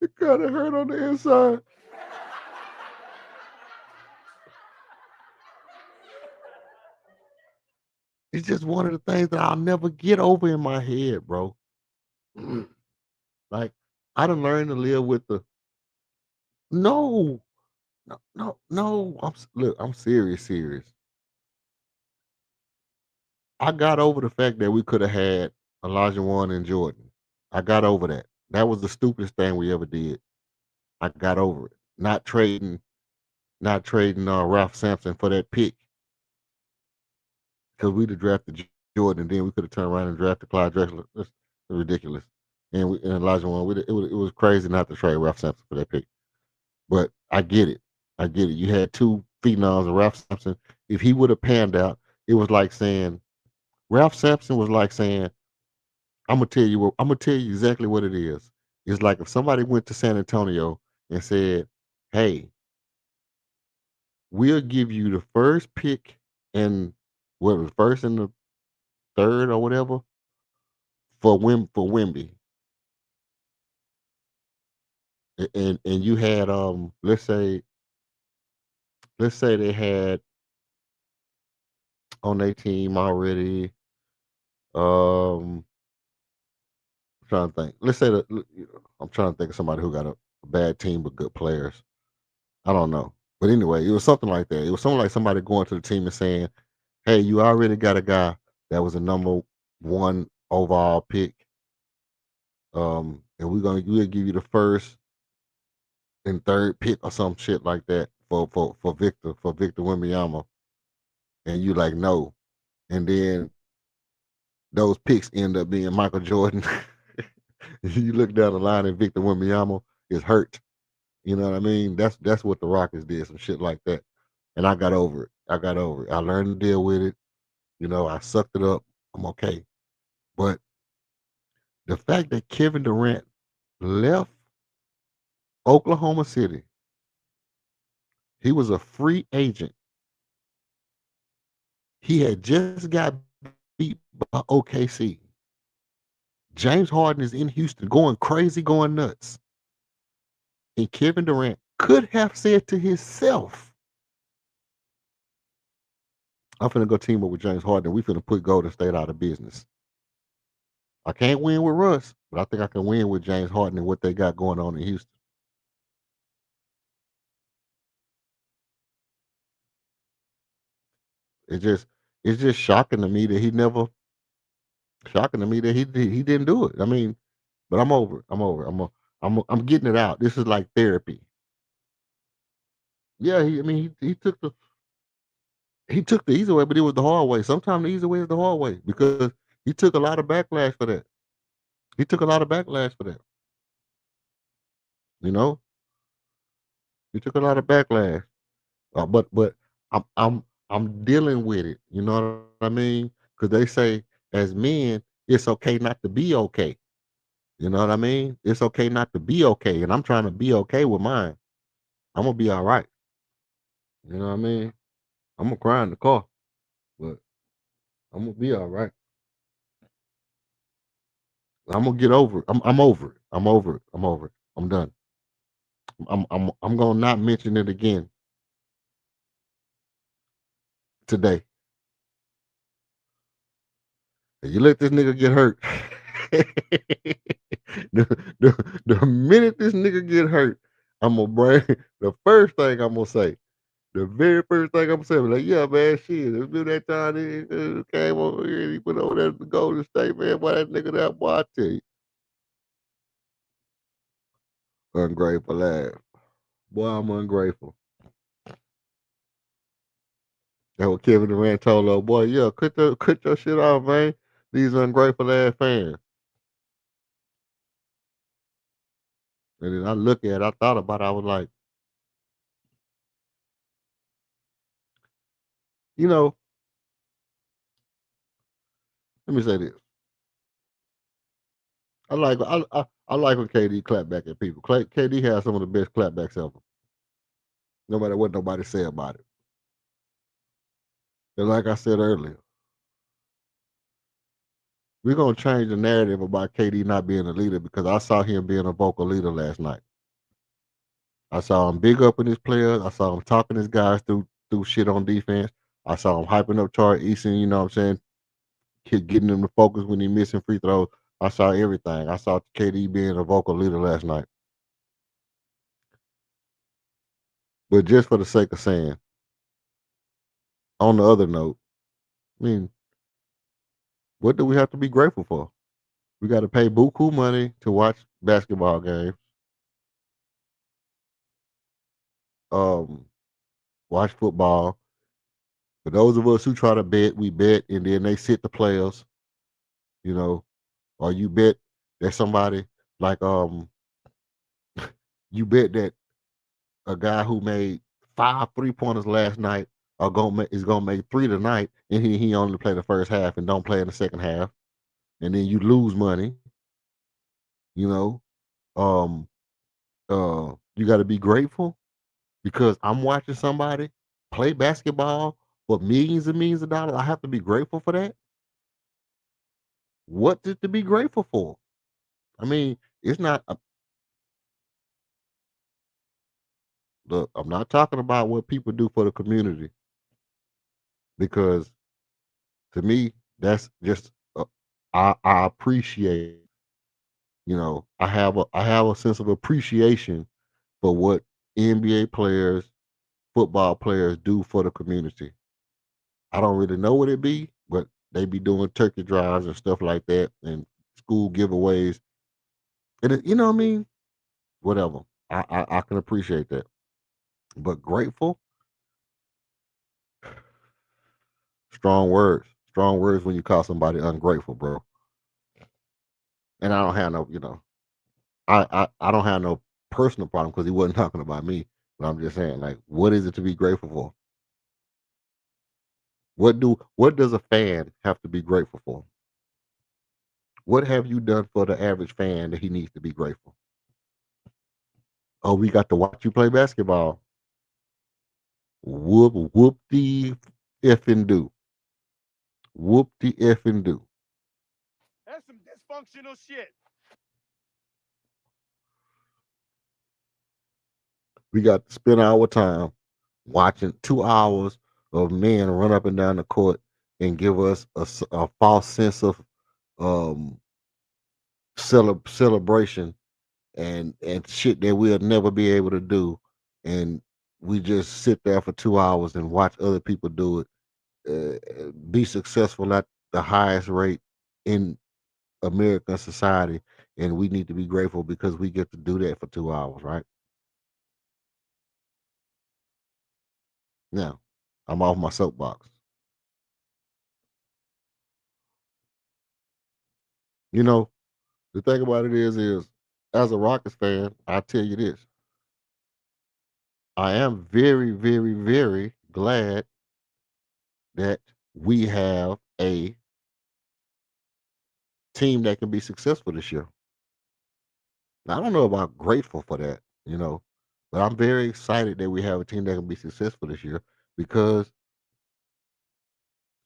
it kind of hurt on the inside. It's just one of the things that I'll never get over in my head, bro. Like, I done learned to live with the no, no. Look, I'm serious. I got over the fact that we could have had Elijah Warren and Jordan. I got over that. That was the stupidest thing we ever did. I got over it. Not trading Ralph Sampson for that pick, because we'd have drafted Jordan, and then we could have turned around and drafted Clyde Drexler. That's ridiculous. And Elijah Warren, it was crazy not to trade Ralph Sampson for that pick. But I get it. You had two phenoms, and Ralph Sampson. If he would have panned out, it was like saying Ralph Sampson was like saying, I'm gonna tell you exactly what it is. It's like if somebody went to San Antonio and said, "Hey, we'll give you the first pick and what was first and the third or whatever for Wimby." And you had let's say they had on their team already, I'm trying to think. Let's say that I'm trying to think of somebody who got a bad team with good players. I don't know. But anyway, it was something like that. It was something like somebody going to the team and saying, "Hey, you already got a guy that was a number one overall pick. And we'll give you the first and third pick or some shit like that for Victor Wembanyama, and you like no, and then those picks end up being Michael Jordan. You look down the line and Victor Wembanyama is hurt. You know what I mean? That's what the Rockets did, some shit like that. And I got over it. I got over it. I learned to deal with it. You know, I sucked it up. I'm okay. But the fact that Kevin Durant left Oklahoma City, he was a free agent. He had just got beat by OKC. James Harden is in Houston going crazy, going nuts. And Kevin Durant could have said to himself, I'm finna go team up with James Harden. We finna put Golden State out of business. I can't win with Russ, but I think I can win with James Harden and what they got going on in Houston. It just it's just shocking to me that he didn't do it. I mean, but I'm over it. I'm over it. I'm getting it out. This is like therapy. Yeah, he took the easy way, but it was the hard way. Sometimes the easy way is the hard way because he took a lot of backlash for that. He took a lot of backlash for that. You know, he took a lot of backlash. But I'm dealing with it. You know what I mean? Because they say as men, it's okay not to be okay. You know what I mean? It's okay not to be okay, and I'm trying to be okay with mine. I'm gonna be all right. You know what I mean? I'm gonna cry in the car, but I'm gonna be all right. I'm gonna get over it. I'm over it. I'm over it. I'm over it. I'm done. I'm gonna not mention it again today. You let this nigga get hurt. The minute this nigga get hurt, I'm gonna bring the first thing I'm gonna say. The very first thing I'm saying, like, yeah, man, shit. Remember that time he came over here and he went over there to Golden State, man. Boy, that nigga that boy, I tell you. Ungrateful ass. Boy, I'm ungrateful. That's what Kevin Durant told her, boy, yeah, cut your shit off, man. These ungrateful ass fans. And then I look at it, I thought about it, I was like, you know, let me say this. I like when KD clap back at people. KD has some of the best clapbacks ever. No matter what nobody say about it. And like I said earlier, we're gonna change the narrative about KD not being a leader because I saw him being a vocal leader last night. I saw him big up in his players. I saw him talking his guys through shit on defense. I saw him hyping up Tari Eason, you know what I'm saying? Getting him to focus when he missing free throws. I saw everything. I saw KD being a vocal leader last night. But just for the sake of saying, on the other note, I mean, what do we have to be grateful for? We got to pay buku money to watch basketball games, watch football. For those of us who try to bet, we bet, and then they sit the players, you know, or you bet that somebody like you bet that a guy who made 5 3-pointers last night is gonna make 3 tonight, and he only play the first half and don't play in the second half, and then you lose money, you know. Um, you got to be grateful because I'm watching somebody play basketball for millions and millions of dollars. I have to be grateful for that. What to be grateful for? I mean, it's not. Look, I'm not talking about what people do for the community because to me, that's just I appreciate. You know, I have a sense of appreciation for what NBA players, football players do for the community. I don't really know what it be, but they be doing turkey drives and stuff like that and school giveaways. And you know what I mean? Whatever. I can appreciate that. But grateful, strong words. Strong words when you call somebody ungrateful, bro. And I don't have no, I don't have no personal problem because he wasn't talking about me. But I'm just saying, like, what is it to be grateful for? What does a fan have to be grateful for? What have you done for the average fan that he needs to be grateful? Oh, we got to watch you play basketball. Whoop the effing do. Whoop the effing do. That's some dysfunctional shit. We got to spend our time watching 2 hours of men run up and down the court and give us a false sense of um celebration and shit that we'll never be able to do, and we just sit there for 2 hours and watch other people do it, be successful at the highest rate in American society, and we need to be grateful because we get to do that for 2 hours, right? Now, I'm off my soapbox. You know, the thing about it is as a Rockets fan, I tell you this. I am very, very, very glad that we have a team that can be successful this year. Now, I don't know about grateful for that, but I'm very excited that we have a team that can be successful this year because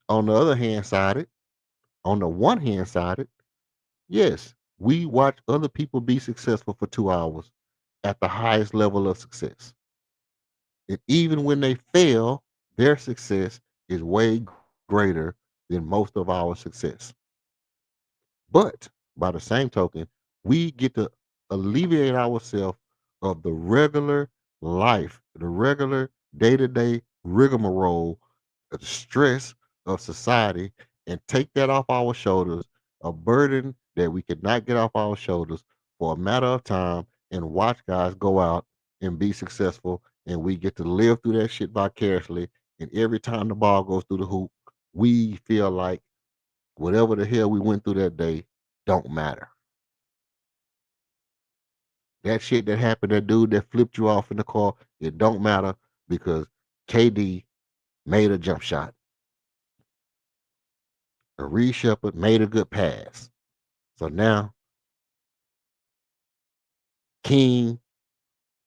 on the other hand side, on the one hand side, yes, we watch other people be successful for 2 hours at the highest level of success. And even when they fail, their success is way greater than most of our success. But by the same token, we get to alleviate ourselves of the regular life, the regular day to day rigmarole, the stress of society, and take that off our shoulders, a burden that we could not get off our shoulders for a matter of time, and watch guys go out and be successful. And we get to live through that shit vicariously. And every time the ball goes through the hoop, we feel like whatever the hell we went through that day don't matter. That shit that happened, that dude that flipped you off in the car, it don't matter because KD made a jump shot. And Reed Shepard made a good pass. So now King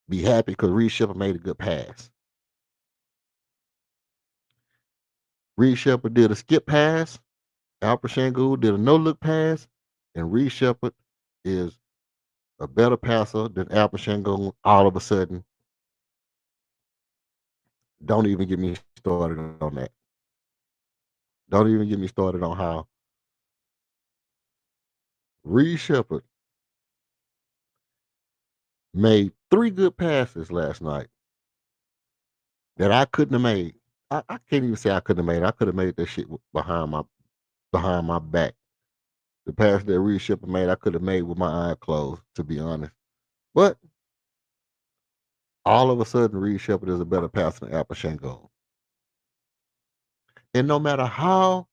be happy because Reed Shepard made a good pass. Reed Shepard did a skip pass. Alfred Şengül did a no-look pass. And Reed Shepard is a better passer than Alfred Şengül all of a sudden. Don't even get me started on that. Don't even get me started on how Reed Shepard made 3 good passes last night that I couldn't have made. I can't even say I couldn't have made. I could have made that shit behind my back. The pass that Reed Shepard made, I could have made with my eyes closed, to be honest. But all of a sudden, Reed Shepard is a better passer than Alfred Şengül. And no matter how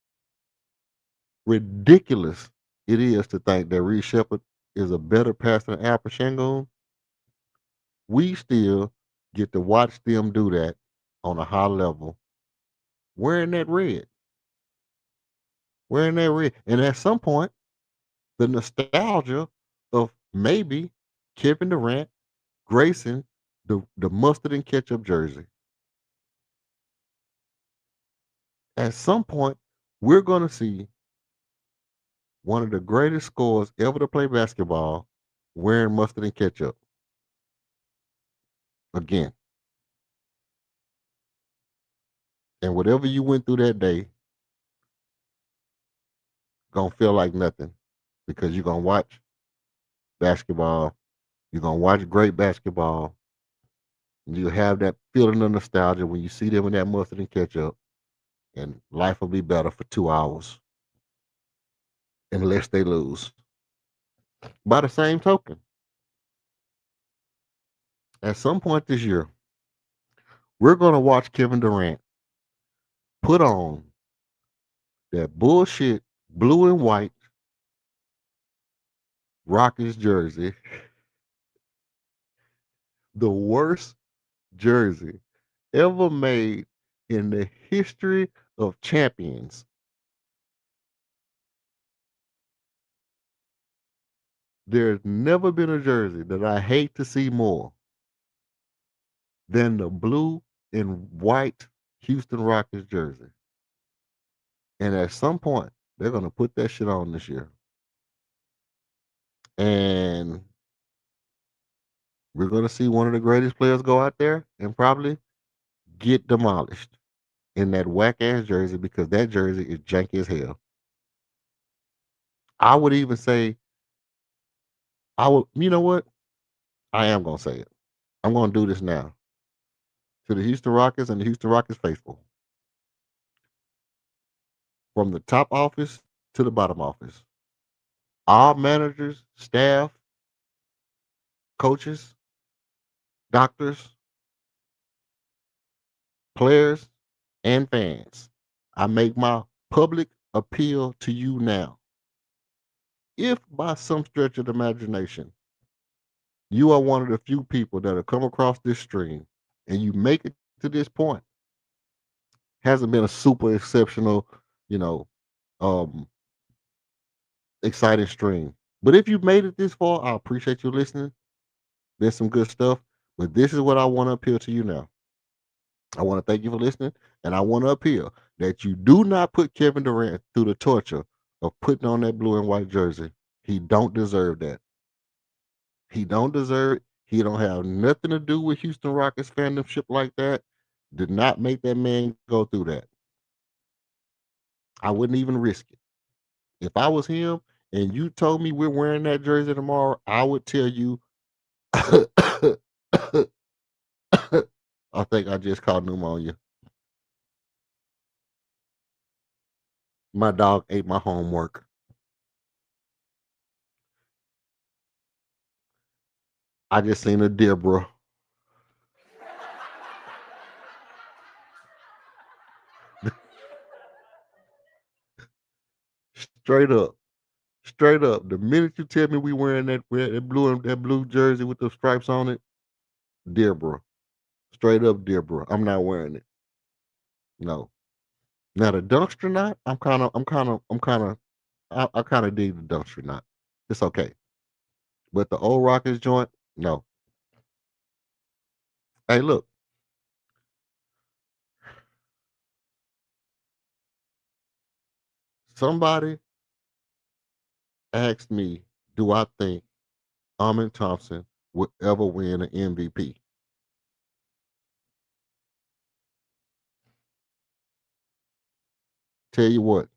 ridiculous it is to think that Reed Shepard is a better passer than Alfred Şengül, we still get to watch them do that on a high level, wearing that red. Wearing that red. And at some point, the nostalgia of maybe Kevin Durant gracing the mustard and ketchup jersey. At some point, we're going to see one of the greatest scorers ever to play basketball wearing mustard and ketchup again. And whatever you went through that day, gonna feel like nothing because you're gonna watch basketball. You're gonna watch great basketball. And you have that feeling of nostalgia when you see them in that mustard and ketchup, and life will be better for 2 hours unless they lose. By the same token, at some point this year, We're going to watch Kevin Durant put on that bullshit blue and white Rockets jersey, the worst jersey ever made in the history of champions. There's never been a jersey that I hate to see more than the blue and white Houston Rockets jersey. And at some point, they're going to put that shit on this year. And we're going to see one of the greatest players go out there and probably get demolished in that whack ass jersey because that jersey is janky as hell. I would even say, you know what? I am going to say it. I'm going to do this now. To the Houston Rockets and the Houston Rockets faithful. From the top office to the bottom office. All managers, staff, coaches, doctors, players, and fans. I make my public appeal to you now. If by some stretch of the imagination, you are one of the few people that have come across this stream and you make it to this point, hasn't been a super exceptional, you know, um, exciting stream. But if you've made it this far, I appreciate you listening. There's some good stuff. But this is what I want to appeal to you now. I want to thank you for listening, and I want to appeal that you do not put Kevin Durant through the torture of putting on that blue and white jersey. He don't deserve that. He don't deserve it. He don't have nothing to do with Houston Rockets fandomship like that. Did not make that man go through that. I wouldn't even risk it. If I was him and you told me we're wearing that jersey tomorrow, I would tell you, I think I just caught pneumonia. My dog ate my homework. I just seen a deer, bro. Straight up. Straight up. The minute you tell me we wearing that blue jersey with the stripes on it, deer, bro. Straight up deer, bro. I'm not wearing it. No. Now the dumpster knot, I kind of dig the dumpster knot. It's okay. But the old Rockets joint, no. Hey, look. Somebody asked me, do I think Amin Thompson would ever win an MVP? Tell you what,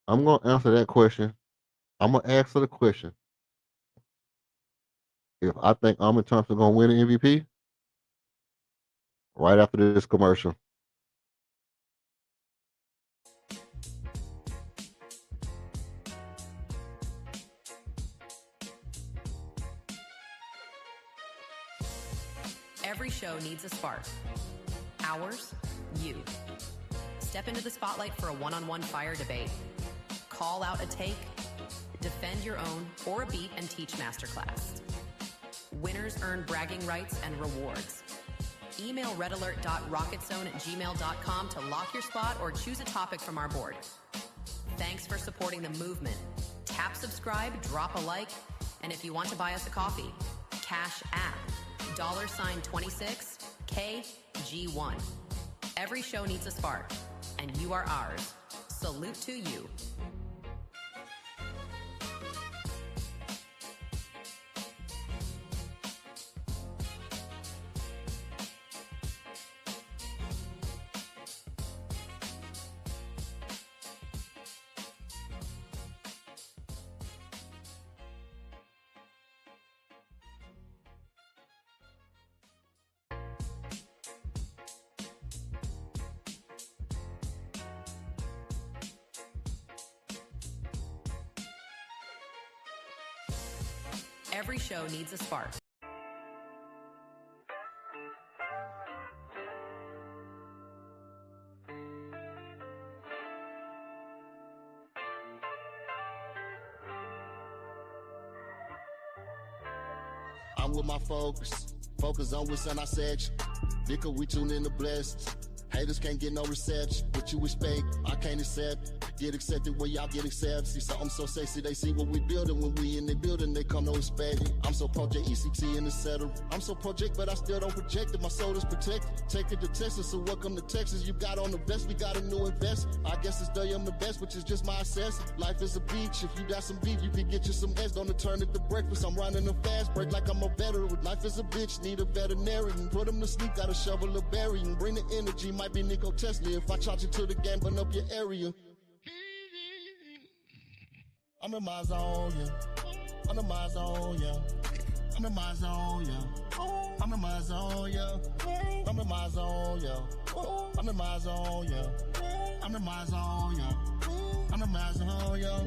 I'm gonna answer that question. I'm gonna answer the question. If I think Amin Thompson gonna win an MVP, right after this commercial. Every show needs a spark. Ours, you. Step into the spotlight for a one-on-one fire debate. Call out a take, defend your own or a beat and teach masterclass. Winners earn bragging rights and rewards. Email redalert.rocketzone@gmail.com to lock your spot or choose a topic from our board. Thanks for supporting the movement. Tap subscribe, drop a like, and if you want to buy us a coffee, Cash App, $26 KG1. Every show needs a spark, and you are ours. Salute to you. Every show needs a spark. I'm with my focus. Focus on what's in our section. Nigga, we tune in the blessings. Haters can't get no reception. What you expect, I can't accept. Get accepted when y'all get accepted. See something so sexy, they see what we building. When we in the building, they come no expect it. I'm so project ECT in the settle. I'm so project, but I still don't project it. My soul is protected. Take it to Texas, so welcome to Texas. You got on the vest, we got a new invest. I guess it's day I'm the best, which is just my assessment. Life is a beach. If you got some beef, you can get you some eggs. Don't turn it to breakfast. I'm running a fast break like I'm a veteran. Life is a bitch, need a veterinarian. Put him to sleep, got a shovel of burying. Bring the energy, might be Nico Tesla. If I charge you to the game, burn up your area. I'm in my zone, yeah. I'm in my zone, yeah. I'm in my zone, yeah. I'm in my zone, yeah. I'm in my zone, yeah. I'm in my zone, yeah. I'm in my zone, yeah. I'm in my zone, yeah.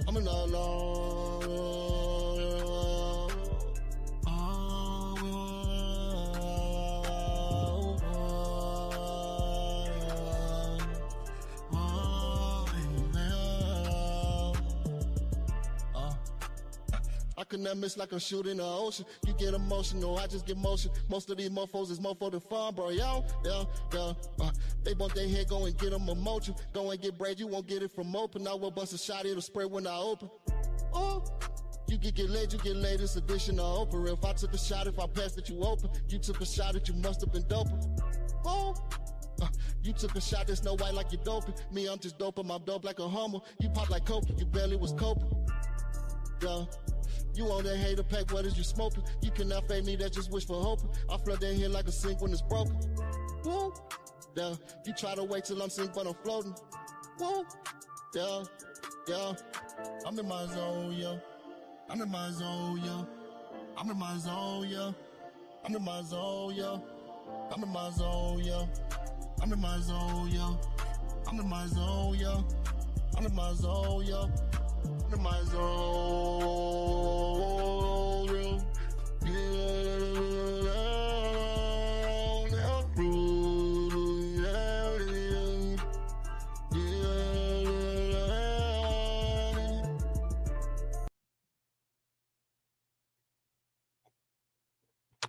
I'm in the zone, I could not miss like I'm shooting the ocean. You get emotional, I just get motion. Most of these mofos is more for the fun, bro. Yo. They bump their head, go and get them a motion. Go and get bread, you won't get it from open. I will bust a shot, it'll spread when I open. Oh. You get laid, you get laid, it's addition to Oprah. If I took a shot, if I passed it, you open. You took a shot, it you must have been doping. Oh. You took a shot, there's no white like you doping. Me, I'm just doping, I'm dope like a homo. You pop like coke, you barely was coping. Yeah. You on that hater pack, what is you smoking? You cannot fade me, that just wish for hope. I flood that here like a sink when it's broken. Woo. Yeah. You try to wait till I'm sink, but I'm floating. Woo. Yeah. I'm in my zone, yeah. I'm in my zone, yeah. I'm in my zone, yeah. I'm in my zone, yeah. I'm in my zone, yeah. I'm in my zone, yeah. I'm in my zone, yeah. I'm in my zone, yeah. I'm in my zone,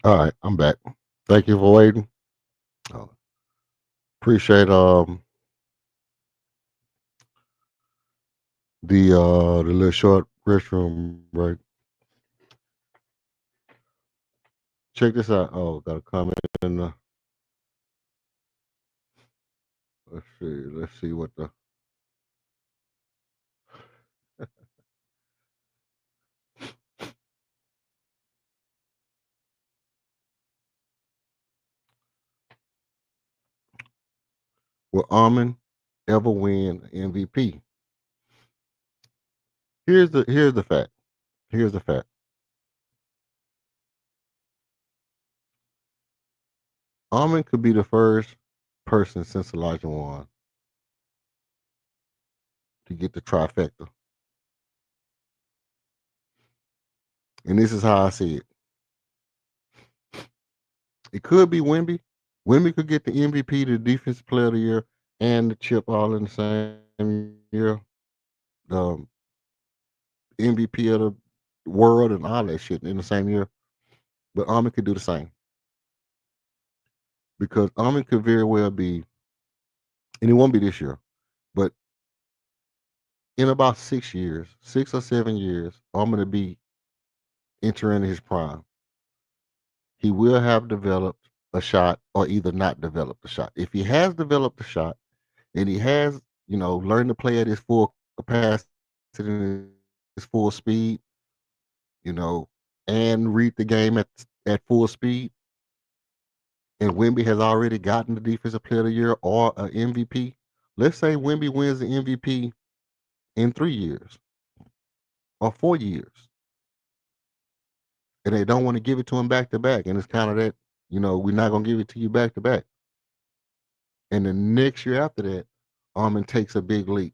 All right, I'm back. Thank you for waiting. Appreciate the little short restroom break. Check this out. Oh, got a comment in the. Let's see what the. Will Armin ever win MVP? Here's the fact. Here's the fact. Armin could be the first person since Elijah Wan to get the trifecta. And this is how I see it. It could be Wemby. Wemby could get the MVP, the Defensive Player of the Year, and the chip all in the same year. The MVP of the world and all that shit in the same year. But Armin could do the same. Because Armin could very well be, and it won't be this year, but in about 6 years, 6 or 7 years, Armin will be entering his prime. He will have developed a shot or either not developed a shot. If he has developed a shot and he has, learned to play at his full capacity and his full speed, and read the game at full speed, and Wemby has already gotten the Defensive Player of the Year or an MVP, let's say Wemby wins the MVP in 3 years or 4 years, and they don't want to give it to him back to back, and it's kind of that, we're not going to give it to you back to back. And the next year after that, Armin takes a big leap,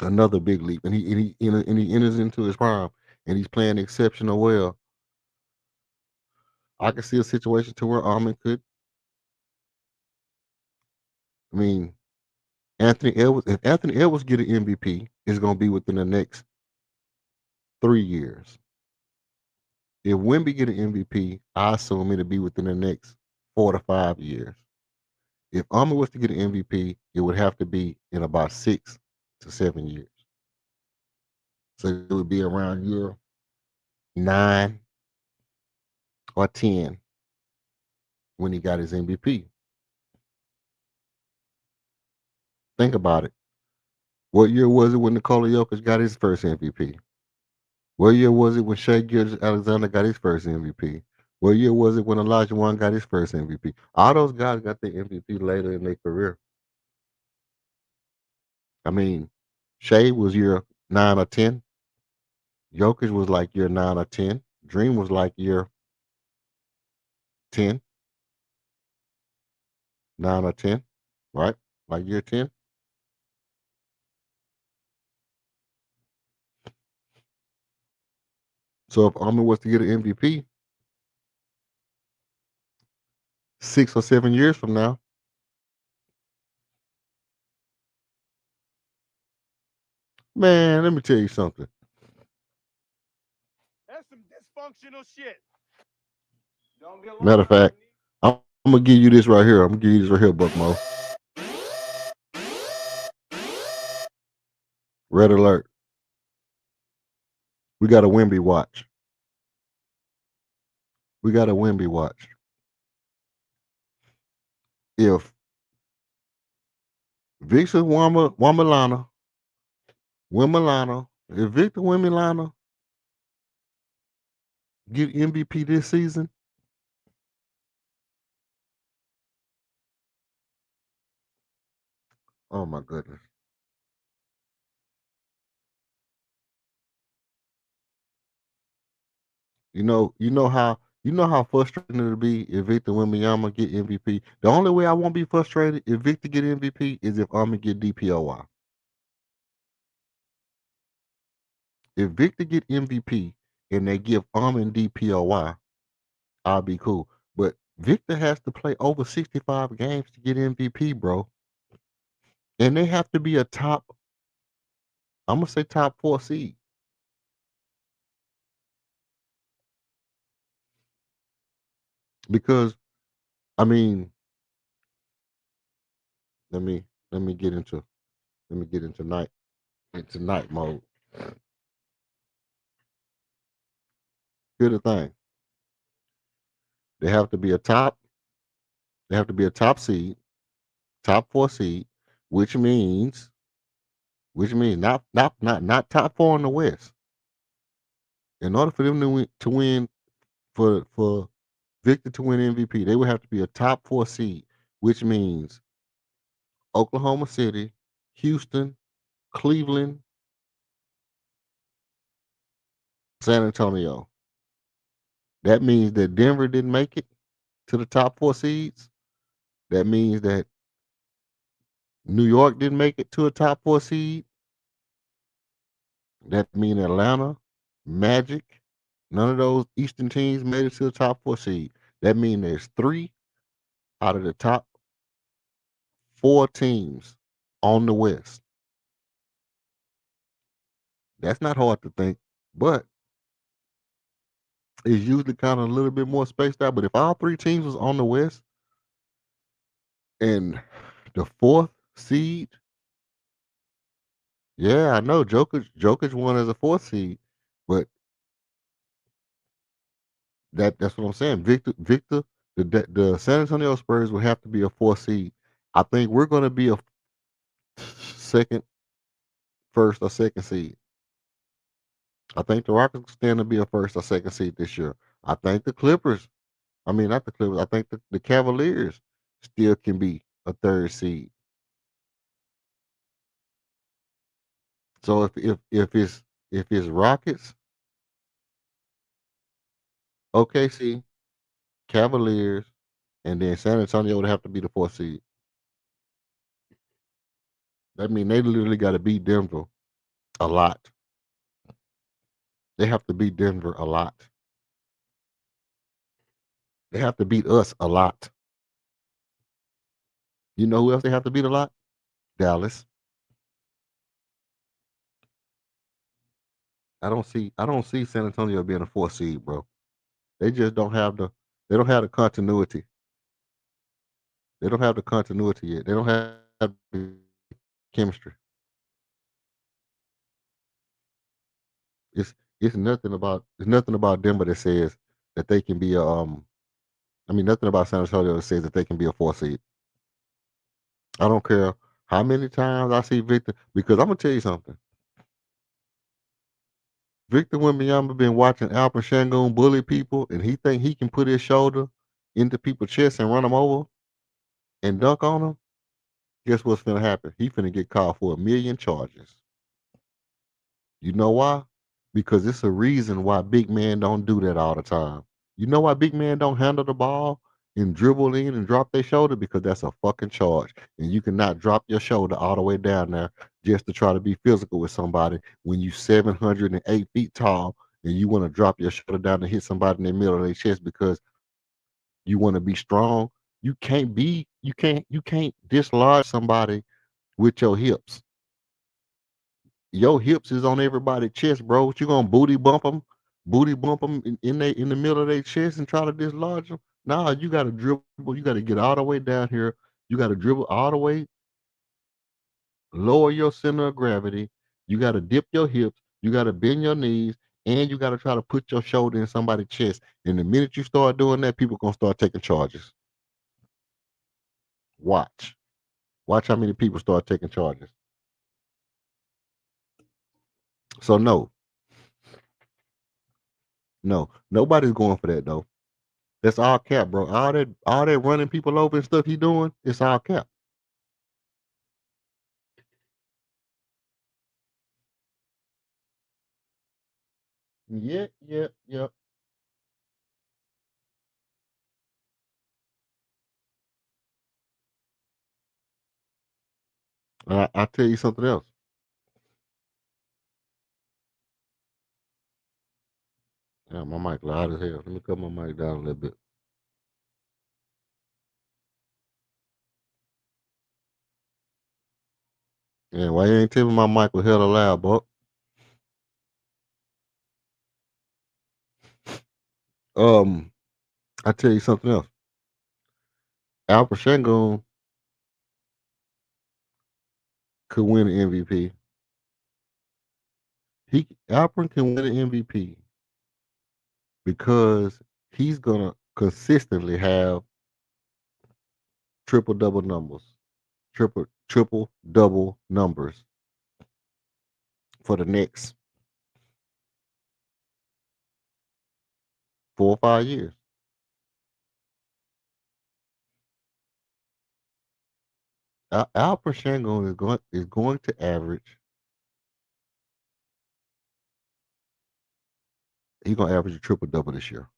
another big leap, and he enters into his prime, and he's playing exceptional well. I can see a situation to where Armin could. I mean, Anthony Edwards. If Anthony Edwards get an MVP, it's going to be within the next 3 years. If Wemby get an MVP, I assume it'll be within the next 4 to 5 years. If Army was to get an MVP, it would have to be in about 6 to 7 years. So it would be around year 9 or 10 when he got his MVP. Think about it. What year was it when Nikola Jokic got his first MVP? What year was it when Shea Gilgeous-Alexander got his first MVP? What year was it when Elijah Wan got his first MVP? All those guys got their MVP later in their career. I mean, Shea was year 9 or 10. Jokic was like year 9 or 10. Dream was like year 10, 9 or 10, right? Like year 10. So if Armin was to get an MVP 6 or 7 years from now, man, let me tell you something. That's some dysfunctional shit. Don't get Matter of fact, I'm gonna give you this right here. I'm gonna give you this right here, Buckmo. Red alert. We got a Wemby watch. We got a Wemby watch. If Victor Wembanyama, if Victor Wembanyama get MVP this season, oh my goodness. You know how frustrating it'll be if Victor Wembanyama get MVP. The only way I won't be frustrated if Victor get MVP is if Armin get DPOY. If Victor get MVP and they give Armin DPOY, I'll be cool. But Victor has to play over 65 games to get MVP, bro. And they have to be a top, I'm gonna say top 4 seed. Because I mean, let me let me get into night mode. Here's the thing. They have to be a top, they have to be a top seed, top 4 seed, which means not top 4 in the West. In order for them to win for Victor to win MVP, they would have to be a top 4 seed, which means Oklahoma City, Houston, Cleveland, San Antonio. That means that Denver didn't make it to the top 4 seeds. That means that New York didn't make it to a top 4 seed. That means Atlanta, Magic, none of those Eastern teams made it to the top 4 seed. That means there's 3 out of the top 4 teams on the West. That's not hard to think, but it's usually kind of a little bit more spaced out. But if all 3 teams was on the West and the 4th seed, yeah, I know Jokic won as a 4th seed, but that's what I'm saying. Victor, the San Antonio Spurs will have to be a 4th seed. I think we're going to be a second, first or second seed. I think the Rockets stand to be a first or second seed this year. I think the Clippers, I mean not the Clippers, I think the Cavaliers still can be a 3rd seed. So if it's Rockets, OKC, Cavaliers, and then San Antonio would have to be the 4th seed. That means they literally got to beat Denver a lot. They have to beat Denver a lot. They have to beat us a lot. You know who else they have to beat a lot? Dallas. I don't see San Antonio being a 4th seed, bro. They just don't have the continuity. They don't have the continuity yet. They don't have the chemistry. It's it's nothing about Denver that says that they can be a I mean nothing about San Antonio that says that they can be a 4 seed. I don't care how many times I see Victor, because I'm gonna tell you something. Victor Wembanyama been watching Alpha Shangoon bully people, and he think he can put his shoulder into people's chest and run them over and dunk on them. Guess what's finna happen? He finna get called for 1,000,000 charges. You know why? Because it's a reason why big men don't do that all the time. You know why big men don't handle the ball and dribble in and drop their shoulder? Because that's a fucking charge. And you cannot drop your shoulder all the way down there just to try to be physical with somebody when you 708 feet tall and you want to drop your shoulder down and hit somebody in the middle of their chest because you want to be strong. You can't dislodge somebody with your hips. Your hips is on everybody's chest, bro. What you gonna booty bump them in the middle of their chest and try to dislodge them? Nah, you gotta dribble. You gotta get all the way down here. You gotta dribble all the way, lower your center of gravity. You gotta dip your hips. You gotta bend your knees, and you gotta try to put your shoulder in somebody's chest. And the minute you start doing that, people gonna start taking charges. Watch, watch how many people start taking charges. So no, nobody's going for that though. That's all cap, bro. All that running people over and stuff he doing, it's all cap. Yeah, yeah, yeah. I tell you something else. Yeah, my mic loud as hell. Let me cut my mic down a little bit. Yeah, why you ain't telling my mic was hella loud, Buck? Um, I tell you something else. Alfred Şengün could win an MVP. Alfred can win an MVP because he's gonna consistently have triple double numbers, triple double numbers for the next 4 or 5 years. Alfred Şengün is going to average. He's gonna average a triple double this year.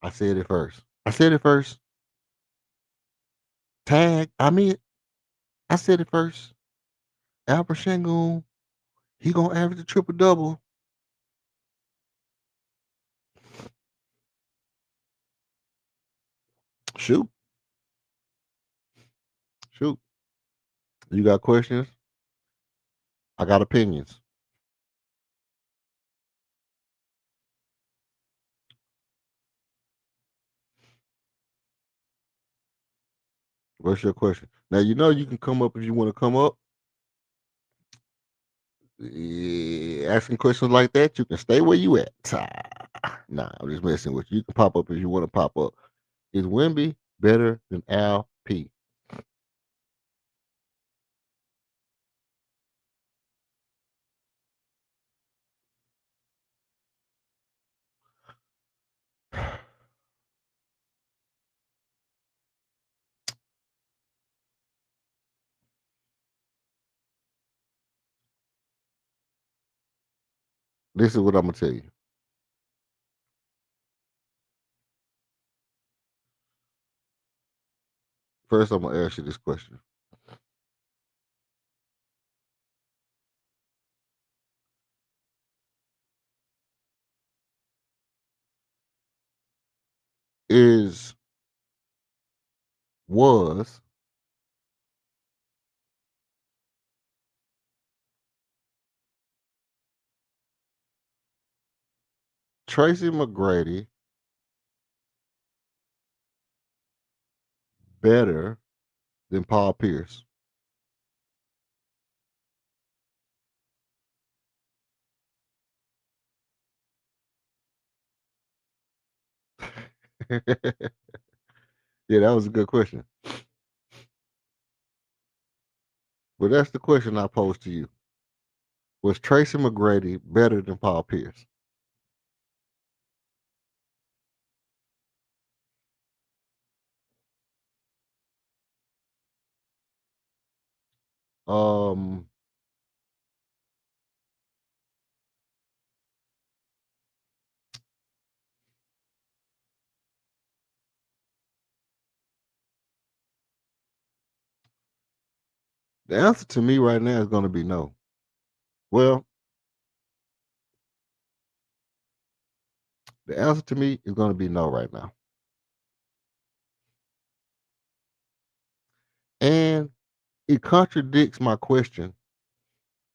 I said it first. I said it first. Tag. I mean, I said it first. Alfred Şengün, he gonna average a triple double. Shoot, shoot. You got questions? I got opinions. What's your question? Now you know you can come up if you want to come up. Asking questions like that, you can stay where you at. Nah, I'm just messing with you. You can pop up if you want to pop up. Is Wemby better than Al P? This is what I'm gonna tell you. First, I'm gonna ask you this question: Is was Tracy McGrady better than Paul Pierce? Yeah, that was a good question. But that's the question I posed to you. Was Tracy McGrady better than Paul Pierce? Um, the answer to me right now is going to be no. Well, the answer to me is going to be no right now. And it contradicts my question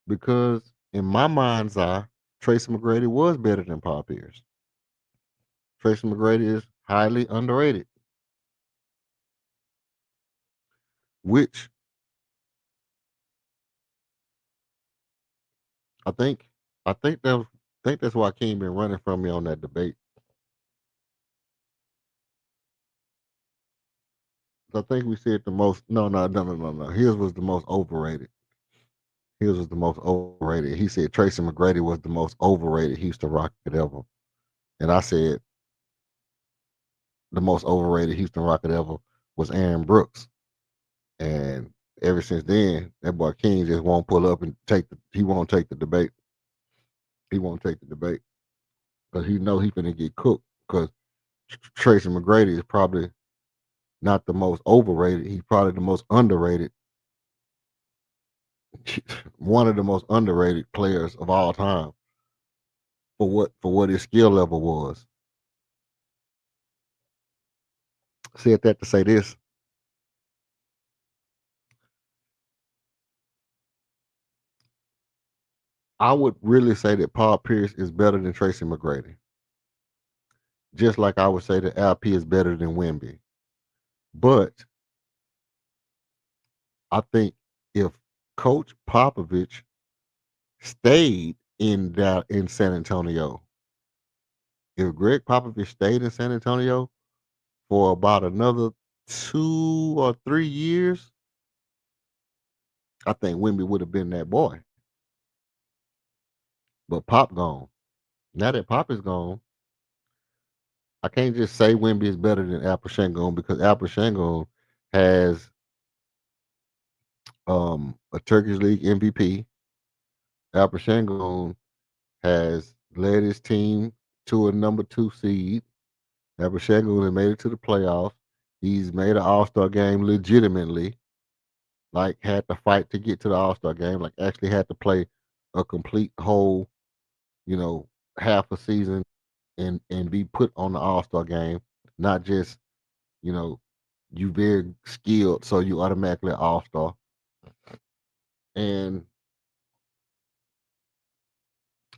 because in my mind's eye, Tracy McGrady was better than Paul Pierce. Tracy McGrady is highly underrated, which I think I think that's why King been running from me on that debate. I think we said the most. No. His was the most overrated. His was the most overrated. He said Tracy McGrady was the most overrated Houston Rocket ever, and I said the most overrated Houston Rocket ever was Aaron Brooks. And ever since then, that boy King just won't pull up and he won't take the debate. He won't take the debate because he know he finna get cooked. Because Tracy McGrady is probably not the most overrated. He's probably the most underrated. One of the most underrated players of all time for what his skill level was. Said that to say this. I would really say that Paul Pierce is better than Tracy McGrady. Just like I would say that LP is better than Wemby. But I think if Coach Popovich stayed in San Antonio, if Greg Popovich stayed in San Antonio for about another 2 or 3 years, I think Wemby would have been that boy. But Pop gone. Now that Pop is gone, I can't just say Wemby is better than Alper Sengun because Alper Sengun has a Turkish League MVP. Alper Sengun has led his team to a number 2 seed. Alper Sengun has made it to the playoffs. He's made an All-Star game legitimately. Like had to fight to get to the All-Star game. Like actually had to play a complete whole, you know, half a season and be put on the All-Star game, not just, you know, you very skilled, so you automatically All-Star. And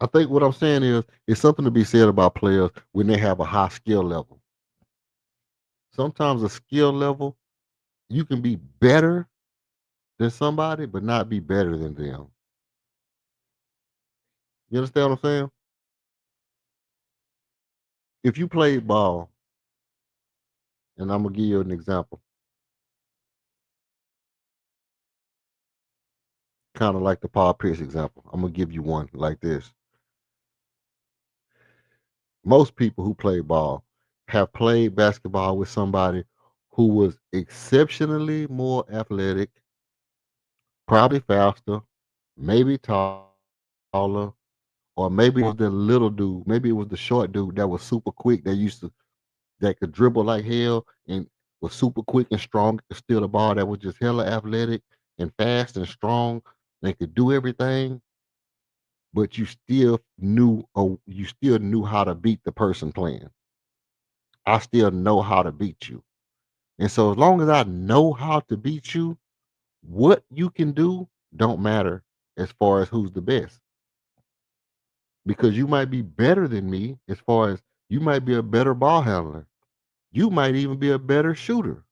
I think what I'm saying is it's something to be said about players when they have a high skill level. Sometimes a skill level, you can be better than somebody, but not be better than them. You understand what I'm saying? If you played ball, and I'm gonna give you an example, kind of like the Paul Pierce example. I'm gonna give you one like this. Most people who play ball have played basketball with somebody who was exceptionally more athletic, probably faster, maybe taller, or maybe it was the little dude, maybe it was the short dude that was super quick that could dribble like hell and was super quick and strong, could steal the ball, that was just hella athletic and fast and strong and could do everything, but you still knew how to beat the person playing. I still know how to beat you. And so as long as I know how to beat you, what you can do don't matter as far as who's the best. because you might be better than me as far as you might be a better ball handler. You might even be a better shooter.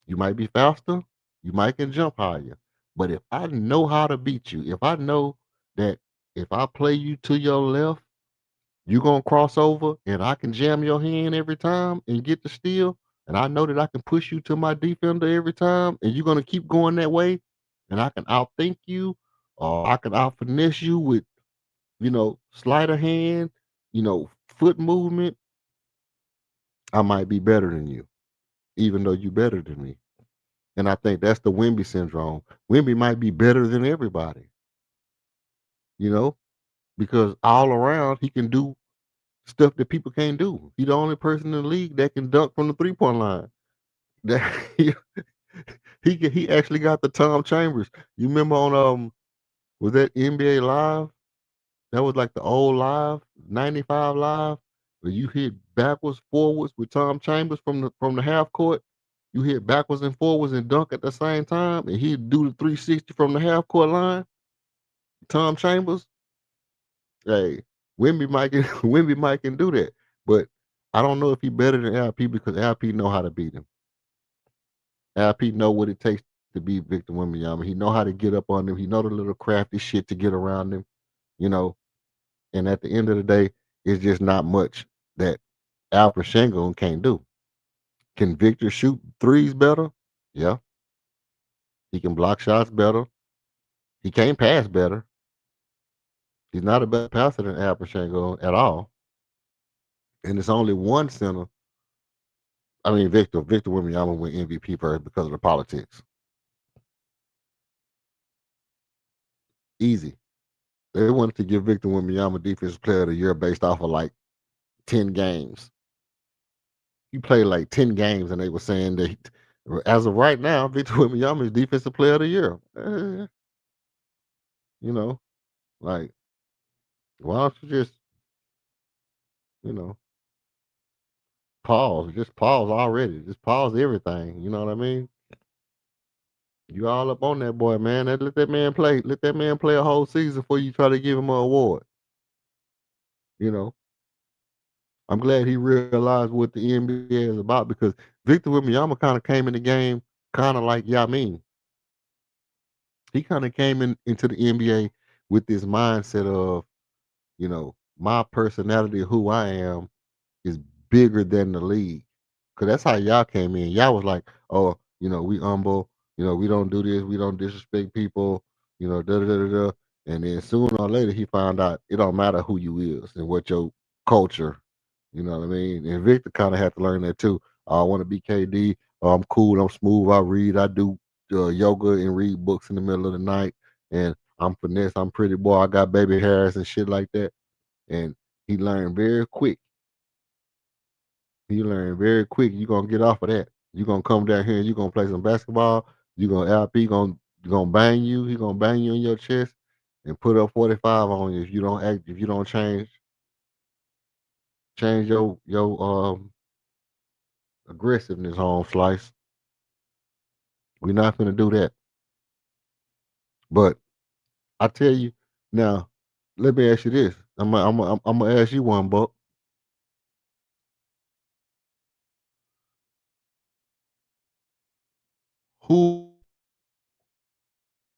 You might be faster. You might can jump higher. But if I know how to beat you, if I know that if I play you to your left, you're going to cross over and I can jam your hand every time and get the steal, and I know that I can push you to my defender every time, and you're going to keep going that way, and I can outthink you, or I can out finesse you with, sleight of hand, foot movement, I might be better than you, even though you're better than me. And I think that's the Wemby syndrome. Wemby might be better than everybody, you know, because all around he can do stuff that people can't do. He's the only person in the league that can dunk from the 3-point line. That he actually got the Tom Chambers. You remember on was that NBA Live? That was like the old live, 95 live, where you hit backwards, forwards with Tom Chambers from the half court. You hit backwards and forwards and dunk at the same time, and he'd do the 360 from the half court line. Tom Chambers, hey, Wimby might can Wimby might can do that, but I don't know if he better than LP because LP know how to beat him. LP know what it takes to beat Victor Wembanyama. He know how to get up on him. He know the little crafty shit to get around him. You know, and at the end of the day, it's just not much that Alfred Şengün can't do. Can Victor shoot threes better? Yeah. He can block shots better. He can't pass better. He's not a better passer than Alfred Şengün at all. And it's only one center. I mean, Victor Wembanyama win MVP first because of the politics. Easy. They wanted to give Victor Wembanyama Defensive Player of the Year based off of like 10 games. He played like 10 games, and they were saying that as of right now, Victor Wembanyama is Defensive Player of the Year. You know, like, why don't you just, you know, pause? Just pause already. Just pause everything. You know what I mean? You all up on that boy, man. Let that man play. Let that man play a whole season before you try to give him an award. You know, I'm glad he realized what the NBA is about because Victor Wembanyama kind of came in the game kind of like Yamin. He kind of came into the NBA with this mindset of, my personality, who I am, is bigger than the league. Cause that's how y'all came in. Y'all was like, oh, we humble, we don't do this, we don't disrespect people, da da da da. And then sooner or later he found out it don't matter who you is and what your culture, you know what I mean? And Victor kind of had to learn that too. I want to be KD. Oh, I'm cool, I'm smooth, I read, I do yoga and read books in the middle of the night. And I'm finesse, I'm pretty boy, I got baby hairs and shit like that. And he learned very quick. You're gonna get off of that. You're gonna come down here and you're gonna play some basketball. You're gonna LP gonna bang you, he gonna bang you in your chest and put up 45 on you if you don't change your aggressiveness on Slice. We're not gonna do that. But I tell you now, let me ask you this. I'm gonna ask you one, Buck. Who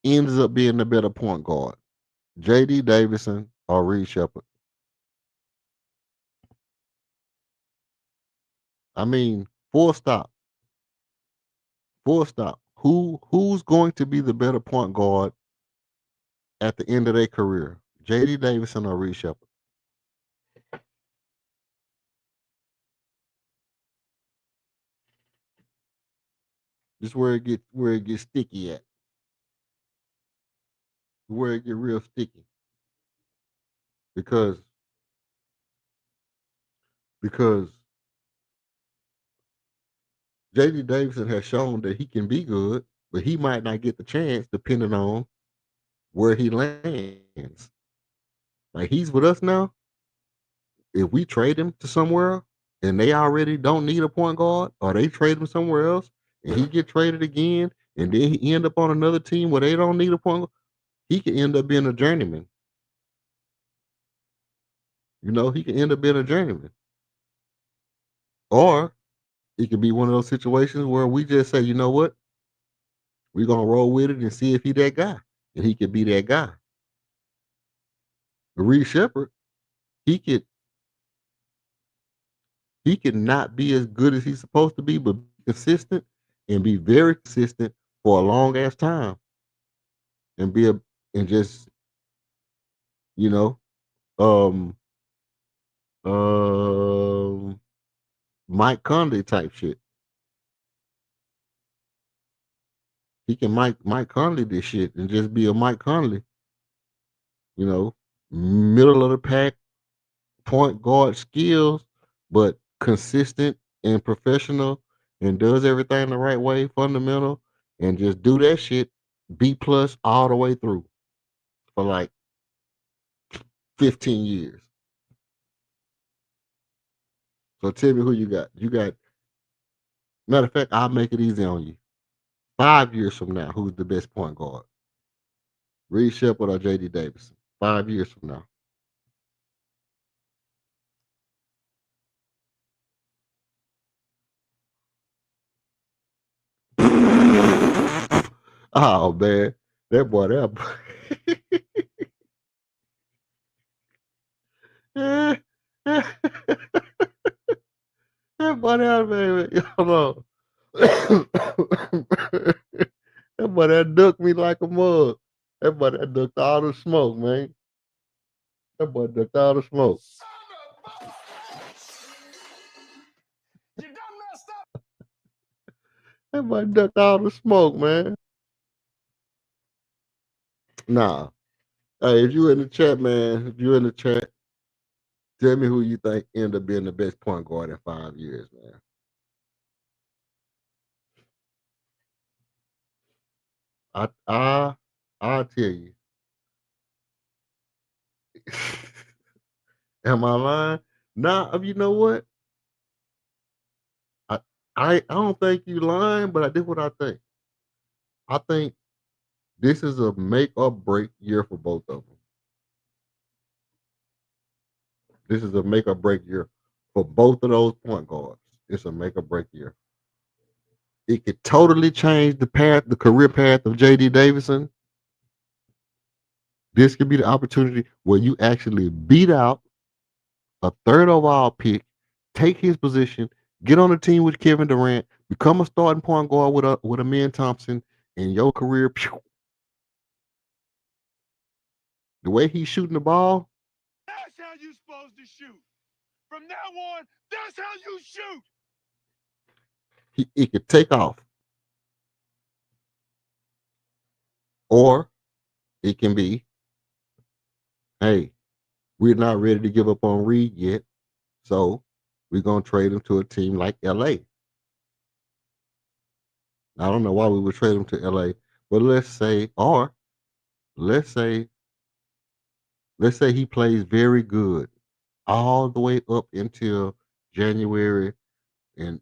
ends up being the better point guard? JD Davison or Reed Shepard? I mean, full stop. Full stop. Who's going to be the better point guard at the end of their career? JD Davison or Reed Shepard? This is where it gets sticky at. Where it get real sticky. Because JD Davison has shown that he can be good, but he might not get the chance depending on where he lands. Like he's with us now. If we trade him to somewhere and they already don't need a point guard, or they trade him somewhere else and he get traded again, and then he end up on another team where they don't need a point guard, he could end up being a journeyman. You know, he can end up being a journeyman. Or it could be one of those situations where we just say, you know what? We're gonna roll with it and see if he that guy. And he could be that guy. Reed Shepard, he could not be as good as he's supposed to be, but be consistent and be very consistent for a long ass time and and just, you know, um um Mike Conley type shit. He can Mike Conley this shit and just be a Mike Conley, you know, middle of the pack, point guard skills, but consistent and professional and does everything the right way, fundamental, and just do that shit B plus all the way through for like 15 years. So tell me who you got. You got, matter of fact, I'll make it easy on you. 5 years from now, who's the best point guard? Reed Shepard or JD Davidson? 5 years from now. Oh man, that boy, that boy. that boy, that man, hold on. That boy, that ducked me like a mug. That boy, that ducked all the smoke, man. That boy ducked all the smoke. That boy ducked all the smoke, man. Nah. Hey, if you in the chat, man, if you in the chat, tell me who you think end up being the best point guard in 5 years, man. I'll tell you. Am I lying? Nah, you know what? I I don't think you lying, but I did what I think. I think this is a make or break year for both of them. This is a make or break year for both of those point guards. It's a make or break year. It could totally change the career path of JD Davidson. This could be the opportunity where you actually beat out a third overall pick, take his position, get on a team with Kevin Durant, become a starting point guard with a Man Thompson, and your career. The way he's shooting the ball, That's how you supposed to shoot. From now on, that's how you shoot. it could take off, or it can be, hey, we're not ready to give up on Reed yet, so we're gonna trade him to a team like LA. I don't know why we would trade him to LA, but let's say let's say he plays very good all the way up until January, and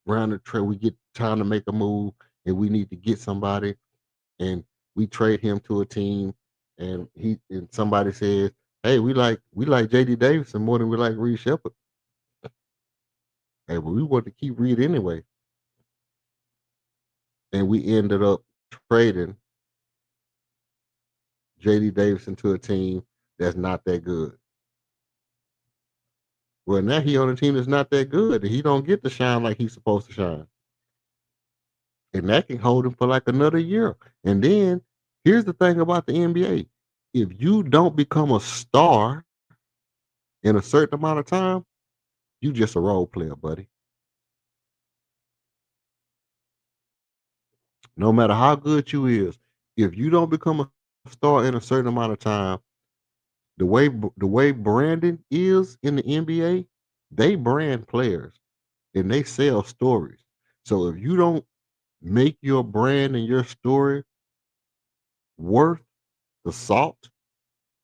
around the trade we get time to make a move and we need to get somebody, and we trade him to a team, and somebody says, hey, we like JD Davidson more than we like Reed Shepard. Hey, but we want to keep Reed anyway. And we ended up trading JD Davidson to a team that's not that good. Well, now he on a team that's not that good, and he don't get to shine like he's supposed to shine. And that can hold him for like another year. And then here's the thing about the NBA. If you don't become a star in a certain amount of time, you just a role player, buddy. No matter how good you is, if you don't become a star in a certain amount of time, the way branding is in the NBA, they brand players and they sell stories. So if you don't make your brand and your story worth the salt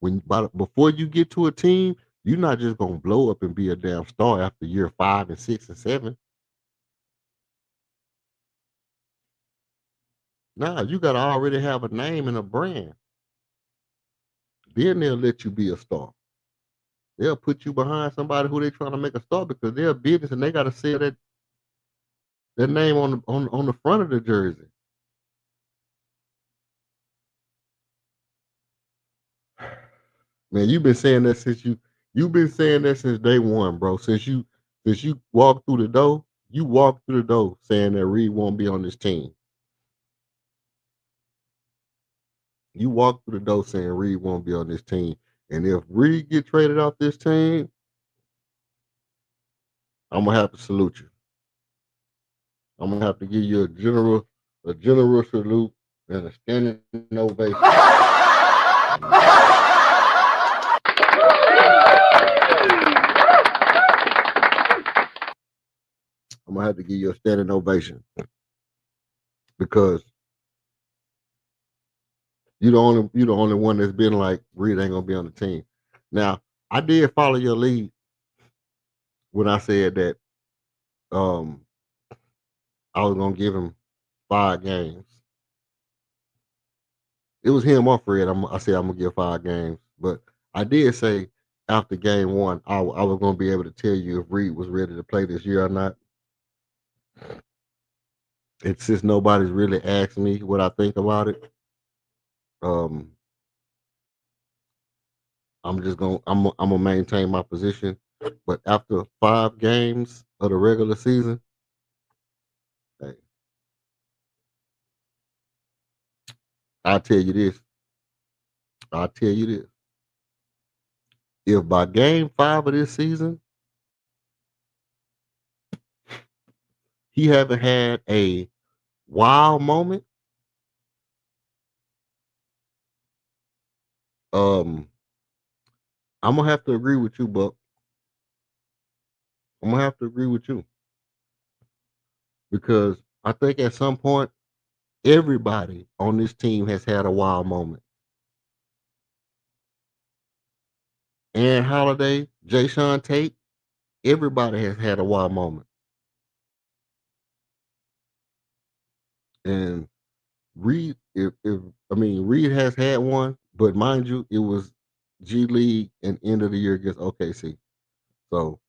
before you get to a team, you're not just gonna blow up and be a damn star after year 5 and 6 and 7. Nah, you gotta already have a name and a brand. Then they'll let you be a star. They'll put you behind somebody who they trying to make a star because they're a business and they got to sell that name on the front of the jersey. Man, you've been saying that since day one, bro. Since you walked through the door, you walked through the door saying that Reed won't be on this team. You walked through the door saying Reed won't be on this team. And if Reed get traded off this team, I'm gonna have to salute you. I'm gonna have to give you a general salute and a standing ovation. I'm gonna have to give you a standing ovation because you're the only one that's been like Reed ain't gonna be on the team. Now, I did follow your lead when I said that um I was gonna give him 5 games. It was him or Fred. I said I'm gonna give 5 games, but I did say after game one, I was gonna be able to tell you if Reed was ready to play this year or not. And since nobody's really asked me what I think about it, um, I'm gonna maintain my position. But after 5 games of the regular season, hey, I'll tell you this. I'll tell you this. If by game 5 of this season he haven't had a wow moment, um, I'm gonna have to agree with you, Buck. I'm gonna have to agree with you because I think at some point everybody on this team has had a wild moment. Aaron Holiday, Jay Sean Tate, everybody has had a wild moment. And Reed, if I mean Reed has had one, but mind you, it was G League and end of the year against OKC. So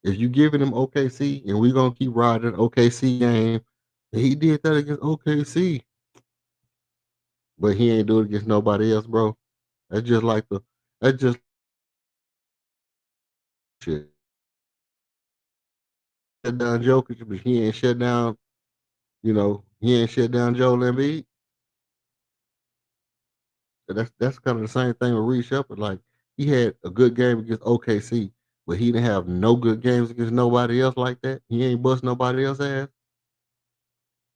if you giving him OKC and we're gonna keep riding OKC game, he did that against OKC, but he ain't do it against nobody else, bro. That's just like that's just shit. Shut down Jokic, but he ain't shut down, he ain't shut down Joel Embiid. So that's kind of the same thing with Reed Shepard. Like he had a good game against OKC, but he didn't have no good games against nobody else like that. He ain't bust nobody else ass.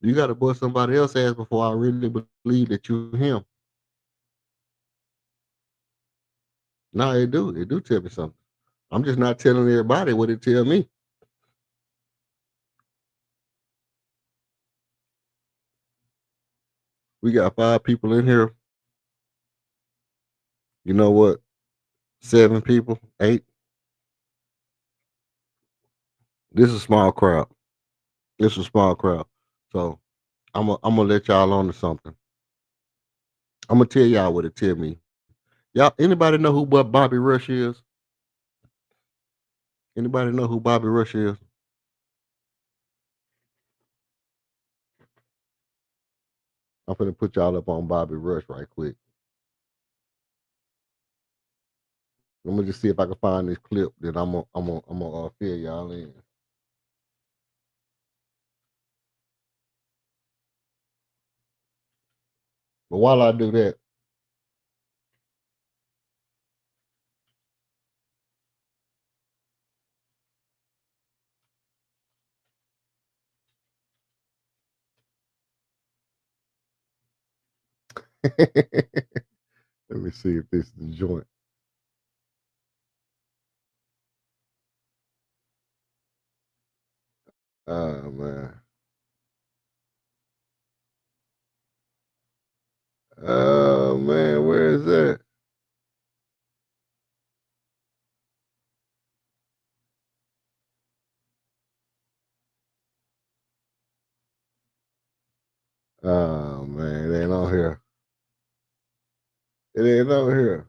You got to bust somebody else ass before I really believe that you him. No, it do. It do tell me something. I'm just not telling everybody what it tell me. We got 5 people in here. You know what? 7 people, 8. This is a small crowd. This is a small crowd. So I'm gonna let y'all on to something. I'm gonna tell y'all what it tell me. Y'all, anybody know who Bobby Rush is? Anybody know who Bobby Rush is? I'm gonna put y'all up on Bobby Rush right quick. I'm gonna just see if I can find this clip that I'm gonna fill y'all in. But while I do that, let me see if this is the joint. Oh man. Oh man, where is that? Oh man, it ain't on here. It ain't on here.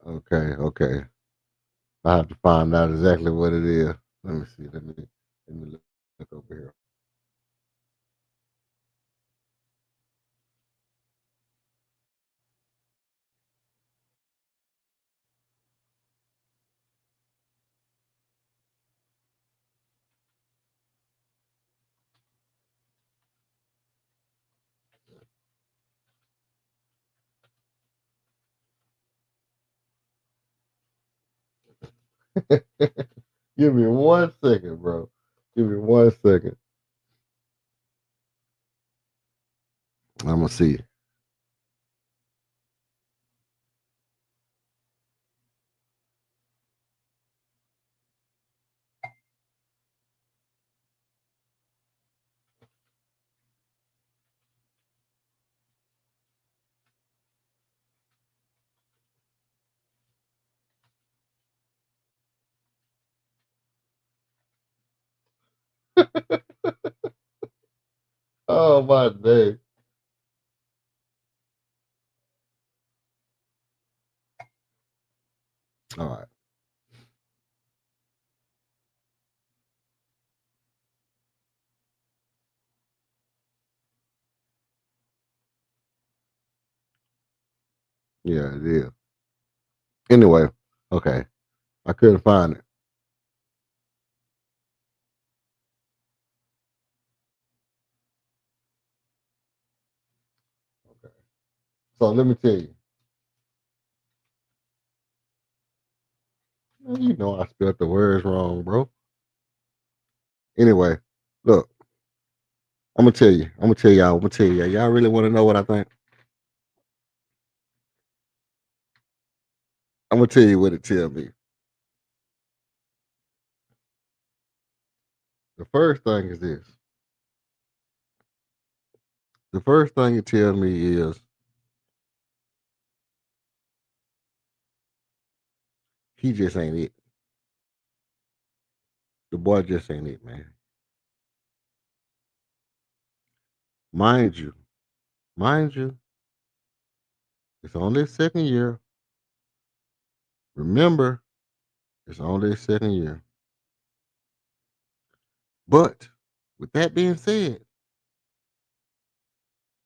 Okay. I have to find out exactly what it is. Let me see. Let me look over here. Give me 1 second, bro. Give me 1 second. I'm gonna see. Oh my day. All right. Yeah, it is. Anyway, okay. I couldn't find it. Okay. So let me tell you. You know I spelled the words wrong, bro. Anyway, look, I'm gonna tell you. I'm gonna tell y'all. I'm gonna tell you. Y'all really want to know what I think? I'm gonna tell you what it tell me. The first thing is this. The first thing it tells me is he just ain't it. The boy just ain't it, man. Mind you, mind you, it's only his second year. Remember, it's only his second year. But with that being said,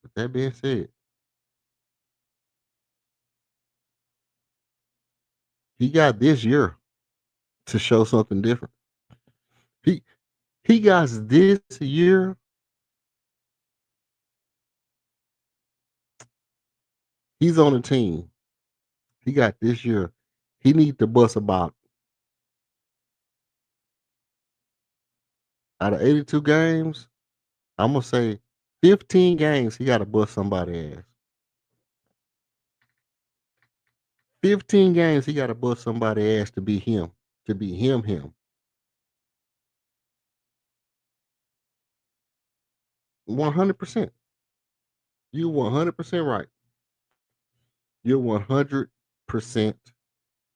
with that being said, he got this year to show something different. He he got this year. He's on the team. He got this year. He need to bust about out of 82 games. I'm gonna say 15 games. He got to bust somebody ass. 15 games. He got to bust somebody ass to be him. To be him. 100%. You 100% right. You're 100%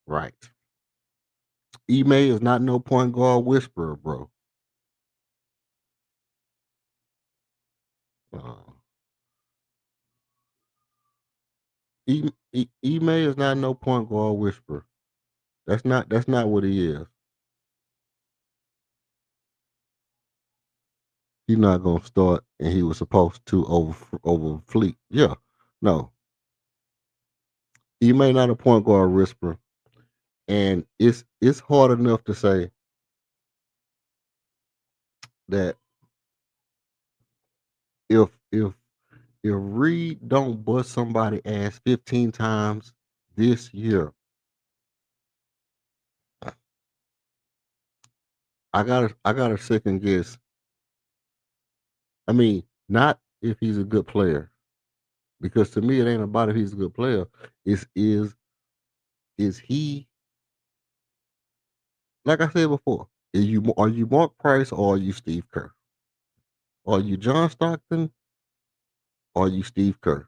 right. Ime is not no point guard whisperer, bro. Uh, Ime is not no point guard whisperer. That's not what he is. He's not gonna start, and he was supposed to over Fleet. Yeah, no, Ime not a point guard whisperer, and it's hard enough to say that if if Reed don't bust somebody ass 15 times this year, I got a second guess. I mean, not if he's a good player, because to me it ain't about if he's a good player. Is he, like I said before? Are you Mark Price or are you Steve Kerr? Are you John Stockton or are you Steve Kerr?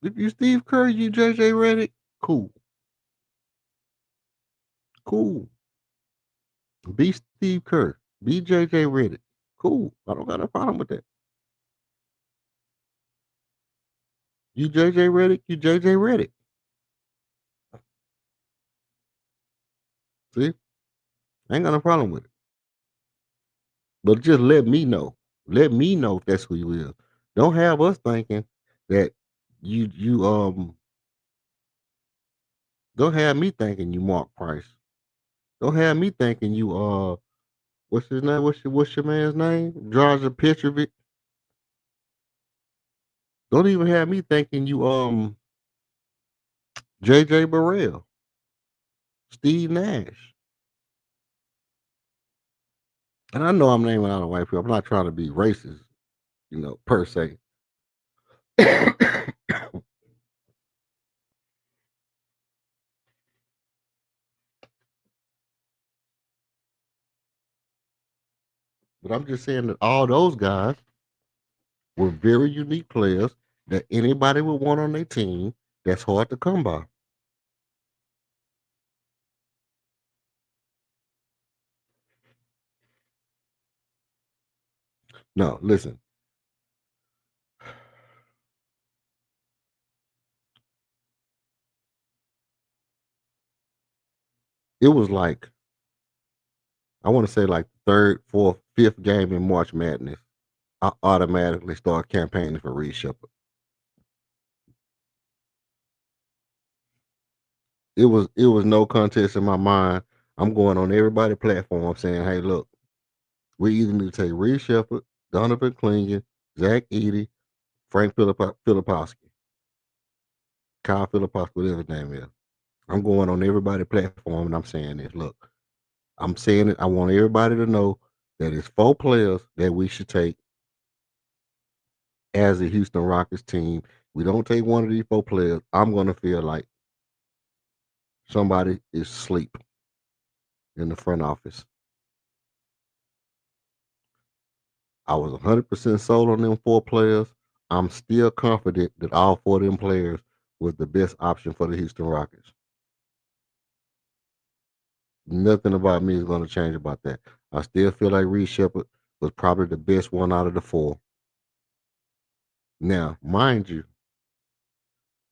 If you Steve Kerr, you JJ Redick, cool, cool. Be Steve Kerr, be JJ Redick, cool. I don't got a problem with that. You JJ Redick, you JJ Redick. See? I ain't got no problem with it. But just let me know. Let me know if that's who you is. Don't have us thinking that you don't have me thinking you Mark Price. Don't have me thinking you what's his name? What's your man's name? Draja Petrovic. Don't even have me thinking you JJ Burrell, Steve Nash. And I know I'm naming out of white people. I'm not trying to be racist, per se. But I'm just saying that all those guys were very unique players that anybody would want on their team. That's hard to come by. No, listen. It was like, I want to say like third, fourth, fifth game in March Madness. I automatically start campaigning for Reed Shepard. It was no contest in my mind. I'm going on everybody's platform saying, hey, look, we either need to take Reed Shepard, Donovan Clingan, Zach Edey, Frank Filipowski, Kyle Filipowski, whatever his name is. I'm going on everybody's platform and I'm saying this. Look, I'm saying it. I want everybody to know that it's 4 players that we should take as a Houston Rockets team. We don't take one of these 4 players, I'm going to feel like somebody is asleep in the front office. I was 100% sold on them 4 players. I'm still confident that all 4 of them players was the best option for the Houston Rockets. Nothing about me is going to change about that. I still feel like Reed Shepard was probably the best one out of the 4. Now, mind you,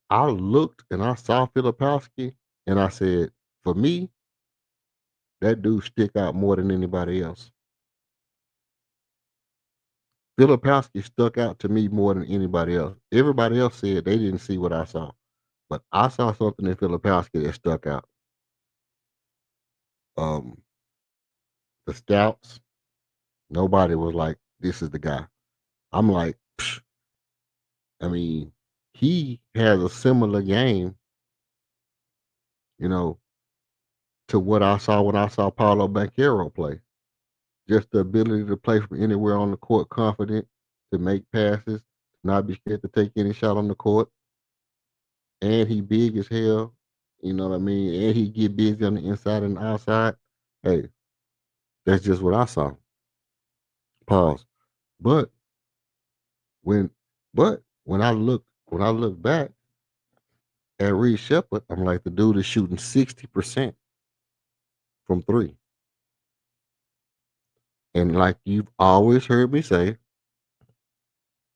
I looked and I saw Filipowski and I said, for me, that dude stick out more than anybody else. Filipowski stuck out to me more than anybody else. Everybody else said they didn't see what I saw, but I saw something in Filipowski that stuck out. The scouts, nobody was like, this is the guy. I'm like, psh. I mean, he has a similar game, to what I saw when I saw Paulo Banchero play. Just the ability to play from anywhere on the court, confident, to make passes, not be scared to take any shot on the court. And he big as hell, you know what I mean? And he get busy on the inside and the outside. Hey, that's just what I saw. Pause. But when when I look back at Reed Shepard, I'm like, the dude is shooting 60% from 3. And like you've always heard me say,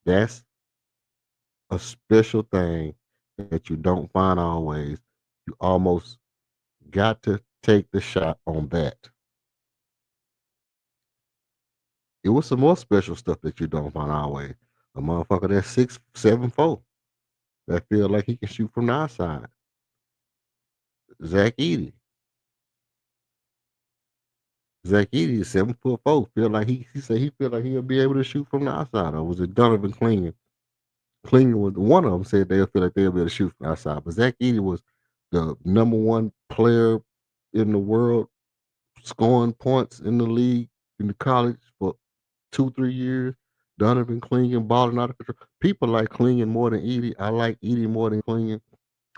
that's a special thing that you don't find always. You almost got to take the shot on that. It was some more special stuff that you don't find always. A motherfucker that's 6'7", 4", that feel like he can shoot from the outside. Zach Edey. Zach Edey is 7'4", feel like he said he feel like he'll be able to shoot from the outside. Or was it Donovan Clingan? Clingan was one of them said they'll feel like they'll be able to shoot from the outside. But Zach Edey was the number 1 player in the world scoring points in the league in the college for 2-3 years. Donovan Clingan balling out of control. People like Clingan more than Edey. I like Edey more than Clingan.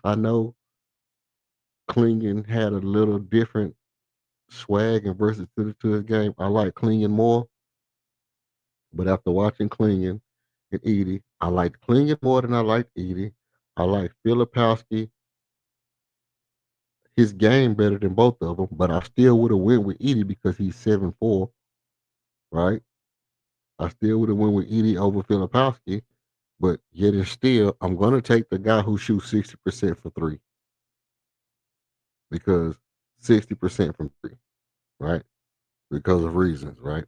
I know Clingan had a little different swag and versatility to his game. I like Clingan more. But after watching Clingan and Edey, I like Clingan more than I like Edey. I like Filipowski, his game better than both of them, but I still would have went with Edey because he's 7'4", right? I still would have went with Edey over Filipowski, But yet and still, I'm gonna take the guy who shoots 60% for three because 60% from three, right? Because of reasons, right?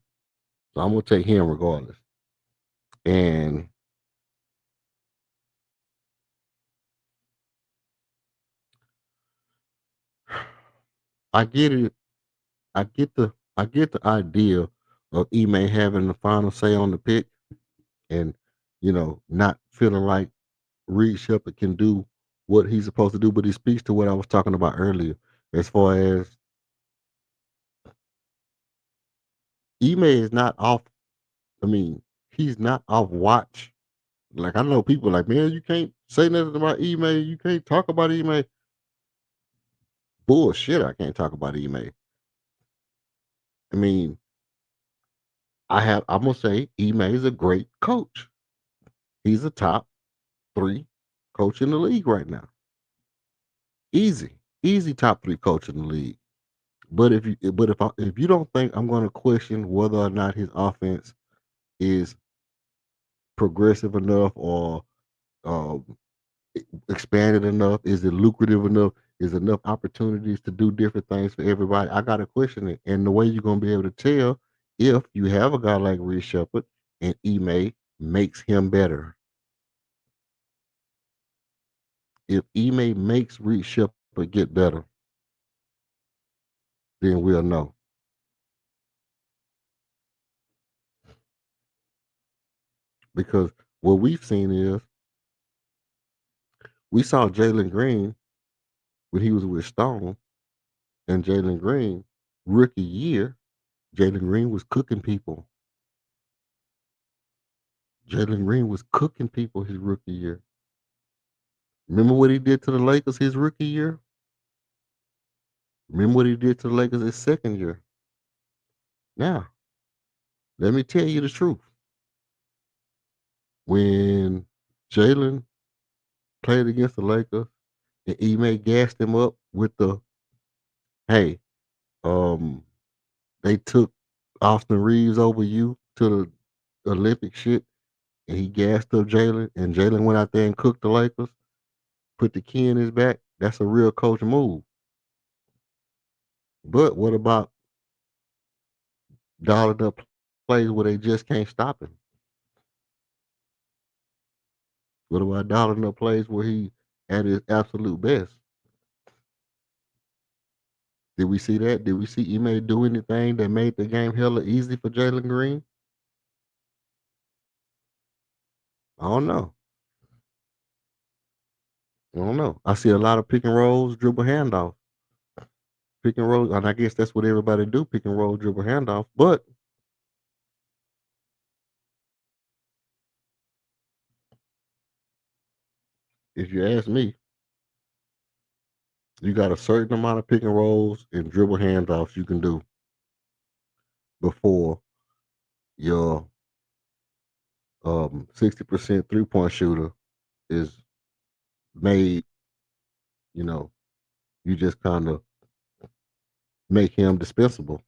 So I'm gonna take him regardless. And I get it. I get the idea of Ime having the final say on the pick and not feeling like Reed Shepard can do what he's supposed to do, but he speaks to what I was talking about earlier as far as Ime is not off. I mean, he's not off watch. Like I know people like, man, you can't say nothing about Ime. You can't talk about Ime. Bullshit. I can't talk about Ime. I mean, I'm gonna say Ime is a great coach. He's a top three coach in the league right now. Easy, easy top three coach in the league. But if you don't think I'm going to question whether or not his offense is progressive enough or um, expanded enough, is it lucrative enough, is enough opportunities to do different things for everybody, I got to question it. And the way you're going to be able to tell if you have a guy like Reed Shepard and Ime makes him better. If Ime makes Reed Shepard get better, then we'll know. Because what we've seen is we saw Jalen Green when he was with Stone, and Jalen Green, rookie year, Jalen Green was cooking people. Jalen Green was cooking people his rookie year. Remember what he did to the Lakers his rookie year? Remember what he did to the Lakers his second year? Now, let me tell you the truth. When Jalen played against the Lakers and Ime gassed him up with the, hey, um, they took Austin Reeves over you to the Olympic shit, and he gassed up Jalen, and Jalen went out there and cooked the Lakers, put the key in his back. That's a real coach move. But what about dialing up plays where they just can't stop him? What about dialing up plays where he at his absolute best? Did we see that? Did we see Ime do anything that made the game hella easy for Jalen Green? I don't know. I don't know. I see a lot of pick and rolls, dribble handoff. Pick and roll, and I guess that's what everybody do, pick and roll, dribble handoff. But if you ask me, you got a certain amount of pick and rolls and dribble handoffs you can do before your 60% 3-point shooter is made, you know, you just kind of make him dispensable.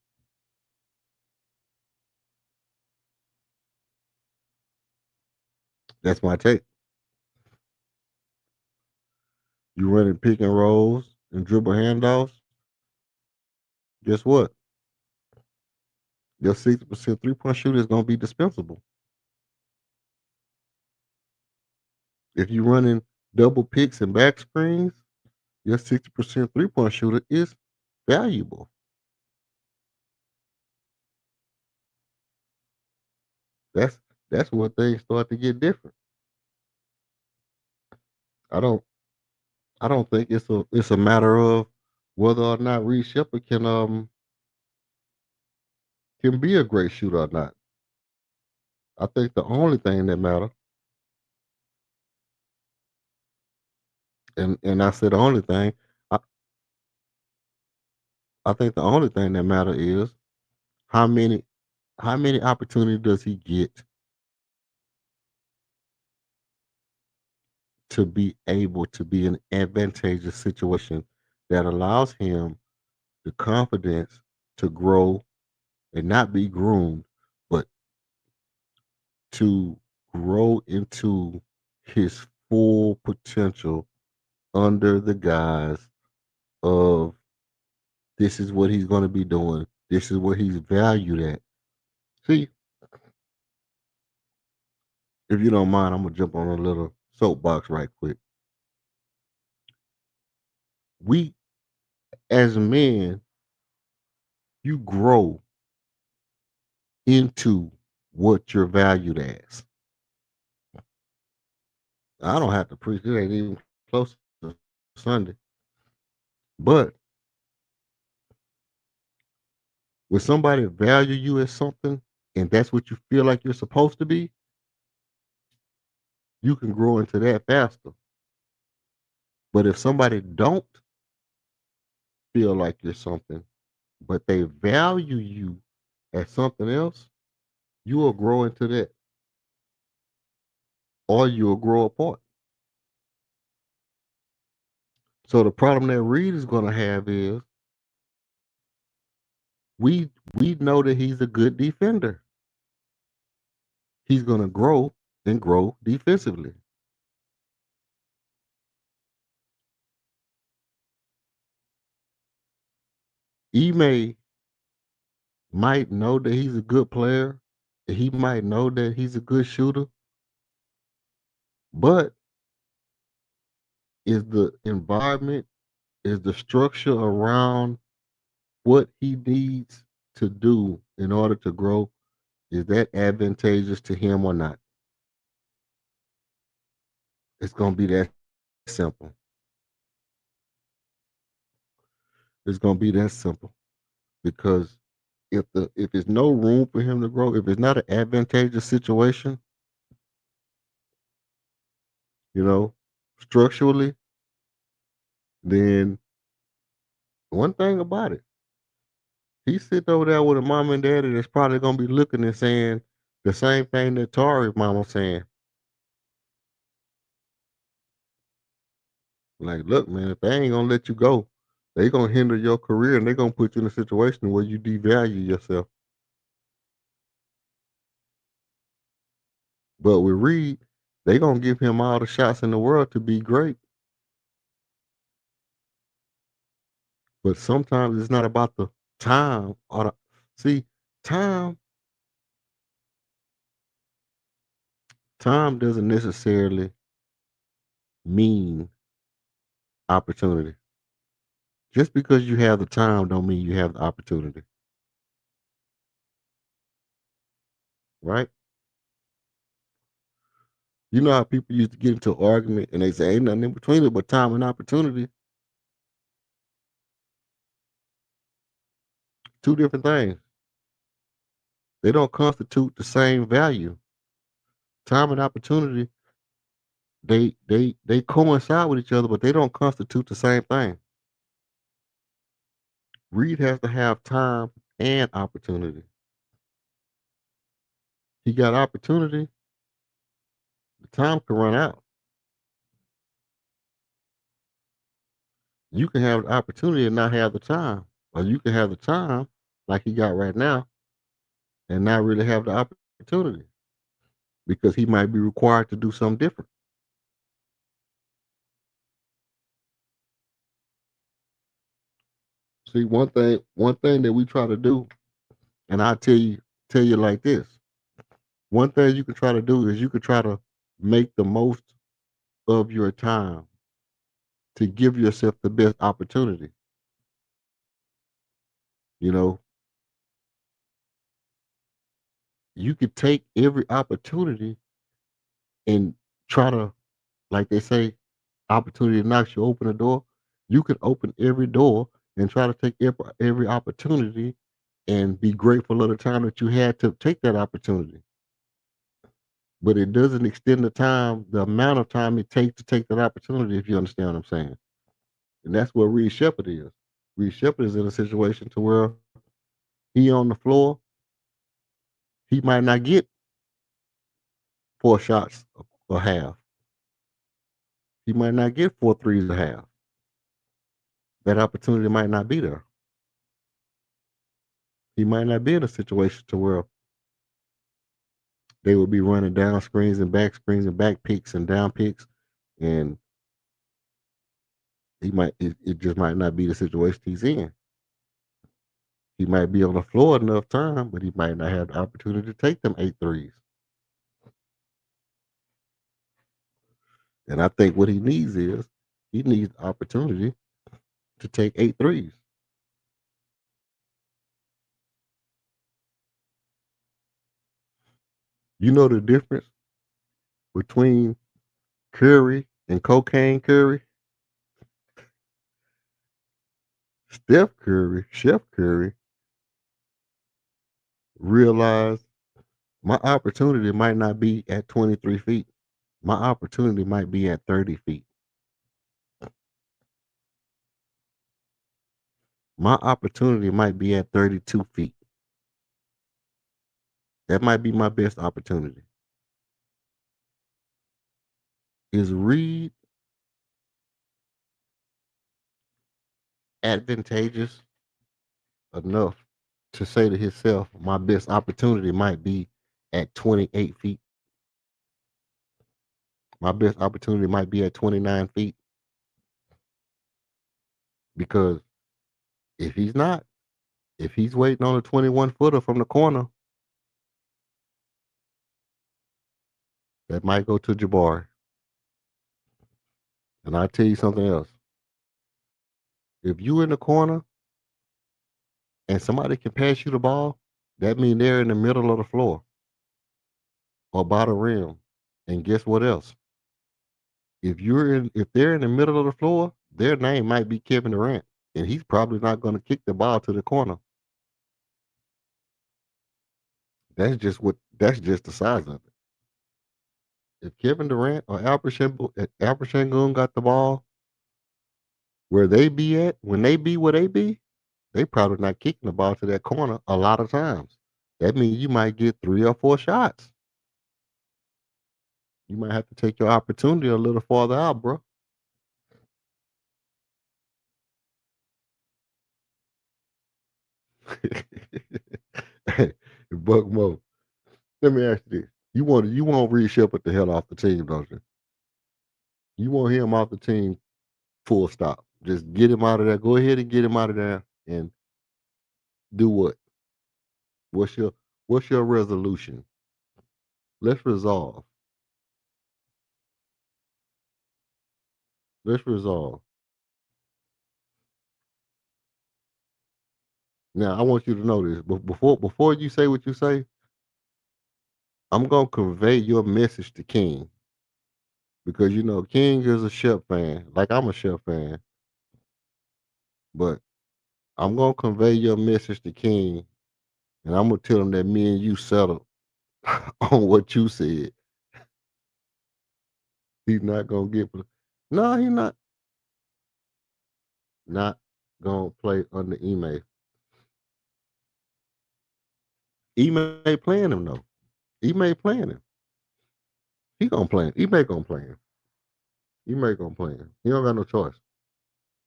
That's my take. You running pick and rolls and dribble handoffs, guess what? Your 60% 3-point shooter is gonna be dispensable. If you're running double picks and back screens, your 60% 3-point shooter is valuable. That's that's where things start to get different. I don't I don't think it's a matter of whether or not Reed Shepard can be a great shooter or not. I think the only thing that matter, and I said the only thing, I, I think the only thing that matter is how many how many opportunities does he get to be able to be in an advantageous situation that allows him the confidence to grow and not be groomed, but to grow into his full potential under the guise of this is what he's going to be doing. This is what he's valued at. See, if you don't mind, I'm going to jump on a little soapbox right quick. We, as men, you grow into what you're valued as. I don't have to preach. It ain't even close to Sunday. But when somebody value you as something and that's what you feel like you're supposed to be, you can grow into that faster. But if somebody don't feel like you're something, but they value you as something else, you will grow into that. Or you'll grow apart. So the problem that Reed is gonna have is we know that he's a good defender. He's gonna grow and grow defensively. Ime might know that he's a good player. He might know that he's a good shooter. But is the environment, is the structure around what he needs to do in order to grow, is that advantageous to him or not? It's gonna be that simple. It's gonna be that simple. Because if there's no room for him to grow, if it's not an advantageous situation, you know, structurally, then one thing about it, he's sitting over there with a mom and daddy that's probably gonna be looking and saying the same thing that Tari's mama saying. Like, look, man, if they ain't gonna let you go, they gonna hinder your career and they gonna put you in a situation where you devalue yourself. But with Reed, they gonna give him all the shots in the world to be great. But sometimes it's not about the time or the see, time time doesn't necessarily mean opportunity. Just because you have the time don't mean you have the opportunity. Right? You know how people used to get into an argument and they say ain't nothing in between it but time and opportunity. Two different things. They don't constitute the same value. Time and opportunity, they coincide with each other, but they don't constitute the same thing. Reed has to have time and opportunity. He got opportunity, the time can run out. You can have the opportunity and not have the time. Or you can have the time like he got right now and not really have the opportunity because he might be required to do something different. See, one thing that we try to do, and I tell you like this. One thing you can try to do is you can try to make the most of your time to give yourself the best opportunity. You know, you could take every opportunity and try to, like they say, opportunity knocks you open a door. You could open every door and try to take every opportunity and be grateful of the time that you had to take that opportunity. But it doesn't extend the amount of time it takes to take that opportunity, if you understand what I'm saying. And that's where Reed Shepard is. Reed Shepard is in a situation to where he on the floor, he might not get 4 shots a half. He might not get 4 threes a half. That opportunity might not be there. He might not be in a situation to where they would be running down screens and back picks and down picks, and it just might not be the situation he's in. He might be on the floor enough time, but he might not have the opportunity to take them 8 threes. And I think what he needs is he needs the opportunity to take 8 threes. You know the difference between Curry and cocaine Curry? Chef Curry, realized my opportunity might not be at 23 feet. My opportunity might be at 30 feet. My opportunity might be at 32 feet. That might be my best opportunity. Is Reed advantageous enough to say to himself, my best opportunity might be at 28 feet? My best opportunity might be at 29 feet? Because if he's not, if he's waiting on a 21 footer from the corner, that might go to Jabari. And I'll tell you something else. If you in the corner and somebody can pass you the ball, that means they're in the middle of the floor or by the rim. And guess what else? If they're in the middle of the floor, their name might be Kevin Durant, and he's probably not going to kick the ball to the corner. That's just the size of it. If Kevin Durant or Alperen Sengun got the ball where they be at, when they be where they probably not kicking the ball to that corner a lot of times. That means you might get 3 or 4 shots. You might have to take your opportunity a little farther out, bro. Hey, Buck Mo, let me ask you this. You want Reed Shepard the hell off the team, don't you? You want him off the team full stop. Just get him out of there. Go ahead and get him out of there and do what? What's your resolution? Let's resolve. Let's resolve. Now I want you to know this. But before you say what you say, I'm gonna convey your message to King. Because King is a Shep fan. Like I'm a Shep fan. But I'm gonna convey your message to King, and I'm gonna tell him that me and you settled on what you said. He's not gonna get. No, he's not gonna play under Ime. Ime playing him though. Ime playing him. He gonna play him. Ime gonna play him. Ime gonna play him. He don't got no choice.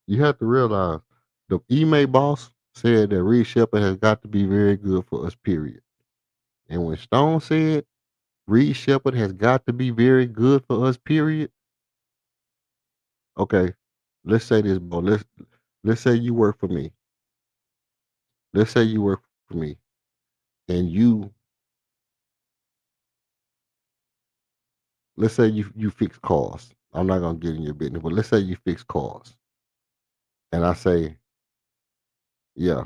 You have to realize the Ime boss said that Reed Shepard has got to be very good for us. Period. And when Stone said Reed Shepard has got to be very good for us. Period. Okay, let's say this, bro. Let's say you work for me. Let's say you work for me, and let's say you fix cars. I'm not gonna get in your business, but let's say you fix cars, and I say, yeah,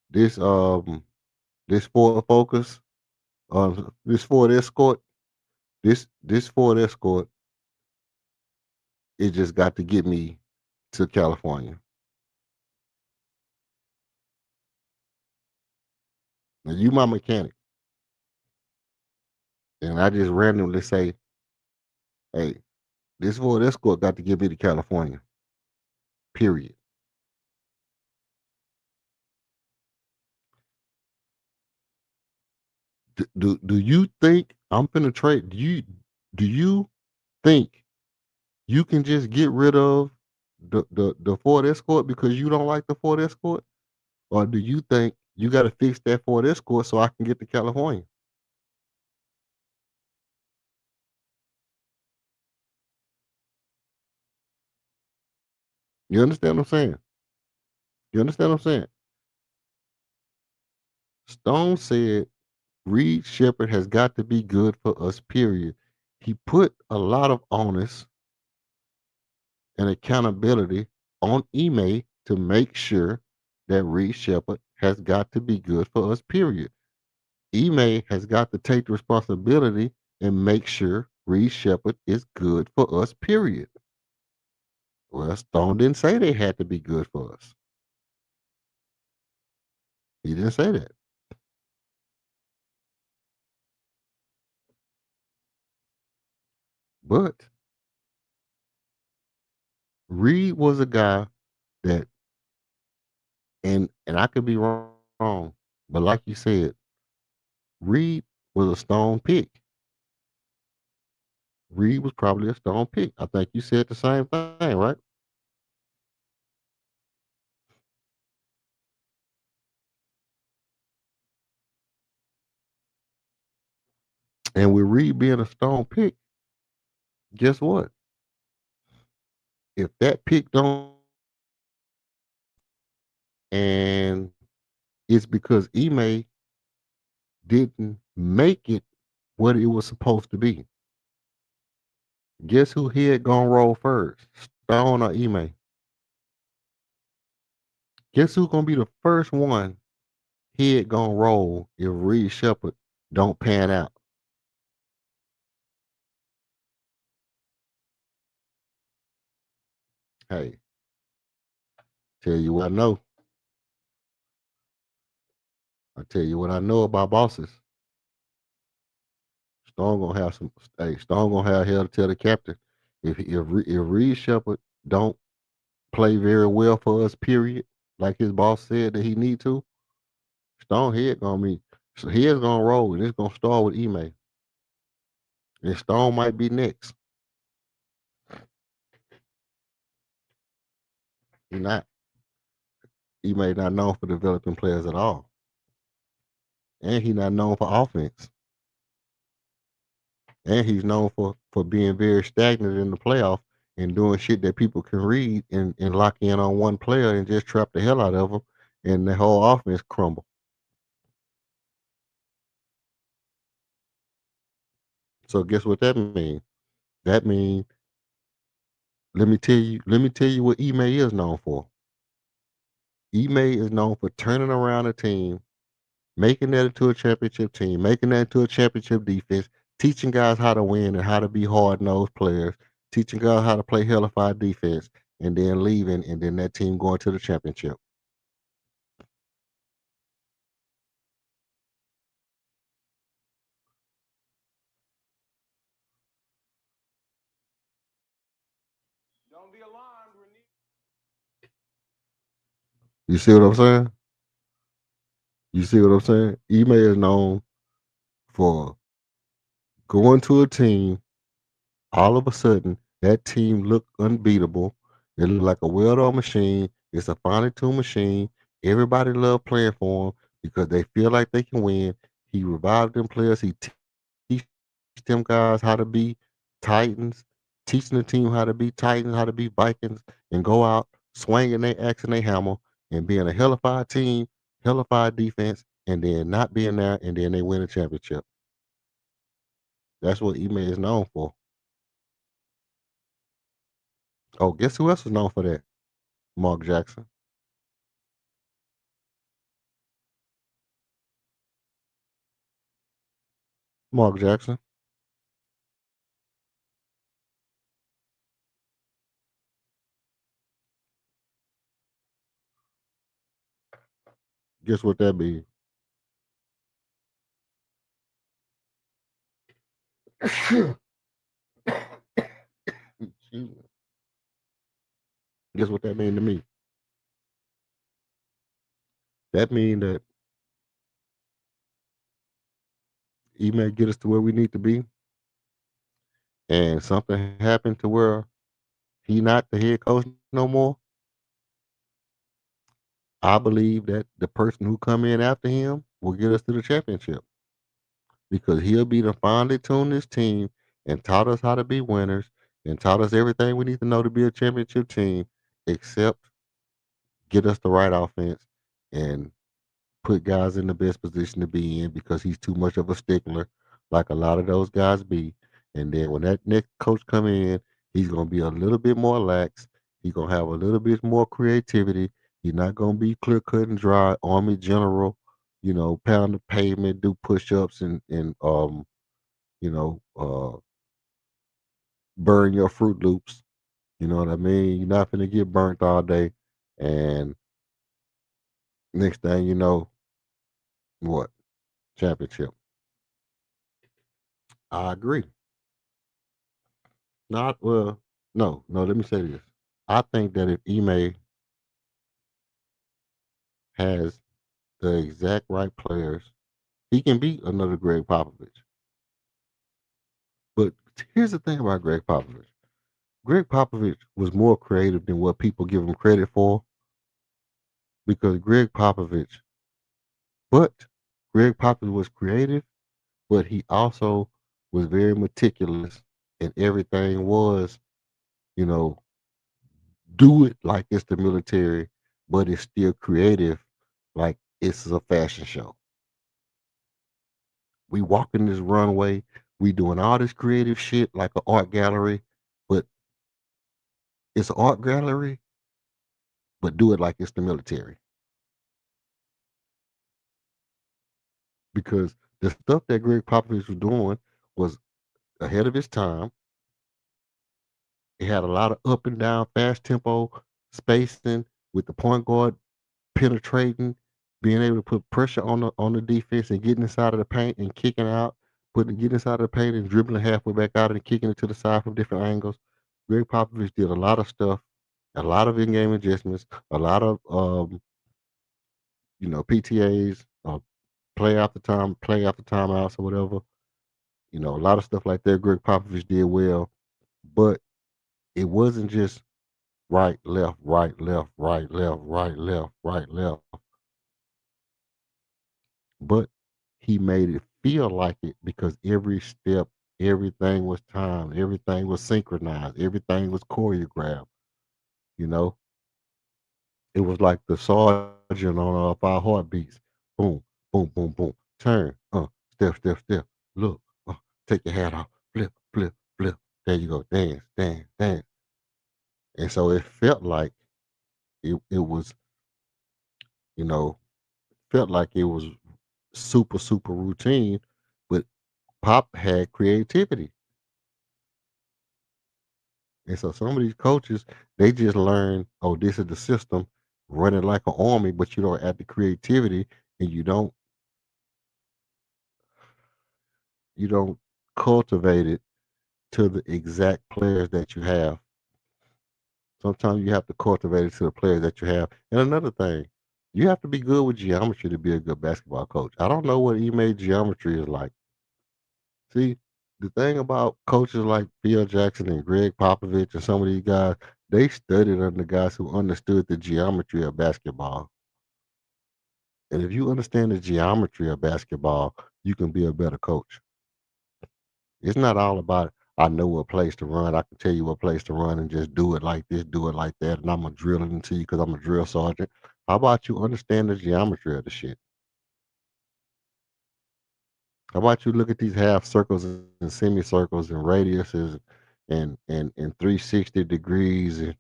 this this Ford Focus, this Ford Escort, this Ford Escort, it just got to get me to California. Now you my mechanic, and I just randomly say, hey, this Ford Escort got to get me to California. Period. Do you think I'm finna trade? Do you think you can just get rid of the Ford Escort because you don't like the Ford Escort, or do you think you got to fix that Ford Escort so I can get to California? You understand what I'm saying? You understand what I'm saying? Stone said Reed Shepard has got to be good for us, period. He put a lot of onus and accountability on Ime to make sure that Reed Shepard has got to be good for us, period. Ime has got to take the responsibility and make sure Reed Shepard is good for us, period. Well, Stone didn't say they had to be good for us. He didn't say that. But Reed was a guy that, and I could be wrong, but like you said, Reed was a Stone pick. Reed was probably a Stone pick. I think you said the same thing, right? And with Reed being a Stone pick, guess what? If that pick don't, and it's because Ime didn't make it what it was supposed to be. Guess who head gonna roll first? Stone or Ime? Guess who's gonna be the first one head gonna roll if Reed Shepard don't pan out? Hey, tell you what I know. I tell you what I know about bosses. Stone gonna have some. Hey, Stone gonna have hell to tell the captain. If Reed Shepard don't play very well for us, period, like his boss said that he need to, Stone head gonna be. So head's gonna roll, and it's gonna start with Ime, and Stone might be next. He not. Ime not known for developing players at all, and he not known for offense, and he's known for being very stagnant in the playoff and doing shit that people can read and lock in on one player and just trap the hell out of them, and the whole offense crumble. So guess what that means? That means let me tell you what Ime is known for. Ime is known for turning around a team, making that into a championship team, making that into a championship defense, teaching guys how to win and how to be hard nosed players, teaching guys how to play hellified defense, and then leaving, and then that team going to the championship. Don't be alarmed. You see what I'm saying? You see what I'm saying? Ime is known for going to a team. All of a sudden, that team looked unbeatable. It looked like a well-oiled machine. It's a finely tuned machine. Everybody loved playing for him because they feel like they can win. He revived them players. He teach them guys how to be Titans, teaching the team how to be Titans, how to be Vikings, and go out swinging their axe and their hammer and being a hellified team, hellified defense, and then not being there, and then they win a championship. That's what Ime is known for. Oh, guess who else is known for that? Mark Jackson. Mark Jackson. Guess what that be? Guess what that mean to me? That mean that he may get us to where we need to be, and something happened to where he not the head coach no more. I believe that the person who come in after him will get us to the championship because he'll be the finely tuned this team and taught us how to be winners and taught us everything we need to know to be a championship team. except get us the right offense and put guys in the best position to be in because he's too much of a stickler, like a lot of those guys be. And then when that next coach come in, he's gonna be a little bit more lax. He's gonna have a little bit more creativity. He's not gonna be clear cut and dry, army general, pound the pavement, do push ups and you know, uh burn your Fruit Loops. You know what I mean? You're not gonna get burnt all day. And next thing you know, what? Championship. I agree. Not well. No, no. Let me say this. I think that if Ime has the exact right players, he can beat another Greg Popovich. But here's the thing about Greg Popovich. Greg Popovich was more creative than what people give him credit for because but Greg Popovich was creative, but he also was very meticulous and everything was, you know, do it like it's the military, but it's still creative, like it's a fashion show. We walking this runway, we doing all this creative shit like an art gallery, but it's an art gallery, but do it like it's the military. Because the stuff that Greg Popovich was doing was ahead of his time. It had a lot of up and down, fast tempo spacing with the point guard penetrating, being able to put pressure on the defense and getting inside of the paint and kicking out, getting inside of the paint and dribbling halfway back out and kicking it to the side from different angles. Greg Popovich did a lot of stuff, a lot of in-game adjustments, a lot of PTAs, play after timeouts or whatever. A lot of stuff like that. Greg Popovich did well, but it wasn't just right, left, right, left, right, left, right, left, right, left. But he made it feel like it because every step, everything was timed, everything was synchronized, everything was choreographed. You know, it was like the sergeant on 5 heartbeats. Boom, boom, boom, boom. Turn, step, step, step. Look, take your hat off. Flip, flip, flip. There you go. Dance, dance, dance. And so it felt like it was, you know, felt like it was super, super routine, but Pop had creativity. And so some of these coaches, they just learn, oh, this is the system, run it like an army, but you don't add the creativity and you don't cultivate it to the exact players that you have. Sometimes you have to cultivate it to the players that you have. And another thing, you have to be good with geometry to be a good basketball coach. I don't know what email geometry is like. See, the thing about coaches like Phil Jackson and Greg Popovich and some of these guys, they studied under guys who understood the geometry of basketball. And if you understand the geometry of basketball, you can be a better coach. It's not all about I know what place to run. I can tell you what place to run and just do it like this, do it like that, and I'm gonna drill it into you because I'm a drill sergeant. How about you understand the geometry of the shit? How about you look at these half circles and semicircles and radiuses and 360 degrees and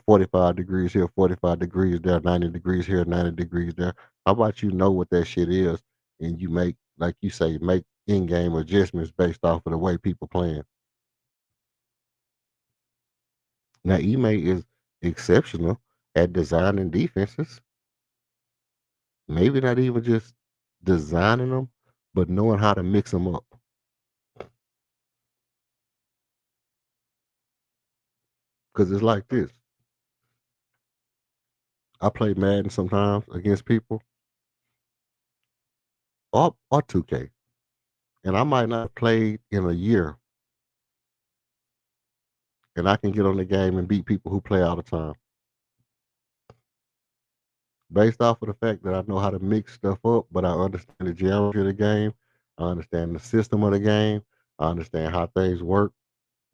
45 degrees here, 45 degrees there, 90 degrees here, 90 degrees there. How about you know what that shit is and you make, like you say, make in-game adjustments based off of the way people playing. Now, Ime is exceptional at designing defenses. Maybe not even just designing them, but knowing how to mix them up. Because it's like this. I play Madden sometimes against people or 2K. And I might not play in a year. And I can get on the game and beat people who play all the time. Based off of the fact that I know how to mix stuff up, but I understand the geometry of the game. I understand the system of the game. I understand how things work.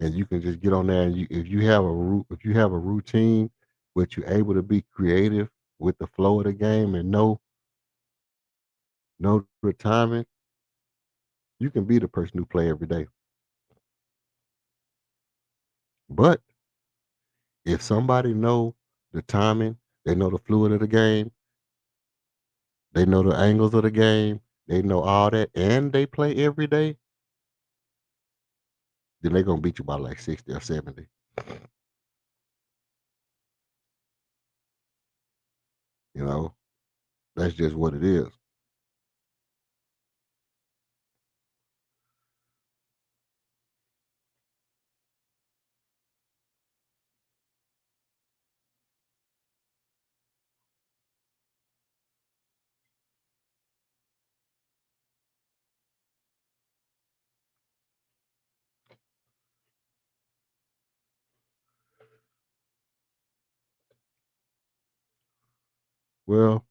And you can just get on there and if you have a routine but you're able to be creative with the flow of the game and know the timing, you can be the person who play every day. But if somebody know the timing, they know the fluid of the game, they know the angles of the game, they know all that, and they play every day, then they're gonna beat you by like 60 or 70. You know, that's just what it is. Well,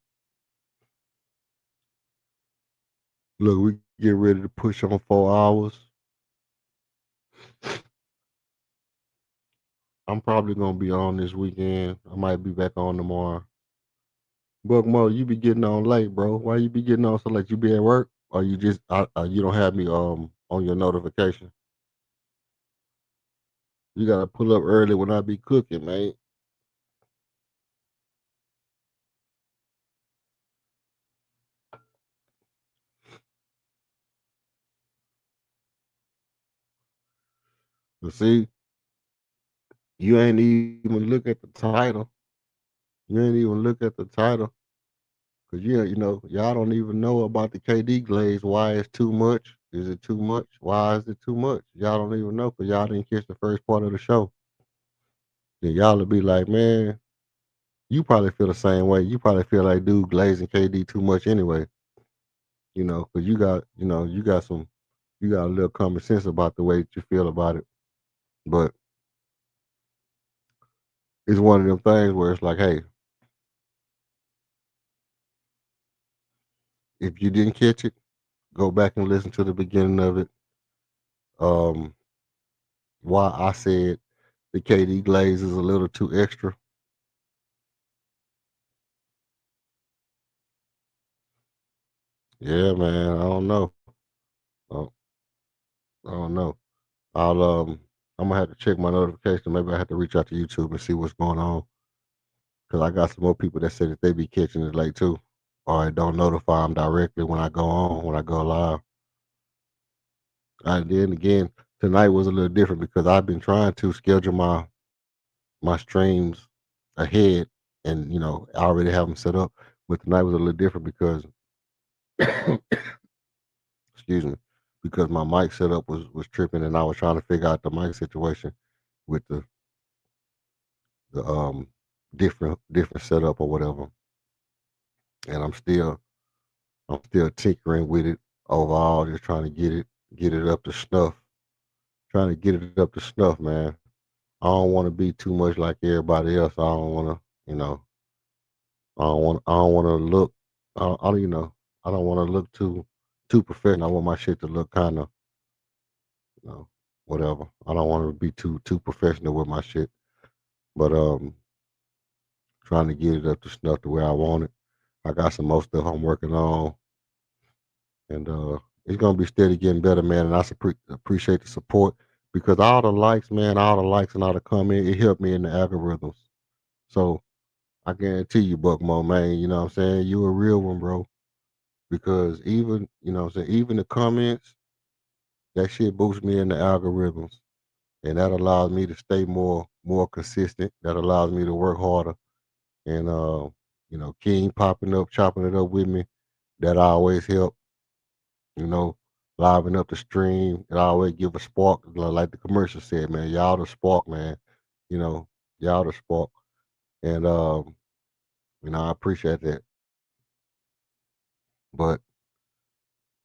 look, we get ready to push on 4 hours. I'm probably gonna be on this weekend. I might be back on tomorrow. Buck Mo, you be getting on late, bro. Why you be getting on so late? You be at work, or you just you don't have me on your notification? You gotta pull up early when I be cooking, man. But see, you ain't even look at the title. You ain't even look at the title, cause y'all don't even know about the KD Glaze. Why it's too much? Is it too much? Why is it too much? Y'all don't even know, cause y'all didn't catch the first part of the show. Then y'all will be like, man, you probably feel the same way. You probably feel like dude Glaze and KD too much anyway. Cause you got a little common sense about the way that you feel about it. But it's one of them things where it's like, hey, if you didn't catch it, go back and listen to the beginning of it. Um, why I said the KD Glaze is a little too extra. Yeah, man. I don't know. I I don't know. I'll I'm gonna have to check my notification. Maybe I have to reach out to YouTube and see what's going on. Cause I got some more people that say that they be catching it late too, or it don't notify them directly when I go live. And then again, tonight was a little different because I've been trying to schedule my streams ahead, and I already have them set up. But tonight was a little different because, excuse me, because my mic setup was tripping, and I was trying to figure out the mic situation with the different setup or whatever. And I'm still tinkering with it overall, just trying to get it up to snuff. Trying to get it up to snuff, man. I don't want to be too much like everybody else. I don't want to, I don't want to look. I don't want to look too professional. I want my shit to look kind of, you know, whatever. I don't want to be too professional with my shit. But trying to get it up to snuff the way I want it. I got some more stuff I'm working on, and it's gonna be steady getting better, man. And I appreciate the support because all the likes, man, all the likes and all the comments, it helped me in the algorithms. So I guarantee you, Buckmo, man, you know what I'm saying? You a real one, bro. Because even, what I'm saying, even the comments, that shit boosts me in the algorithms. And that allows me to stay more consistent. That allows me to work harder. And King popping up, chopping it up with me, that always help, you know, liven up the stream. It always give a spark, like the commercial said, man. Y'all the spark, man. You know, y'all the spark. And I appreciate that. But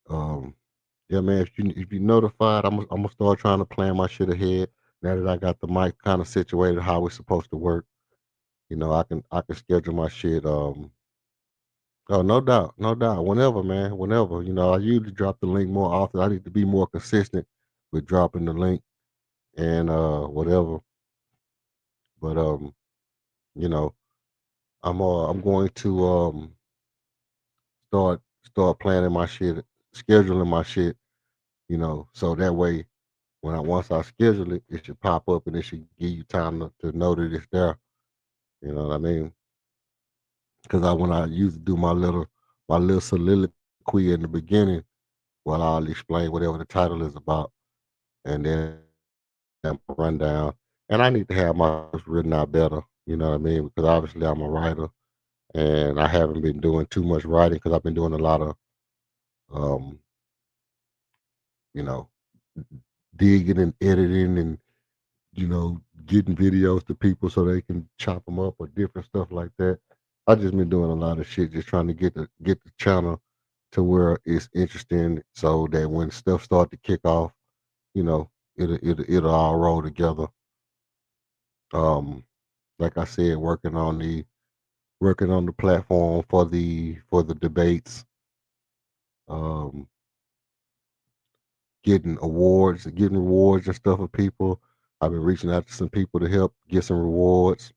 um yeah, man, if you notified, I'm gonna start trying to plan my shit ahead. Now that I got the mic kind of situated how it's supposed to work, I can schedule my shit. Oh, no doubt, no doubt. Whenever, man, whenever. I usually drop the link more often. I need to be more consistent with dropping the link and whatever. But You know, I'm going to start planning my shit, scheduling my shit. So that way once I schedule it, it should pop up and it should give you time to know that it's there. You know what I mean? Because when I used to do my little soliloquy in the beginning, well, I'll explain whatever the title is about, and then rundown. And I need to have my stuff written out better. You know what I mean? Because obviously I'm a writer, and I haven't been doing too much writing because I've been doing a lot of, um, you know, digging and editing and getting videos to people so they can chop them up or different stuff like that. I just been doing a lot of shit, just trying to get the channel to where it's interesting, so that when stuff start to kick off, you know, it'll all roll together. Um, like I said, working on the platform for the debates, um, getting rewards and stuff for people. I've been reaching out to some people to help get some rewards,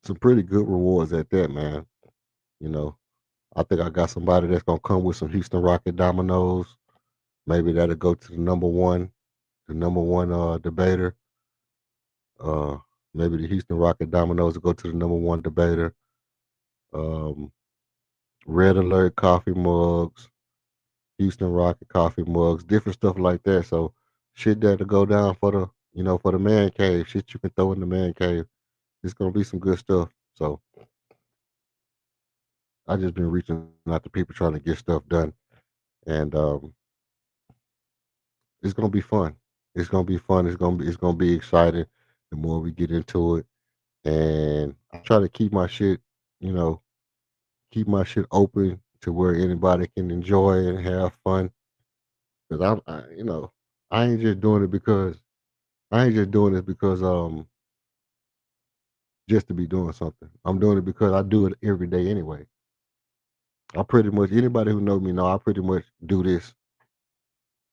some pretty good rewards at that, man. You know, I think I got somebody that's gonna come with some Houston Rocket dominoes. Maybe that'll go to the number one debater. Uh, Maybe the Houston Rocket dominoes will go to the number one debater. Um, Red Alert coffee mugs, Houston Rocket coffee mugs, different stuff like that. So shit that'll go down for the man cave. Shit you can throw in the man cave. It's gonna be some good stuff. So I just been reaching out to people trying to get stuff done, and it's gonna be fun. It's gonna be fun. It's gonna be exciting. The more we get into it, and I try to you know, keep my shit open to where anybody can enjoy and have fun. Because I ain't just doing it because I ain't just doing it because just to be doing something. I'm doing it because I do it every day anyway. I pretty much anybody who know me know I pretty much do this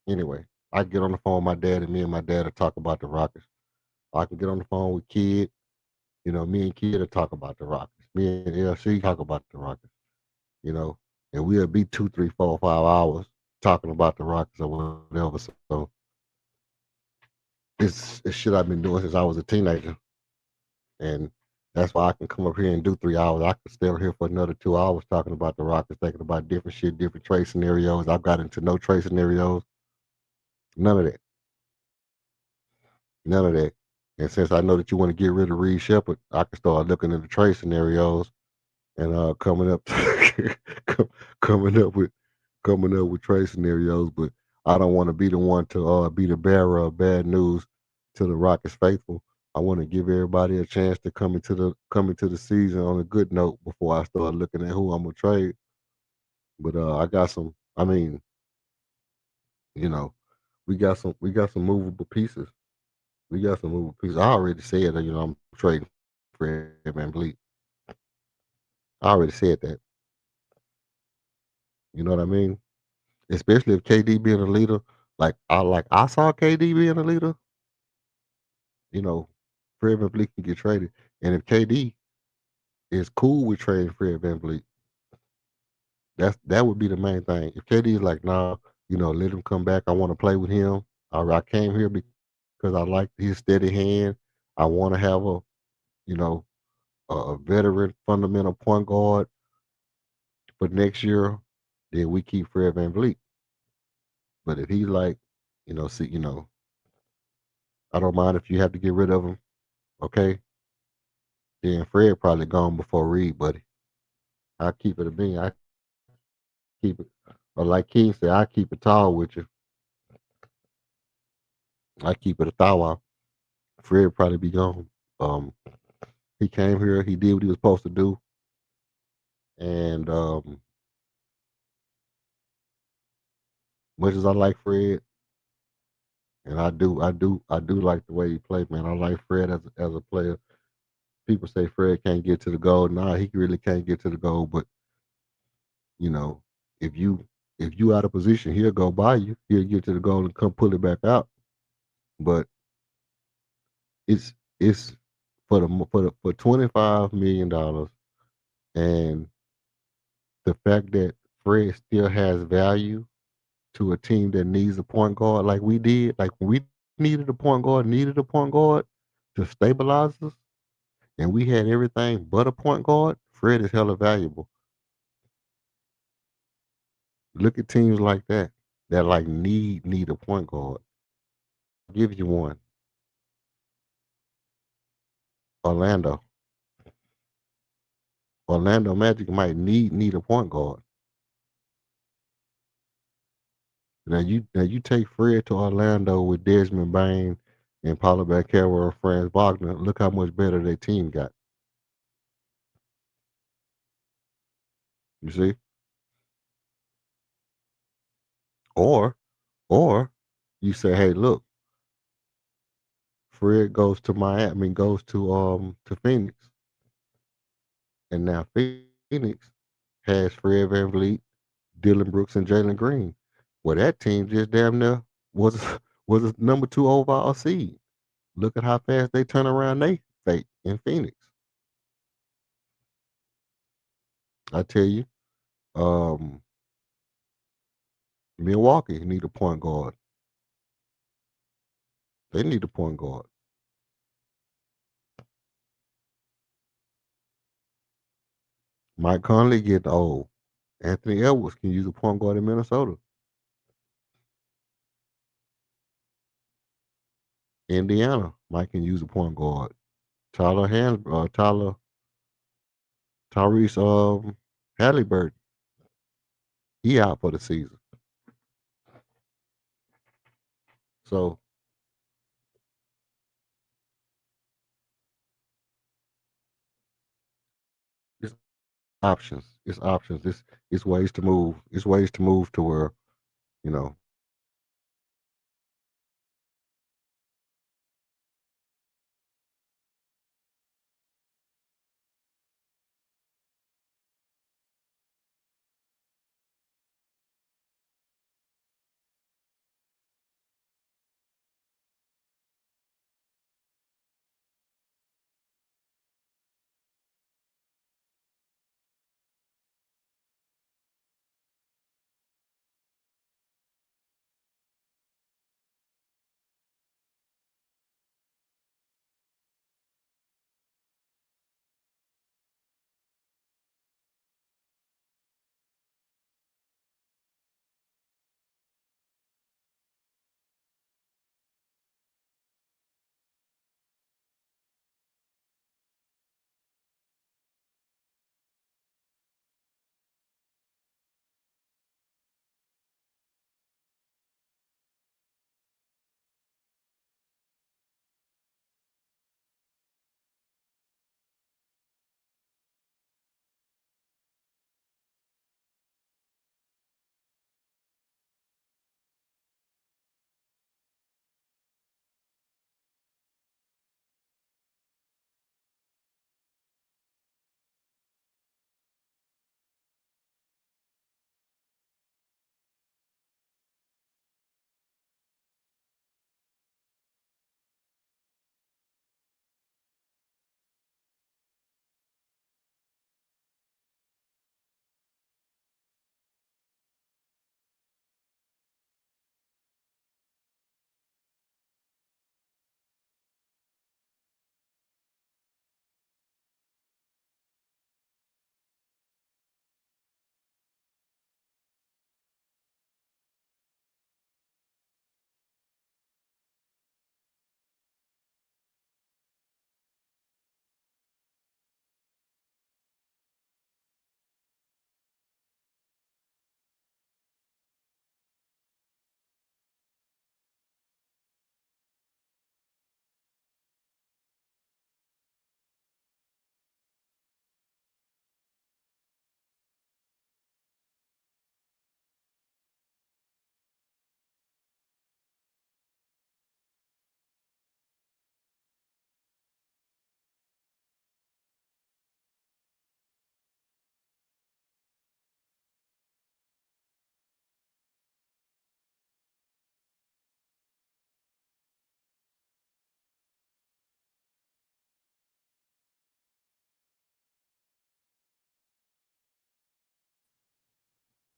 anyway. I get on the phone with my dad and me and my dad will talk about the Rockets. I can get on the phone with Kid. Me and Kid will talk about the Rockets. Me and LC talk about the Rockets. You know, and we'll be 2, 3, 4, 5 hours talking about the Rockets or whatever. So it's shit I've been doing since I was a teenager, and that's why I can come up here and do 3 hours. I could stay over here for another 2 hours talking about the Rockets, thinking about different shit, different trade scenarios. I've got into no trade scenarios, none of that, none of that. And since I know that you want to get rid of Reed Shepard, I can start looking into trade scenarios and coming up coming up with trade scenarios. But I don't want to be the one to be the bearer of bad news to the Rockets faithful. I want to give everybody a chance to come into the season on a good note before I start looking at who I'm gonna trade. But I got some. I mean, you know, we got some movable pieces. We got some movable pieces. I already said that. I'm trading Fred VanVleet. I already said that. You know what I mean? Especially if KD being a leader, like I saw KD being a leader, you know, Fred VanVleet can get traded. And if KD is cool with trading Fred VanVleet, that would be the main thing. If KD is like, nah, let him come back. I want to play with him. I came here because I like his steady hand. I want to have you know, a veteran fundamental point guard for next year. Then we keep Fred VanVleet. But if he's like, see, I don't mind if you have to get rid of him. Okay, then Fred probably gone before Reed, buddy. I keep it a bean. I keep it, or like King said, I keep it tall with you. I keep it a thou. Fred probably be gone. Um, he came here. He did what he was supposed to do, and much as I like Fred, and I do like the way he played, man. I like Fred as a player. People say Fred can't get to the goal. Nah, he really can't get to the goal. But you know, if you out of position, he'll go by you. He'll get to the goal and come pull it back out. But it's for $25 million, and the fact that Fred still has value to a team that needs a point guard like we did, like when we needed a point guard to stabilize us, and we had everything but a point guard. Fred is hella valuable. Look at teams like that like need a point guard. I'll give you one. Orlando. Orlando Magic might need a point guard. Now you take Fred to Orlando with Desmond Bain and Paulo Banchero and Franz Wagner. Look how much better their team got. You see? Or or you say, hey, look, Fred goes to Miami, goes to Phoenix, and now Phoenix has Fred VanVleet, Dylan Brooks, and Jalen Green. Well, that team just damn near was was a number 2 overall seed. Look at how fast they turn around they fate in Phoenix. I tell you, um, Milwaukee need a point guard. They need a point guard. Mike Conley getting old. Anthony Edwards can use a point guard in Minnesota. Indiana Mike can use a point guard. Tyler Tyrese Halliburton, he out for the season. So it's options. It's options. It's ways to move. It's ways to move to where, you know,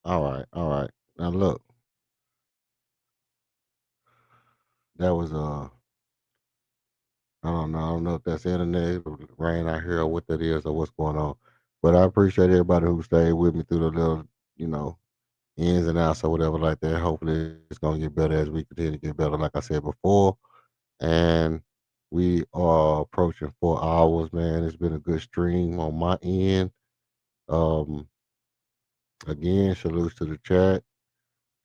All right, all right. Now look, that was I don't know if that's internet or rain out here or what that is or what's going on. But I appreciate everybody who stayed with me through the little, you know, ins and outs or whatever like that. Hopefully it's gonna get better as we continue to get better, like I said before. And we are approaching 4 hours, man. It's been a good stream on my end. Um, again, salutes to the chat,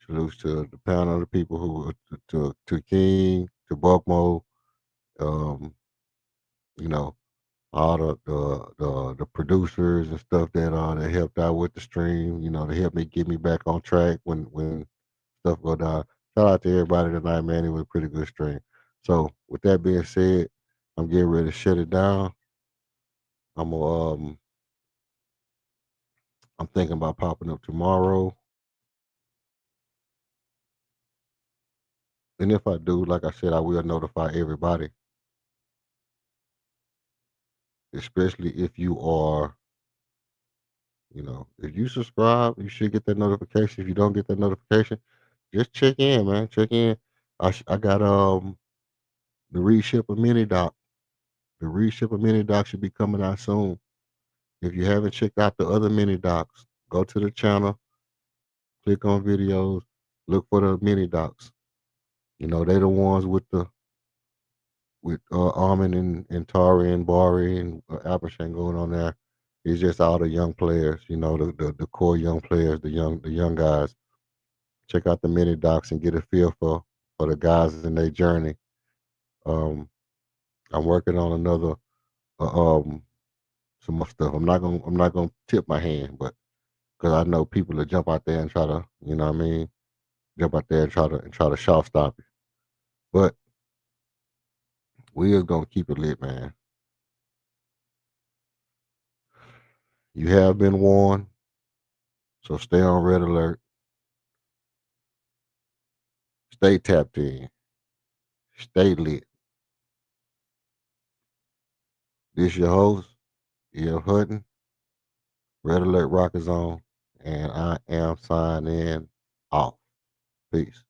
salutes to the panel of people who to King, to Buckmo, um, you know, all the producers and stuff that helped out with the stream, to help me get me back on track when stuff go down. Shout out to everybody tonight, man. It was a pretty good stream. So with that being said, I'm getting ready to shut it down. I'm I'm thinking about popping up tomorrow. And if I do, like I said, I will notify everybody, especially if you are, if you subscribe, you should get that notification. If you don't get that notification, just check in, man. Check in. I got the reship of mini doc. The reship of mini doc should be coming out soon. If you haven't checked out the other mini docs, go to the channel, click on videos, look for the mini docs. They the ones with Armin and Tari and Bari and Alpershan going on there. It's just all the young players, the core young players, the young guys. Check out the mini docs and get a feel for the guys in their journey. Um, I'm working on another some more stuff. I'm not gonna tip my hand, but because I know people will jump out there and try to, what I mean, jump out there and try to short stop you. But we is gonna keep it lit, man. You have been warned, so stay on red alert. Stay tapped in. Stay lit. This your host, E.F. Hutton. Red Alert Rock is on, and I am signing off. Peace.